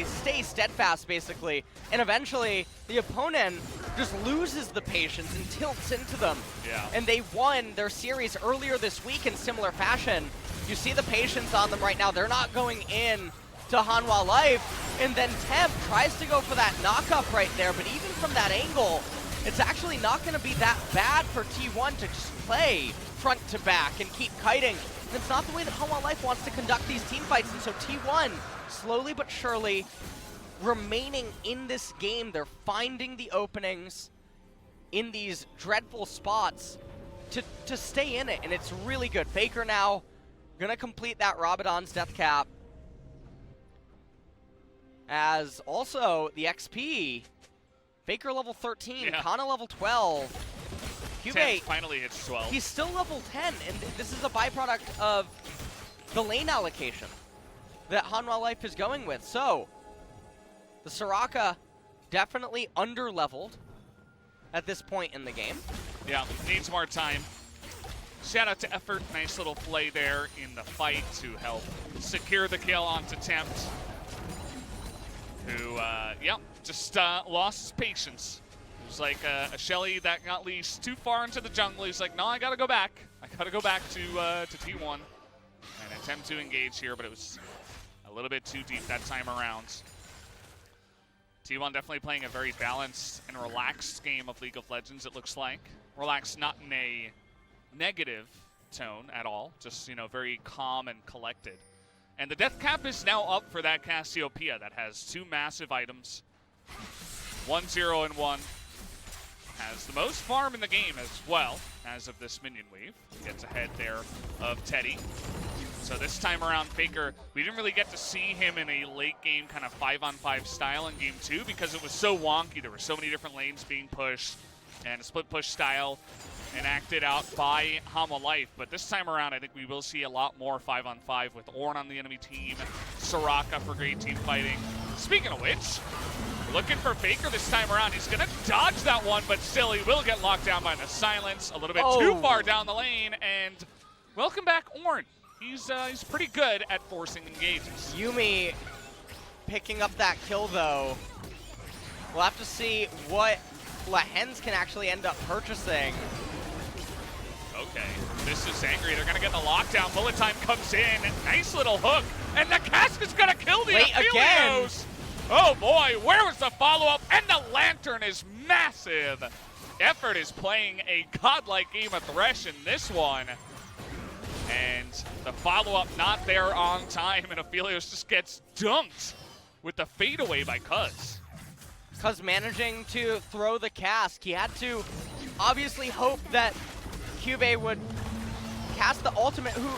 stay steadfast, basically, and eventually the opponent just loses the patience and tilts into them. Yeah. And they won their series earlier this week in similar fashion. You see the patience on them right now. They're not going in to Hanwha Life, and then Tempt tries to go for that knock-up right there, but even from that angle, it's actually not going to be that bad for T1 to just play front to back and keep kiting. And it's not the way that Hanwha Life wants to conduct these team fights, and so T1, slowly but surely, remaining in this game. They're finding the openings in these dreadful spots to stay in it, and it's really good. Faker now gonna complete that Rabadon's death cap. As also the XP, Faker level 13, Yeah. Kana level 12. Tempt CuVee, finally hits 12. he's still level 10, and this is a byproduct of the lane allocation that Hanwha Life is going with. So, the Soraka definitely under-leveled at this point in the game. Yeah, needs more time. Shout out to Effort, nice little play there in the fight to help secure the kill onto Tempt, who, just lost his patience. It was like a HLE that got leased too far into the jungle. He's like, no, I gotta go back. I gotta go back to T1 and attempt to engage here, but it was a little bit too deep that time around. T1 definitely playing a very balanced and relaxed game of League of Legends, it looks like. Relaxed not in a negative tone at all, just, you know, very calm and collected. And the death cap is now up for that Cassiopeia that has 2 massive items. 1-0 and 1. Has the most farm in the game as well as of this minion wave. Gets ahead there of Teddy. So this time around, Faker, we didn't really get to see him in a late game kind of 5-on-5 style in game 2 because it was so wonky. There were so many different lanes being pushed and a split push style enacted out by Hanwha Life. But this time around, I think we will see a lot more 5-on-5 with Ornn on the enemy team, Soraka for great team fighting. Speaking of which, looking for Faker this time around. He's going to dodge that one, but still he will get locked down by the silence. A little bit too far down the lane, and welcome back, Ornn. He's pretty good at forcing engages. Yuumi picking up that kill, though. We'll have to see what Lehends can actually end up purchasing. Okay, this is angry. They're going to get the lockdown. Bullet time comes in. Nice little hook. And the cask is going to kill the Aphelios. Oh boy, where was the follow-up? And the Lantern is massive. Effort is playing a godlike game of Thresh in this one. And the follow-up not there on time, and Aphelios just gets dunked with the fadeaway by Cuzz. Cuzz managing to throw the cask. He had to obviously hope that CuVee would cast the ultimate, who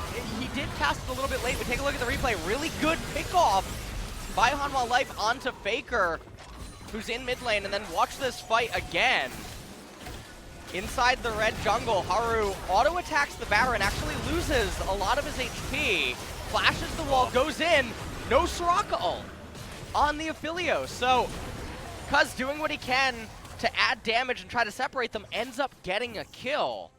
he did cast it a little bit late, but take a look at the replay. Really good pickoff by Hanwha Life onto Faker, who's in mid lane, and then watch this fight again. Inside the red jungle, Haru auto-attacks the Baron, actually loses a lot of his HP, flashes the wall, goes in, no Soraka ult on the Aphelios. So Cuzz doing what he can to add damage and try to separate them, ends up getting a kill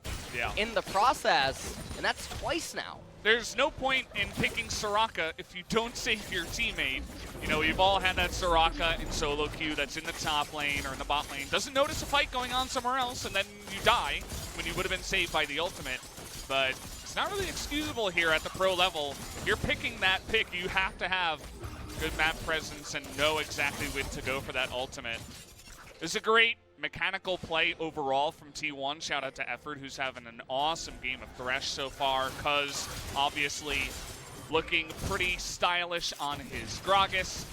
in the process, and that's twice now. There's no point in picking Soraka if you don't save your teammate. You know, we've all had that Soraka in solo queue that's in the top lane or in the bot lane, doesn't notice a fight going on somewhere else, and then you die when you would have been saved by the ultimate. But it's not really excusable here at the pro level. If you're picking that pick, you have to have good map presence and know exactly when to go for that ultimate. It's a great mechanical play overall from T1. Shout out to Effort, who's having an awesome game of Thresh so far. Cuzz, obviously, looking pretty stylish on his Gragas.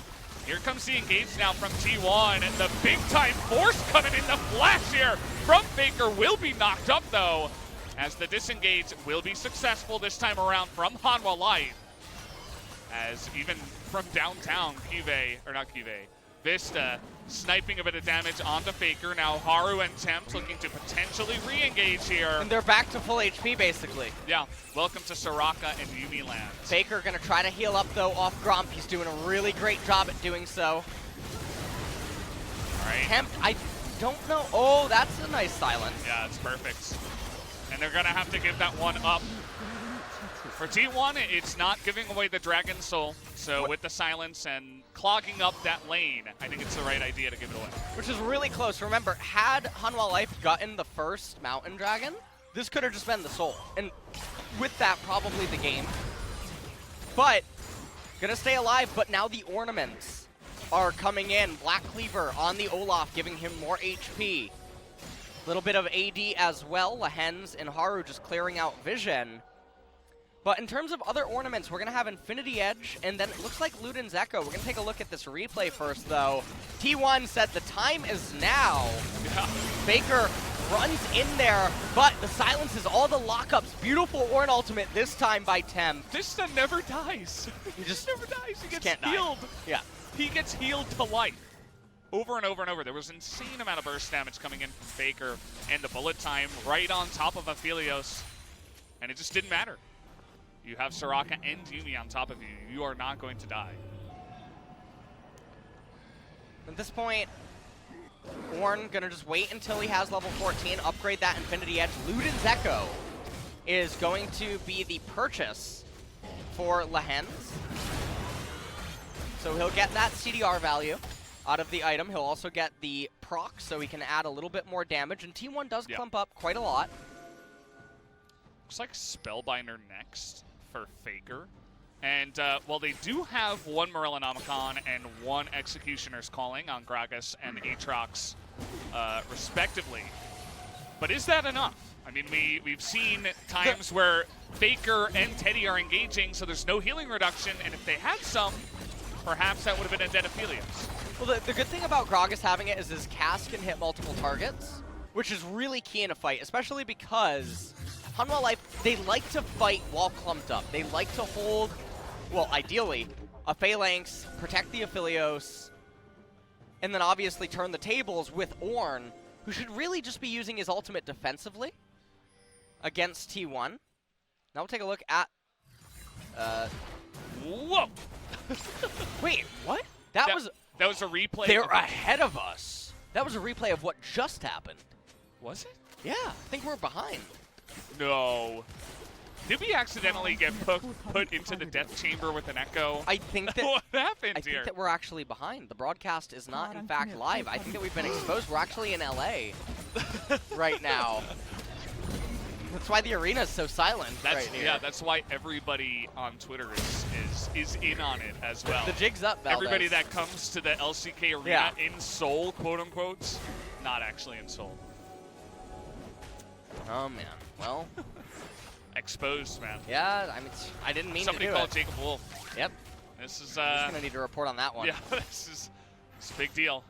Here comes the engage now from T1, and the big-time force coming in the flash here from Faker will be knocked up, though, as the disengage will be successful this time around from Hanwha Life. As even from downtown, Vsta sniping a bit of damage onto Faker. Now Haru and Tempt looking to potentially re-engage here. And they're back to full HP, basically. Yeah, welcome to Soraka and Yuumi land. Faker gonna try to heal up, though, off Gromp. He's doing a really great job at doing so. All right. Tempt, I don't know. Oh, that's a nice silence. Yeah, it's perfect. And they're gonna have to give that one up. For T1, it's not giving away the Dragon Soul, so with the silence and clogging up that lane, I think it's the right idea to give it away. Which is really close. Remember, had Hanwha Life gotten the first Mountain Dragon, this could have just been the Soul. And with that, probably the game. But, gonna stay alive, but now the ornaments are coming in. Black Cleaver on the Olaf, giving him more HP. Little bit of AD as well. Lehends and Haru just clearing out vision. But in terms of other ornaments, we're going to have Infinity Edge, and then it looks like Luden's Echo. We're going to take a look at this replay first, though. T1 said the time is now. Yeah. Faker runs in there, but the silence is all the lockups. Beautiful Ornn ultimate this time by Tempt. Vsta never dies. He just never dies. He gets can't healed. Yeah. He gets healed to life. Over and over and over. There was an insane amount of burst damage coming in from Faker, and the bullet time right on top of Aphelios. And it just didn't matter. You have Soraka and Yuumi on top of you. You are not going to die. At this point, Ornn gonna just wait until he has level 14, upgrade that Infinity Edge. Luden's Echo is going to be the purchase for Lehends. So he'll get that CDR value out of the item. He'll also get the proc, so he can add a little bit more damage. And T1 does clump up quite a lot. Looks like Spellbinder next for Faker. And, well, they do have one Morellonomicon and one Executioner's Calling on Gragas and Aatrox, respectively. But is that enough? I mean, we've seen times where Faker and Teddy are engaging, so there's no healing reduction, and if they had some, perhaps that would have been a dead Aphelios. Well, the good thing about Gragas having it is his cast can hit multiple targets, which is really key in a fight, especially because Hanwha Life, they like to fight while clumped up. They like to hold, well, ideally, a Phalanx, protect the Aphelios, and then obviously turn the tables with Ornn, who should really just be using his ultimate defensively against T1. Now we'll take a look at... Whoa! Wait, what? That was a replay. They're ahead of us. That was a replay of what just happened. Was it? Yeah, I think we're behind. No. Did we accidentally get put into the death chamber with an echo? I think that what happened I here? think that we're actually behind. The broadcast is not, in fact, live. I think that we've been exposed. We're actually in LA right now. That's why the arena is so silent right here. Yeah, that's why everybody on Twitter is in on it as well. The jig's up, Valdez. Everybody that comes to the LCK arena in Seoul, quote unquote, not actually in Seoul. Oh man, well. Exposed, man. Yeah, I mean, I didn't mean Somebody to do called it. Jacob Wolf. Yep. This is I'm just gonna need to report on that one. Yeah, it's a big deal.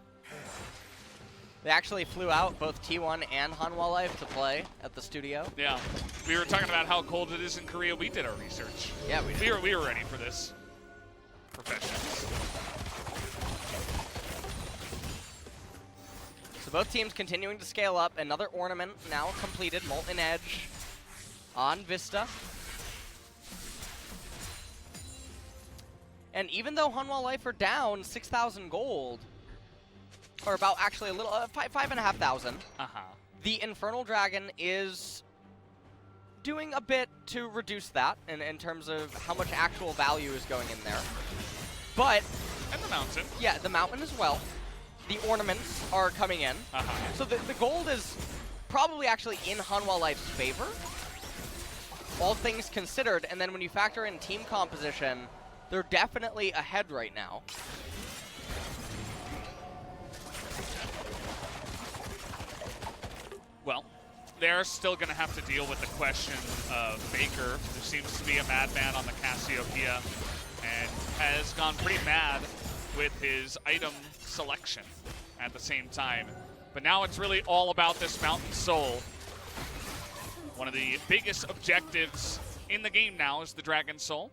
They actually flew out both T1 and Hanwha Life to play at the studio. Yeah, we were talking about how cold it is in Korea. We did our research. Yeah, we did. We were ready for this. Professionals. So both teams continuing to scale up. Another ornament now completed. Molten Edge on Vsta. And even though Hanwha Life are down 6,000 gold, or about actually a little, 5,500, the Infernal Dragon is doing a bit to reduce that in terms of how much actual value is going in there. But, and the mountain. Yeah, the mountain as well. The ornaments are coming in. So the gold is probably actually in Hanwha Life's favor, all things considered. And then when you factor in team composition, they're definitely ahead right now. Well, they're still going to have to deal with the question of Faker, who seems to be a madman on the Cassiopeia and has gone pretty mad with his item selection at the same time. But now it's really all about this Mountain Soul. One of the biggest objectives in the game now is the Dragon Soul.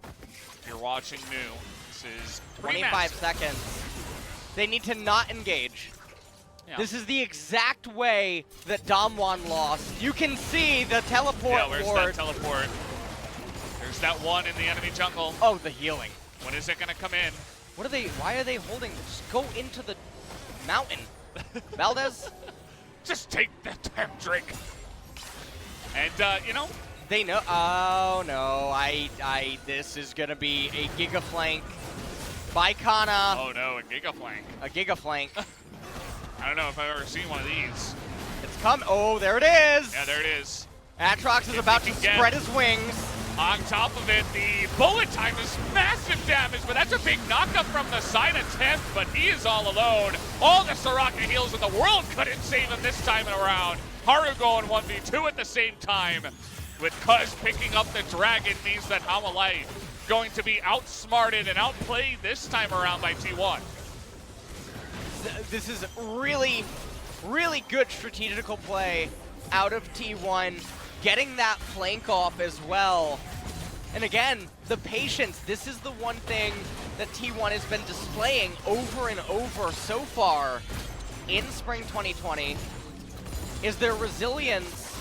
If you're watching new, this is 25 seconds. They need to not engage. Yeah. This is the exact way that Damwon lost. You can see the teleport where's that teleport? There's that one in the enemy jungle. Oh, the healing. When is it going to come in? What are they? Why are they holding? Just go into the mountain. Valdez? Just take the damn drink. And, you know. They know. Oh, no. This is going to be a Giga Flank by Kana. Oh, no. A Giga Flank. A Giga Flank. I don't know if I've ever seen one of these. It's come. Oh, there it is. Yeah, there it is. Aatrox is about to spread his wings. On top of it, the bullet time is massive damage, but that's a big knockup from the side of Tempt, but he is all alone. All the Soraka heals in the world couldn't save him this time around. Haru going 1v2 at the same time. With Cuzz picking up the dragon means that Hanwha Life going to be outsmarted and outplayed this time around by T1. This is really, really good strategical play out of T1, getting that flank off as well. And again, the patience. This is the one thing that T1 has been displaying over and over so far in Spring 2020, is their resilience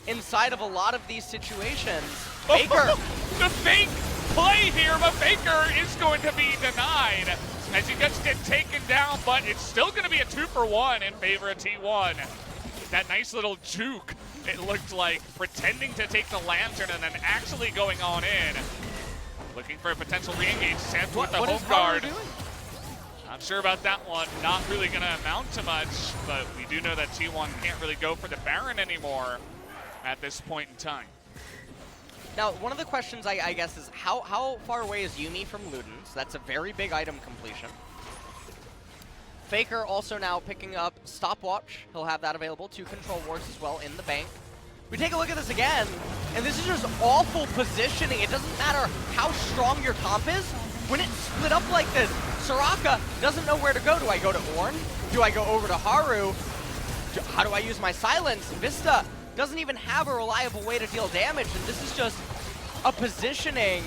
inside of a lot of these situations. Faker! The fake play here, but Faker is going to be denied as he gets taken down, but it's still going to be a 2-for-1 in favor of T1. That nice little juke, it looked like, pretending to take the lantern and then actually going on in. Looking for a potential re-engage. Tempt with the home guard. Not sure about that one. Not really going to amount to much, but we do know that T1 can't really go for the Baron anymore at this point in time. Now, one of the questions, I guess, is how far away is Yuumi from Lehends? That's a very big item completion. Faker also now picking up Stopwatch. He'll have that available. 2 control wards as well in the bank. We take a look at this again, and this is just awful positioning. It doesn't matter how strong your comp is. When it's split up like this, Soraka doesn't know where to go. Do I go to Ornn? Do I go over to Haru? How do I use my silence? Vsta doesn't even have a reliable way to deal damage, and this is just a positioning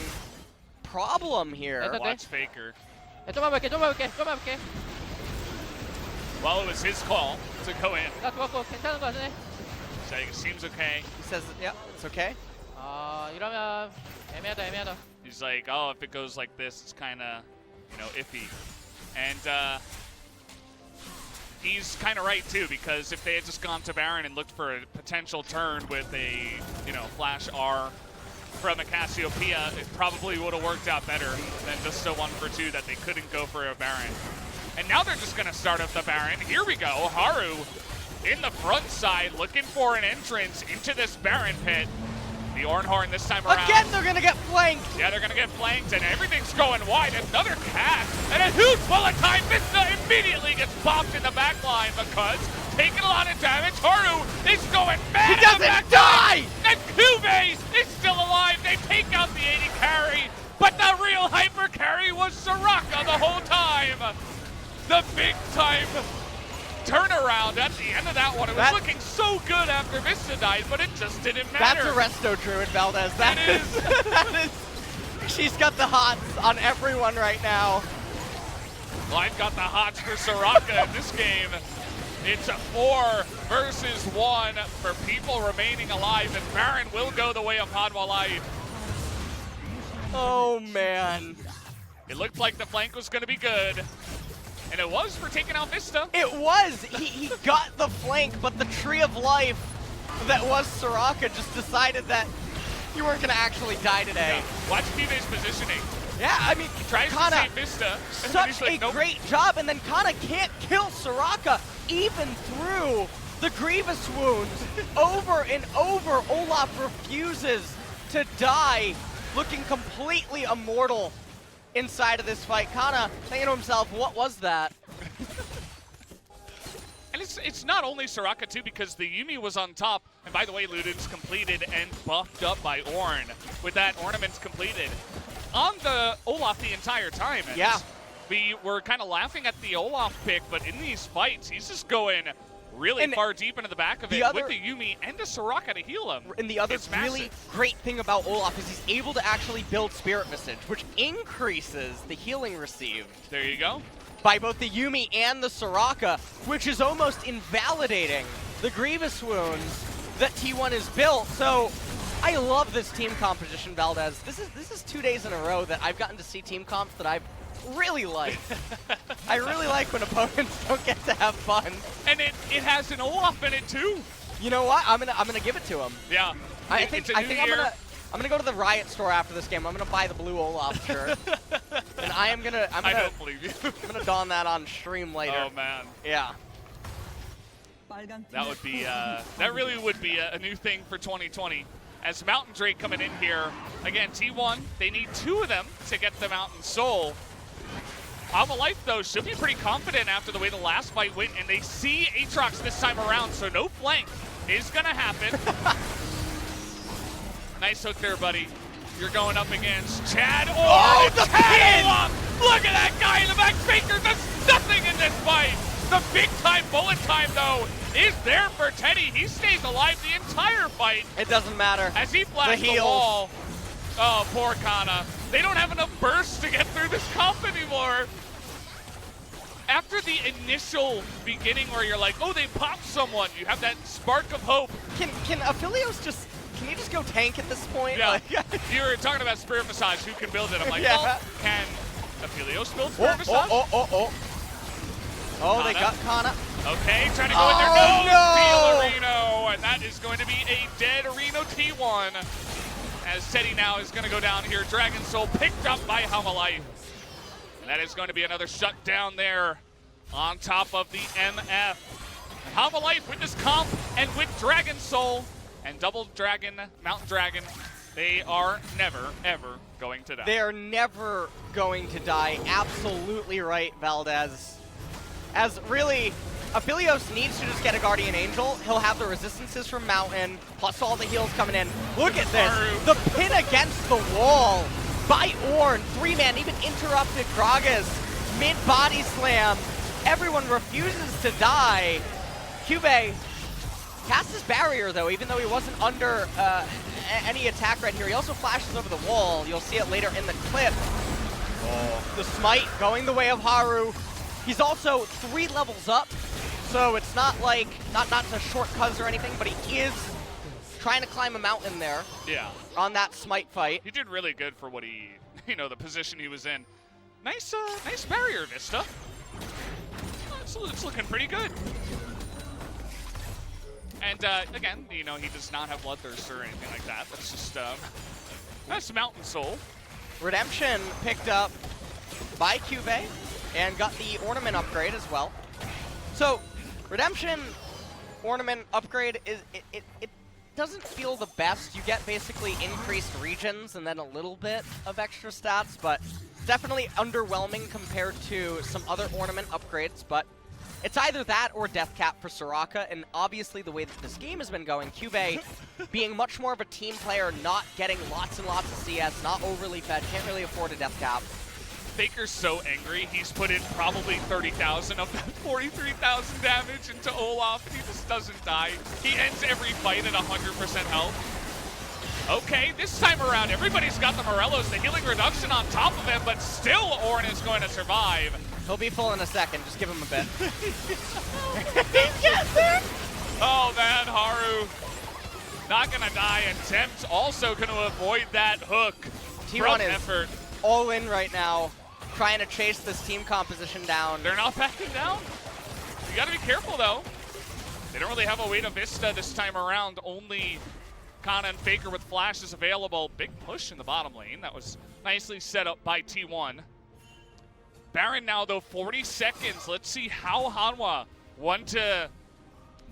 problem here. Watch Faker. 좀만 볼게, 좀만 볼게, 좀만 볼게. Well, it was his call to go in. 나 좋았고 괜찮은 거 같네. Saying it seems okay. He says, yeah, it's okay. 이러면 애매하다. He's like, oh, if it goes like this, it's kind of, iffy. And he's kind of right, too, because if they had just gone to Baron and looked for a potential turn with a, flash R from a Cassiopeia, it probably would have worked out better than just a 1-for-2 that they couldn't go for a Baron. And now they're just going to start up the Baron. Here we go. Haru in the front side looking for an entrance into this Baron pit. The Ornhorn this time around. Again, they're going to get flanked. Yeah, they're going to get flanked, and everything's going wide. Another cast, and a huge bullet time. Vsta immediately gets bopped in the back line because taking a lot of damage. Haru is going mad. He doesn't die! And CuVee is still alive. They take out the 80 carry, but the real hyper carry was Soraka the whole time. The big time turnaround at the end of that one. It was looking so good after Vsta died, but it just didn't matter. That's a resto Druid, Valdez. That is. She's got the hots on everyone right now. Well, I've got the hots for Soraka in this game. It's a 4 versus 1 for people remaining alive, and Baron will go the way of Hanwha Life. Oh, man. It looked like the flank was going to be good. And it was for taking out Vsta. It was. He got the flank, but the Tree of Life that was Soraka just decided that you weren't going to actually die today. Yeah. Watch CuVee's positioning. Yeah, I mean, He tries Kana, to save Vsta. such like, a nope. great job, and then Kana can't kill Soraka even through the Grievous wounds. Over and over, Olaf refuses to die, looking completely immortal inside of this fight. Kana thinking to himself, what was that? And it's not only Soraka, too, because the Yuumi was on top. And by the way, Lehends completed and buffed up by Ornn with that ornaments completed on the Olaf the entire time. And yeah. We were kind of laughing at the Olaf pick, but in these fights, he's just going really far deep into the back of it with the Yuumi and the Soraka to heal him. And the other really great thing about Olaf is he's able to actually build Spirit Visage, which increases the healing received. There you go. By both the Yuumi and the Soraka, which is almost invalidating the Grievous wounds that T1 is built. So I love this team composition, Valdez. This is 2 days in a row that I've gotten to see team comps that I've really like. I really like when opponents don't get to have fun. And it has an Olaf in it too. You know what? I'm gonna give it to him. Yeah. I think I'm gonna go to the Riot store after this game. I'm gonna buy the blue Olaf shirt. And I don't believe you. I'm gonna don that on stream later. Oh man. Yeah. That would be that really would be a new thing for 2020. As Mountain Drake coming in here. Again, T1, they need 2 of them to get the Mountain Soul. Hanwha Life, though, should be pretty confident after the way the last fight went, and they see Aatrox this time around, so no flank is going to happen. Nice hook there, buddy. You're going up against Chad or the pin! Look at that guy in the back. Faker does nothing in this fight. The big-time bullet time, though, is there for Teddy. He stays alive the entire fight. It doesn't matter. As he blasts the wall. Oh, poor Kana. They don't have enough bursts to get through this comp anymore. After the initial beginning where you're like, oh, they popped someone, you have that spark of hope. Can Aphelios just, can you just go tank at this point? Yeah. Like, You were talking about Spirit Visage, who can build it. I'm like, yeah. well, can Aphelios build Spirit Visage? Oh, they got Kana. Okay, trying to go with their nose. No! Reno, and that is going to be a dead Reno T1. As Teddy now is going to go down here. Dragon Soul picked up by Hanwha Life. And that is going to be another shutdown there on top of the MF. Hanwha Life with this comp and with Dragon Soul and Double Dragon, Mountain Dragon They are never, ever going to die. They're never going to die. Absolutely right, Valdez. As really, Aphelios needs to just get a Guardian Angel. He'll have the resistances from Mountain, plus all the heals coming in. Look at this. Haru. The pin against the wall by Ornn. 3-man, even interrupted Gragas. Mid-body slam. Everyone refuses to die. CuVee casts his barrier, though, even though he wasn't under any attack right here. He also flashes over the wall. You'll see it later in the clip. Oh. The smite going the way of Haru. He's also 3 levels up, so it's not like, not to short Cuzz or anything, but he is trying to climb a mountain there. Yeah. On that smite fight. He did really good for what he, the position he was in. Nice, nice barrier, Vsta. It's looking pretty good. And again, he does not have Bloodthirst or anything like that. That's just, that's Mountain Soul. Redemption picked up by CuVee and got the ornament upgrade as well. So, Redemption ornament upgrade is it doesn't feel the best. You get basically increased regions and then a little bit of extra stats, but definitely underwhelming compared to some other ornament upgrades. But it's either that or Death Cap for Soraka, and obviously the way that this game has been going, CuVee being much more of a team player, not getting lots and lots of CS, not overly fed, can't really afford a Death Cap. Faker's so angry, he's put in probably 30,000 of that 43,000 damage into Olaf, and he just doesn't die. He ends every fight at 100% health. Okay, this time around, everybody's got the Morellos, the healing reduction on top of him, but still Ornn is going to survive. He'll be full in a second, just give him a bit. Oh man, Haru not gonna die, and Tempt also gonna avoid that hook. T1 is effort. all in right now, trying to chase this team composition down. They're not backing down. You gotta be careful though. They don't really have a way to Vsta this time around, only Kana and Faker with flashes available. Big push in the bottom lane. That was nicely set up by T1. Baron now though, 40 seconds. Let's see how Hanwha want to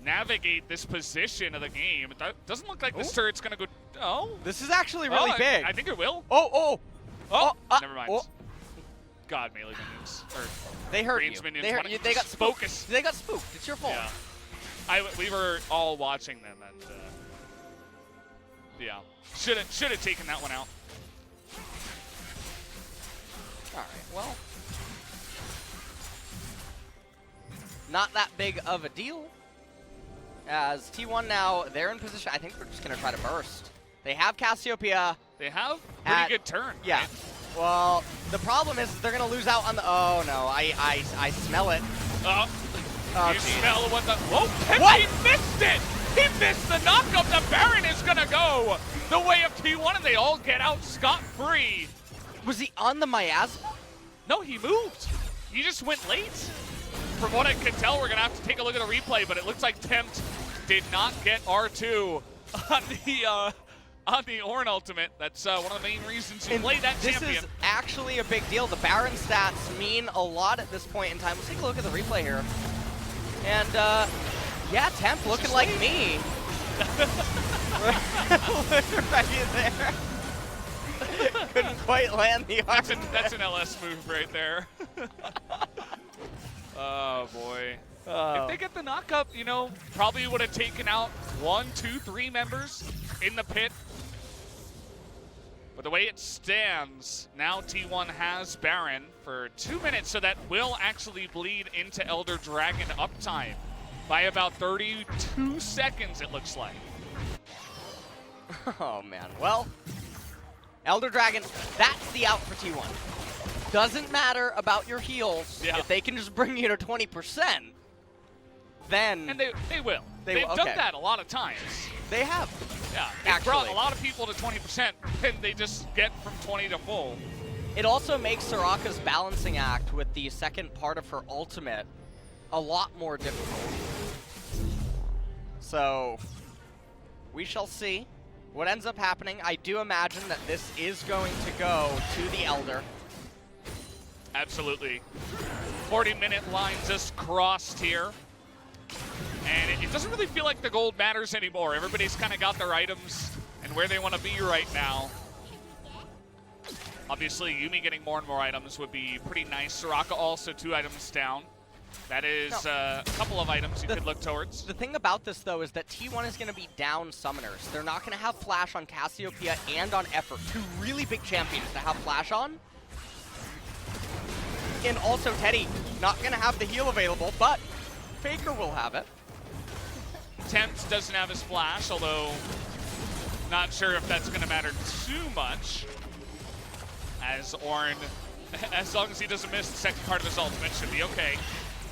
navigate this position of the game. It doesn't look like this turret's gonna go, This is actually really big. I think it will. Never mind. God, melee minions. Or they heard range you. Minions. They, heard you. They got spooked. Focus. They got spooked. It's your fault. Yeah. We were all watching them, and yeah, should have taken that one out. All right. Well, not that big of a deal. As T1 now, they're in position. I think they're just gonna try to burst. They have Cassiopeia. They have pretty good turn. Yeah. Right? Well, the problem is they're gonna lose out on the. Oh no! I smell it. You smell what the? Whoa! What? He missed it. He missed the knockup. The Baron is gonna go the way of T1, and they all get out scot-free. Was he on the miasma? No, he moved. He just went late. From what I can tell, we're gonna have to take a look at the replay, but it looks like Tempt did not get R2 on the Ornn ultimate. That's one of the main reasons you play that champion. This is actually a big deal. The Baron stats mean a lot at this point in time. Let's take a look at the replay here. And yeah, Tempt looking like me. Right there. Couldn't quite land the arm. That's an LS move right there. Oh boy. If they get the knockup, probably would have taken out 1, 2, 3 members in the pit. But the way it stands, now T1 has Baron for 2 minutes, so that will actually bleed into Elder Dragon uptime by about 32 seconds, it looks like. Oh man, well, Elder Dragon, that's the out for T1. Doesn't matter about your heals. Yeah. If they can just bring you to 20%, then... And they will. They've okay. done that a lot of times. They have. Yeah, they brought a lot of people to 20%, and they just get from 20 to full. It also makes Soraka's balancing act with the second part of her ultimate a lot more difficult. So, we shall see what ends up happening. I do imagine that this is going to go to the Elder. Absolutely. 40-minute line just crossed here. And it doesn't really feel like the gold matters anymore. Everybody's kind of got their items, and and where they want to be right now. Obviously, Yuumi getting more and more items would be pretty nice. Soraka also 2 items down. That is a couple of items you could look towards. The thing about this, though, is that T1 is going to be down summoners. They're not going to have Flash on Cassiopeia and on Effort, 2 really big champions to have Flash on. And also Teddy, not going to have the heal available, but Faker will have it. Tempt doesn't have his flash, although not sure if that's going to matter too much. As Ornn, as long as he doesn't miss the second part of his ultimate, should be okay.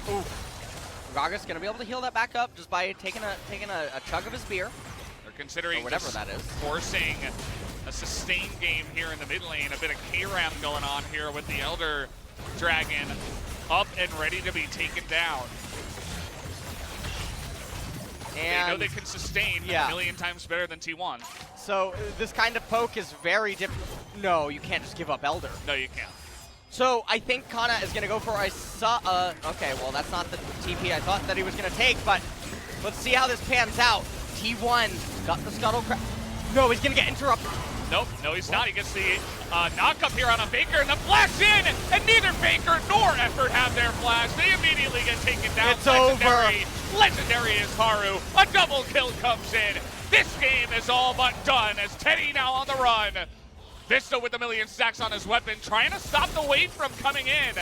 Ooh. Gaga's going to be able to heal that back up just by taking a chug of his beer. They're considering or whatever that is. Forcing a sustained game here in the mid lane. A bit of K-Ram going on here with the Elder Dragon up and ready to be taken down. And they know they can sustain a million times better than T1. So this kind of poke is very different. No, you can't just give up Elder. No, you can't. So I think Kana is going to go for okay, well, that's not the TP I thought that he was going to take, but let's see how this pans out. T1 got the Scuttle Crab. No, he's going to get interrupted. Nope, no, he's not. He gets the knock up here on a Faker, and the flash in, and neither Faker nor Effort have their flash. They immediately get taken down. It's over. Legendary is Haru. A double kill comes in. This game is all but done as Teddy now on the run. Vsta with a million stacks on his weapon, trying to stop the wave from coming in.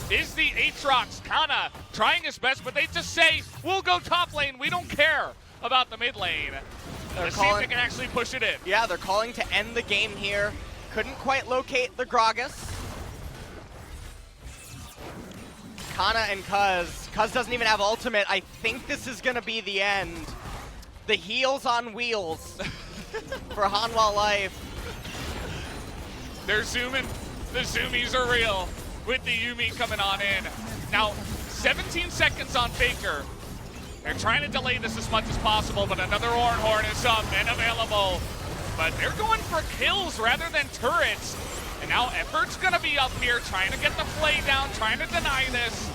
Is the Aatrox. Kana trying his best, but they just say, we'll go top lane. We don't care about the mid lane. Let's see if they can actually push it in. Yeah, they're calling to end the game here. Couldn't quite locate the Gragas. Kana and Cuzz. Cuzz doesn't even have ultimate. I think this is going to be the end. The heels on wheels for Hanwha Life. They're zooming. The zoomies are real with the Yuumi coming on in. Now, 17 seconds on Faker. They're trying to delay this as much as possible, but another Ornn Horn is up and available. But they're going for kills rather than turrets. And now Effort's gonna be up here trying to get the play down, trying to deny this.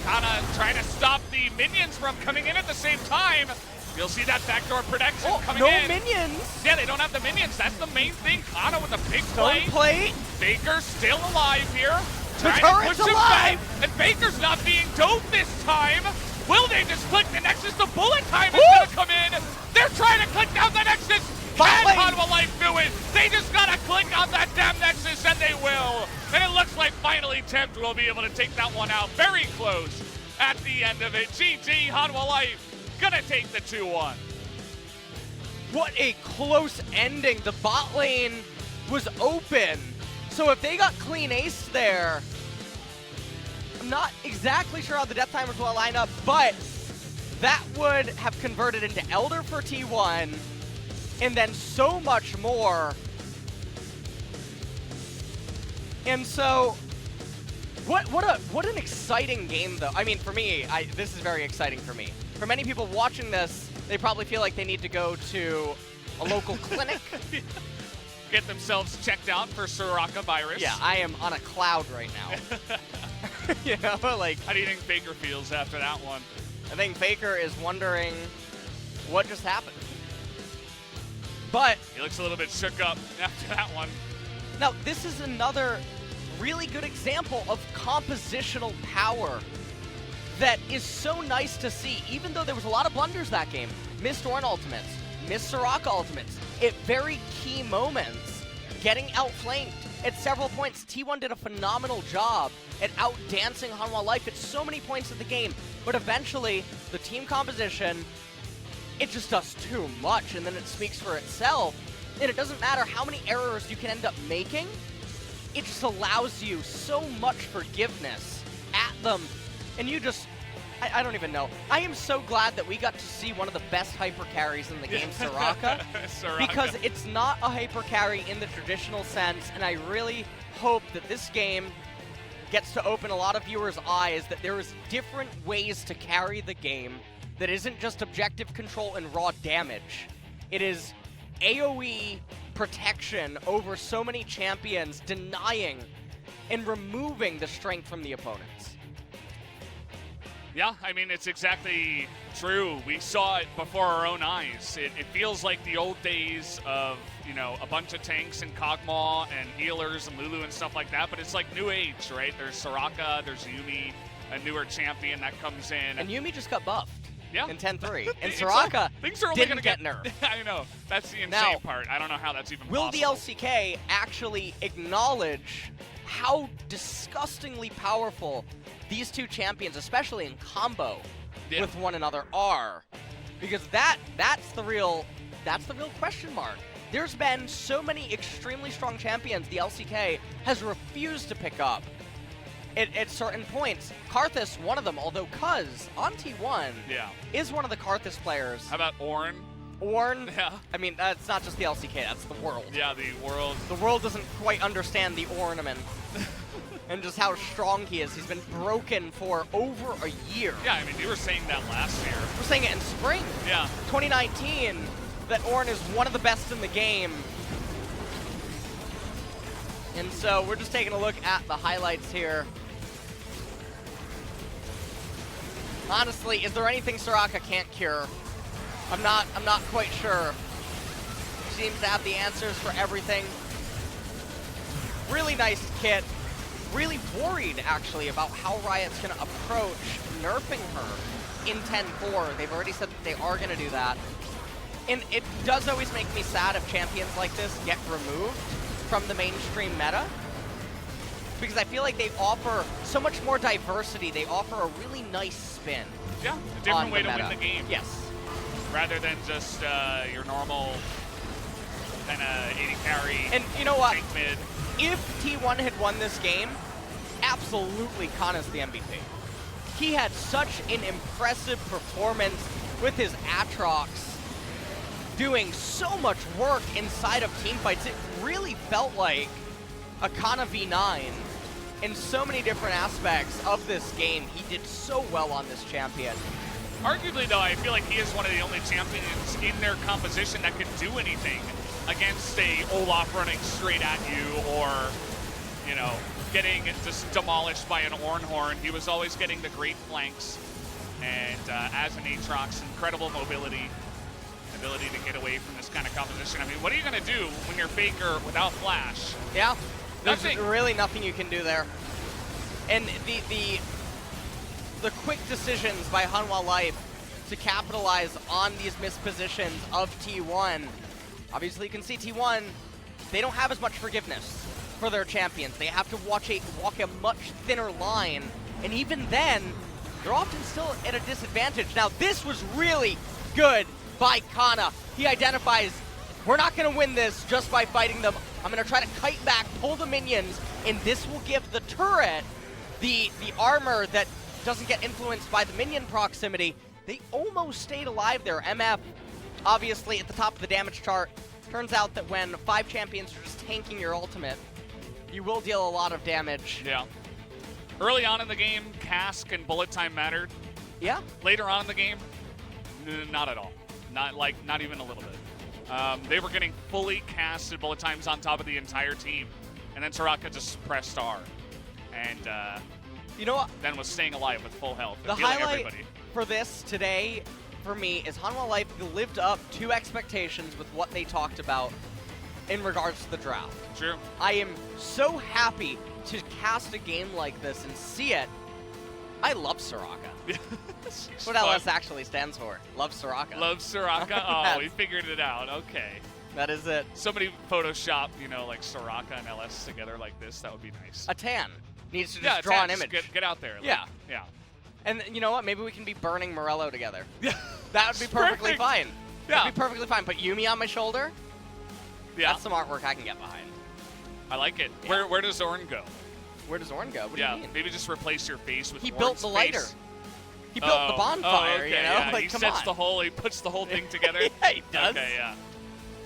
Kana trying to stop the minions from coming in at the same time. You'll see that backdoor protection coming in. No minions! Yeah, they don't have the minions. That's the main thing. Kana with a big Stone plate. Baker still alive here. The turret's alive! And Baker's not being doped this time. Will they just click the Nexus? The bullet time is going to come in. They're trying to click down the Nexus. Can Hanwha Life do it? They just got to click on that damn Nexus, and they will. And it looks like finally Tempt will be able to take that one out. Very close at the end of it. GG, Hanwha Life going to take the 2-1. What a close ending. The bot lane was open. So if they got clean ace there, I'm not exactly sure how the death timers will line up, but that would have converted into Elder for T1, and then so much more. And so, what an exciting game, though. I mean, for me, this is very exciting for me. For many people watching this, they probably feel like they need to go to a local clinic. Get themselves checked out for Soraka virus. Yeah, I am on a cloud right now. You know, like... How do you think Faker feels after that one? I think Faker is wondering what just happened. But... He looks a little bit shook up after that one. Now, this is another really good example of compositional power that is so nice to see, even though there was a lot of blunders that game. Missed Ornn ultimates, missed Soraka ultimates. At very key moments, getting outflanked at several points. T1 did a phenomenal job at outdancing Hanwha Life at so many points of the game, but eventually, the team composition, it just does too much, and then it speaks for itself. And it doesn't matter how many errors you can end up making, it just allows you so much forgiveness at them. And you just, I don't even know. I am so glad that we got to see one of the best hyper carries in the game, Soraka. Because it's not a hyper carry in the traditional sense, and I really hope that this game gets to open a lot of viewers' eyes that there is different ways to carry the game that isn't just objective control and raw damage. It is AoE protection over so many champions, denying and removing the strength from the opponents. Yeah, I mean, it's exactly true. We saw it before our own eyes. It feels like the old days of, you know, a bunch of tanks and Kog'Maw and healers and Lulu and stuff like that, but it's like new age, right? There's Soraka, there's Yuumi, a newer champion that comes in. And Yuumi just got buffed. Yeah. In 10-3. And It's Soraka things are only didn't gonna get nerfed. I know. That's the insane Now, part. I don't know how that's even Will possible. the LCK actually acknowledge how disgustingly powerful these two champions, especially in combo with one another, are? Because that's the real question mark. There's been so many extremely strong champions the LCK has refused to pick up at certain points. Karthus, one of them, although Cuzz on T1 is one of the Karthus players. How about Ornn? Ornn? Yeah. I mean, that's not just the LCK, that's the world. Yeah, the world. The world doesn't quite understand the ornament and just how strong he is. He's been broken for over a year. Yeah, I mean, you were saying that last year. We're saying it in spring. Yeah. 2019, that Ornn is one of the best in the game. And so we're just taking a look at the highlights here. Honestly, is there anything Soraka can't cure? I'm not quite sure. She seems to have the answers for everything. Really nice kit. Really worried, actually, about how Riot's going to approach nerfing her in 10-4. They've already said that they are going to do that. And it does always make me sad if champions like this get removed from the mainstream meta, because I feel like they offer so much more diversity. They offer a really nice spin. Yeah, a different way to win the game. Yes. Rather than just your normal kind of 80 carry. And you know what? Tank mid. If T1 had won this game, absolutely Kana's the MVP. He had such an impressive performance with his Aatrox, doing so much work inside of teamfights. It really felt like a Kana V9 in so many different aspects of this game. He did so well on this champion. Arguably, though, I feel like he is one of the only champions in their composition that can do anything against a Olaf running straight at you, or, you know, getting just demolished by an Ornhorn. He was always getting the great flanks, and as an Aatrox, incredible mobility, ability to get away from this kind of composition. I mean, what are you going to do when you're Faker without Flash? Yeah, there's Nothing. really nothing you can do there. And the quick decisions by Hanwha Life to capitalize on these mispositions of T1. Obviously, you can see T1, they don't have as much forgiveness for their champions. They have to walk a much thinner line, and even then, they're often still at a disadvantage. Now, this was really good by Kana. He identifies, we're not going to win this just by fighting them. I'm going to try to kite back, pull the minions, and this will give the turret the armor that doesn't get influenced by the minion proximity. They almost stayed alive there. MF, obviously, at the top of the damage chart. Turns out that when 5 champions are just tanking your ultimate, you will deal a lot of damage. Yeah. Early on in the game, Cask and bullet time mattered. Yeah. Later on in the game, not at all. Not even a little bit. They were getting fully casted bullet times on top of the entire team, and then Soraka just pressed R, and you know what? then was staying alive with full health. The and healing highlight everybody. for this today, for me, is Hanwha Life lived up to expectations with what they talked about in regards to the draft. True. I am so happy to cast a game like this and see it. I love Soraka. What LS actually stands for. Love Soraka. Love Soraka? Oh, we figured it out. Okay. That is it. Somebody Photoshop, you know, like Soraka and LS together like this. That would be nice. A tan needs to just draw an image. Get out there. Like, Yeah. Yeah. And you know what? Maybe we can be burning Morello together. Yeah. That would be perfectly Perfect. fine. Yeah. That'd be perfectly fine. Put Yuumi on my shoulder. Yeah. That's some artwork I can get behind. I like it. Yeah. Where does Ornn go? Where does Ornn go? What do Yeah. you mean? Maybe just replace your face with He Ornn's built the lighter. face. He built the bonfire, okay, you know? Yeah. Like, He come sets on. the whole, he puts the whole thing together. Yeah, he does. Okay, yeah.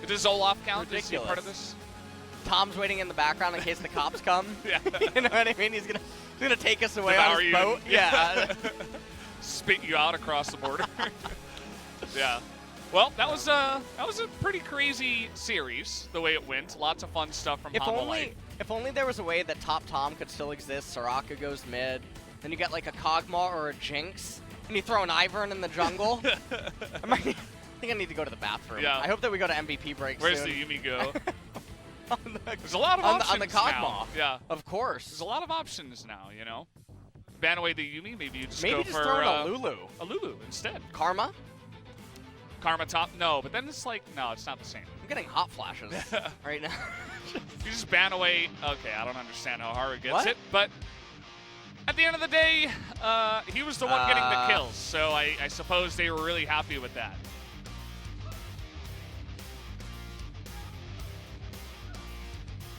Does Olaf count? Is he Ridiculous. part of this? Tom's waiting in the background in case the cops come. Yeah. You know what I mean? He's gonna take us away Devour on his you. boat. Yeah. Spit you out across the border. Yeah. Well, that was a pretty crazy series, the way it went. Lots of fun stuff from Hanwha Life. If only there was a way that Top Tom could still exist. Soraka goes mid, then you get like a Kog'Maw or a Jinx, and you throw an Ivern in the jungle. I think I need to go to the bathroom. Yeah. I hope that we go to MVP break Where's soon. the Yumi go? On the- There's a lot of on options the now. Kog'Maw. Yeah. Of course. There's a lot of options now, you know? Ban away the Yumi, maybe you just Maybe go just for throw in a Lulu. a Lulu instead. Karma? Karma top, no, but then it's like, no, it's not the same. I'm getting hot flashes right now. You just ban away, okay, I don't understand how Haru gets What? it, but at the end of the day, he was the one getting the kills, so I suppose they were really happy with that.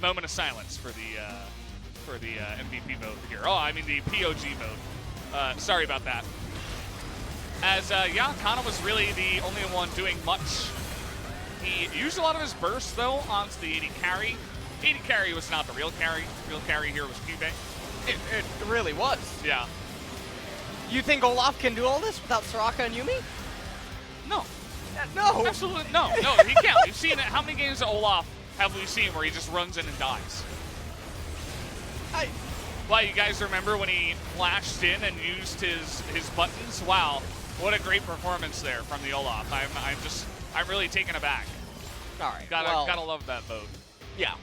Moment of silence for the MVP vote here. Oh, I mean the POG vote. Sorry about that. As yeah, Kana was really the only one doing much. He used a lot of his burst though onto the 80 carry. 80 carry was not the real carry. Real carry here was CuVee. It really was. Yeah. You think Olaf can do all this without Soraka and Yumi? No. No. Absolutely no. No, he can't. We've seen it. How many games of Olaf have we seen where he just runs in and dies? Well, you guys remember when he flashed in and used his buttons? Wow, what a great performance there from the Olaf. I'm really taken aback. All right. Gotta love that vote. Yeah.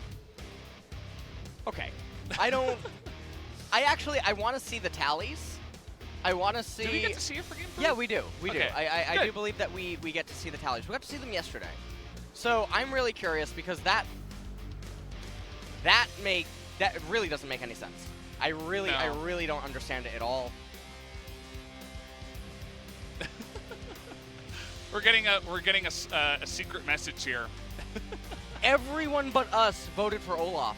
Okay. I don't. I want to see the tallies. I want to see. Do we get to see it for game 3? Yeah, we do. We do. Okay, I good. do believe that we get to see the tallies. We got to see them yesterday. So I'm really curious because that really doesn't make any sense. I really don't understand it at all. We're getting a secret message here. Everyone but us voted for Olaf.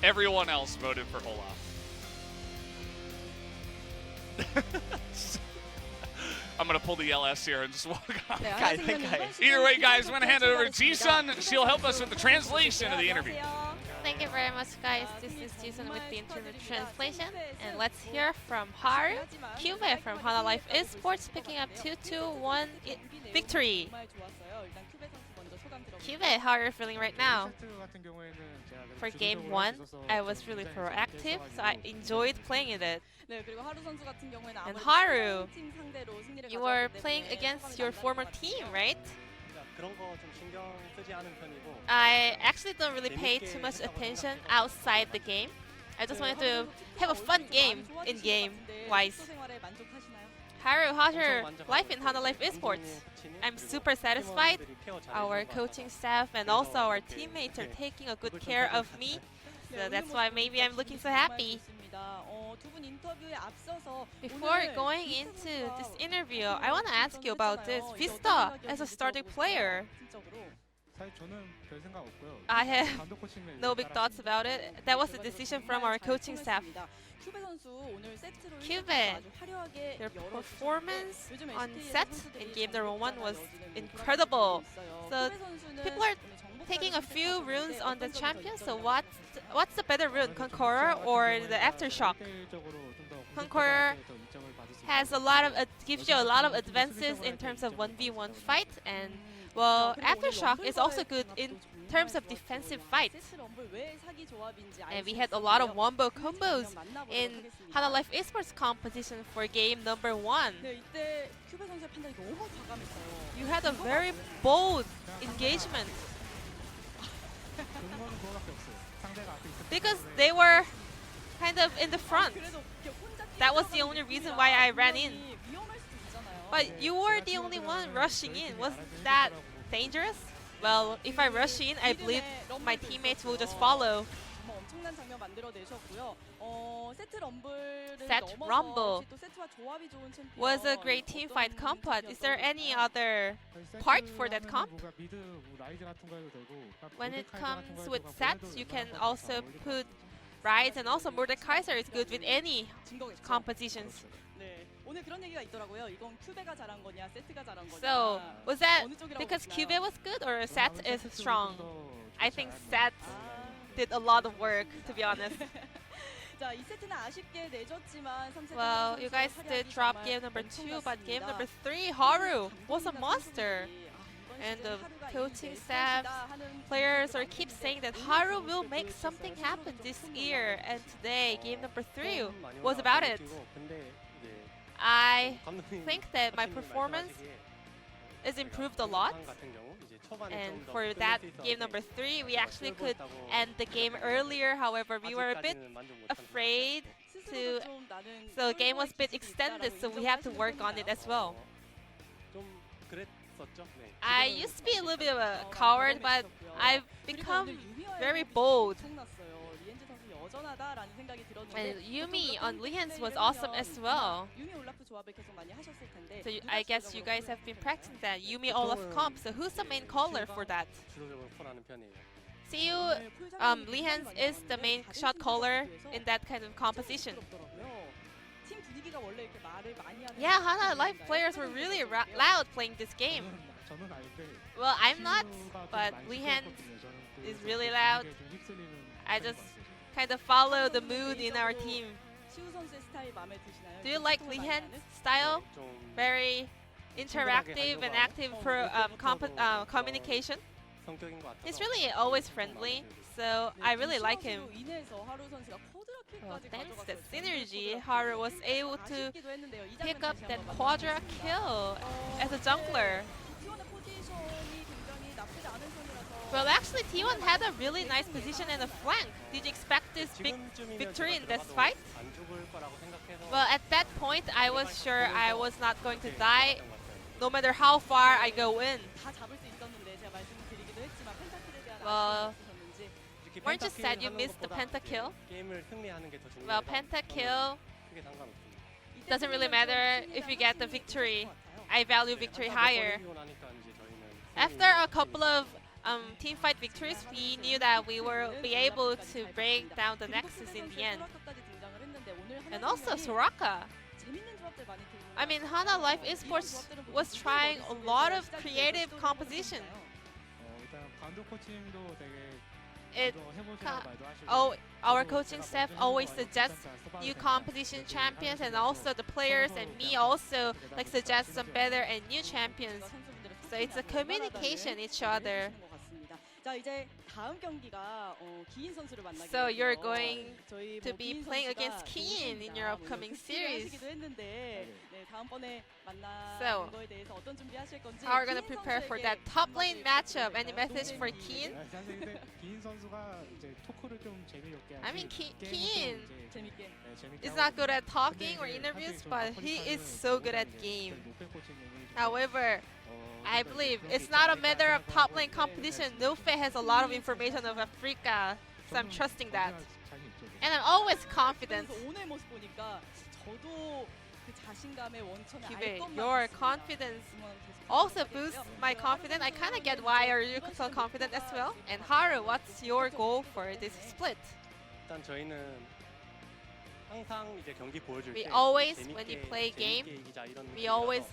Everyone else voted for Olaf. I'm gonna pull the LS here and just walk off. Either way, guys, I'm gonna hand it over to Ji-sun. She'll help us with the translation of the interview. Thank you very much, guys. This is Ji-sun with the internet translation. And let's hear from Haru, CuVee from Hanwha Life Esports, picking up 2-2-1 victory. CuVee, how are you feeling right now? For game 1, I was really proactive, so I enjoyed playing it. And Haru, you were playing against your former team, right? I actually don't really pay too much attention outside the game. I just wanted to have a fun game in game-wise. Haru, how's your life in Hanwha Life Esports? I'm super satisfied. Our coaching staff and also our teammates are taking a good care of me. So that's why maybe I'm looking so happy. Before going into this interview, I want to ask you about this Vsta as a starting player. I have no big thoughts about it. That was a decision from our coaching staff. CuVee, their performance on set in game number 1 was incredible. So people are taking a few runes on the champion. So what's the better rune, Conqueror or the Aftershock? Conqueror has gives you a lot of advances in terms of 1v1 fight, and well, Aftershock is also good in terms of defensive fight. And we had a lot of wombo combos in Hanwha Life Esports competition for game number 1. You had a very bold engagement. Because they were kind of in the front. That was the only reason why I ran in. But you were the only one rushing in. Was that dangerous? Well, if I rush in, I believe my teammates will just follow. Set Rumble was a great teamfight comp, but is there any other part for that comp? When it comes with sets, you can also put Rise, and also Mordekaiser is good with any compositions. So, was that because CuVee was good or Sat is strong? I think Sat did a lot of work, to be honest. Well, you guys did drop game number 2, but game number 3, Haru was a monster. and the coaching staff, players are keep saying that Haru will make something happen this year, and today, game number 3 was about it. I think that my performance is improved a lot, and for that game number 3, we actually could end the game earlier. However, we were a bit afraid to, so the game was a bit extended, so we have to work on it as well. I used to be a little bit of a coward, but I've become very bold. And Yumi on Lehends was awesome as well. So I guess you guys have been practicing that. Yumi Olaf comp, so who's the main caller for that? CU Lehends is the main shot caller in that kind of composition. Yeah, Hana Life players were really loud playing this game. Well, I'm not, but Lehends is really loud. I just kind of follow the mood in our team. Do you like Lehends style? Very interactive and active communication. He's really always friendly, so I really like him. Well, thanks to that synergy, Haru was able to pick up that quadra kill as a jungler. Well, actually, T1 had a really nice position in the flank. Did you expect this big victory in this fight? Well, at that point, I was sure I was not going to die, no matter how far I go in. Well, weren't you sad you missed the pentakill? Well, pentakill doesn't really matter if you get the victory. I value victory higher. After a couple of team fight victories, we knew that we will be able to break down the Nexus in the end. And also Soraka. I mean, Hana Life Esports was trying a lot of creative composition. Our coaching staff always suggests new composition champions, and also the players and me also like suggest some better and new champions. So it's a communication each other. So you're going to be playing against Keen in your upcoming series. So how are we going to prepare for that top lane matchup? Any message for Keen? I mean, Keen is not good at talking or interviews, but he is so good at game. However, I believe it's not a matter of top lane competition. Nofe has a lot of information of Africa, so I'm trusting that. And I'm always confident. CuVee, your confidence also boosts my confidence. I kind of get why are you so confident as well. And Haru, what's your goal for this split? We always, when you play game, we always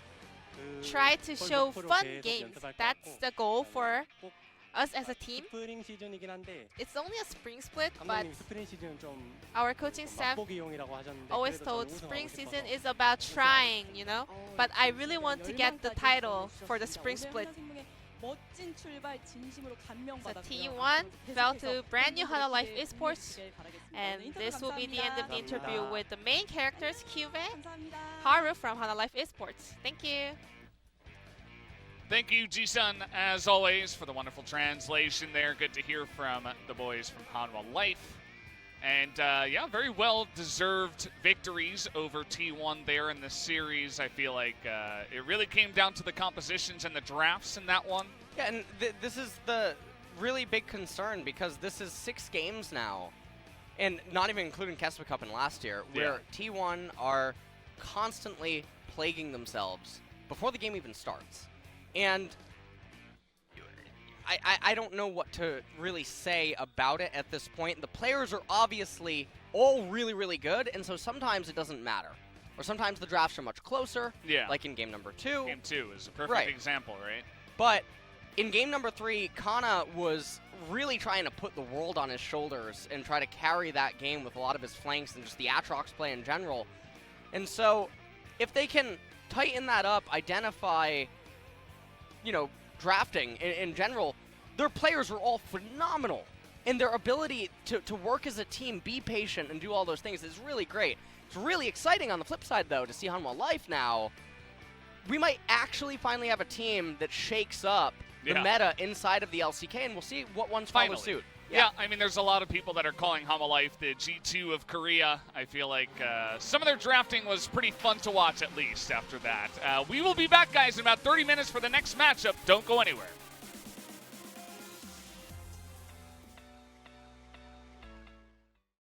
try to show fun games. That's the goal for us as a team. It's only a spring split, but our coaching staff always told spring season is about trying, you know? But I really want to get the title for the spring split. So T1 fell to brand new Hana Life Esports, and this will be the end of the interview with the main characters, CuVee, Haru from Hana Life Esports. Thank you. Thank you, Ji-sun, as always, for the wonderful translation there. Good to hear from the boys from Hanwha Life. And yeah, very well-deserved victories over T1 there in the series. I feel like it really came down to the compositions and the drafts in that one. Yeah, and this is the really big concern, because this is 6 games now, and not even including Keswick Cup in last year, where T1 are constantly plaguing themselves before the game even starts. And I don't know what to really say about it at this point. The players are obviously all really, really good, and so sometimes it doesn't matter. Or sometimes the drafts are much closer, like in game number 2. Game 2 is a perfect example, right? But in game number 3, Kana was really trying to put the world on his shoulders and try to carry that game with a lot of his flanks and just the Aatrox play in general. And so if they can tighten that up, identify, you know, drafting in general, their players are all phenomenal. And their ability to work as a team, be patient, and do all those things is really great. It's really exciting on the flip side, though, to see Hanwha Life now. We might actually finally have a team that shakes up the meta inside of the LCK, and we'll see what ones follow suit. Yeah, I mean, there's a lot of people that are calling Hanwha Life the G2 of Korea. I feel like some of their drafting was pretty fun to watch, at least, after that. We will be back, guys, in about 30 minutes for the next matchup. Don't go anywhere.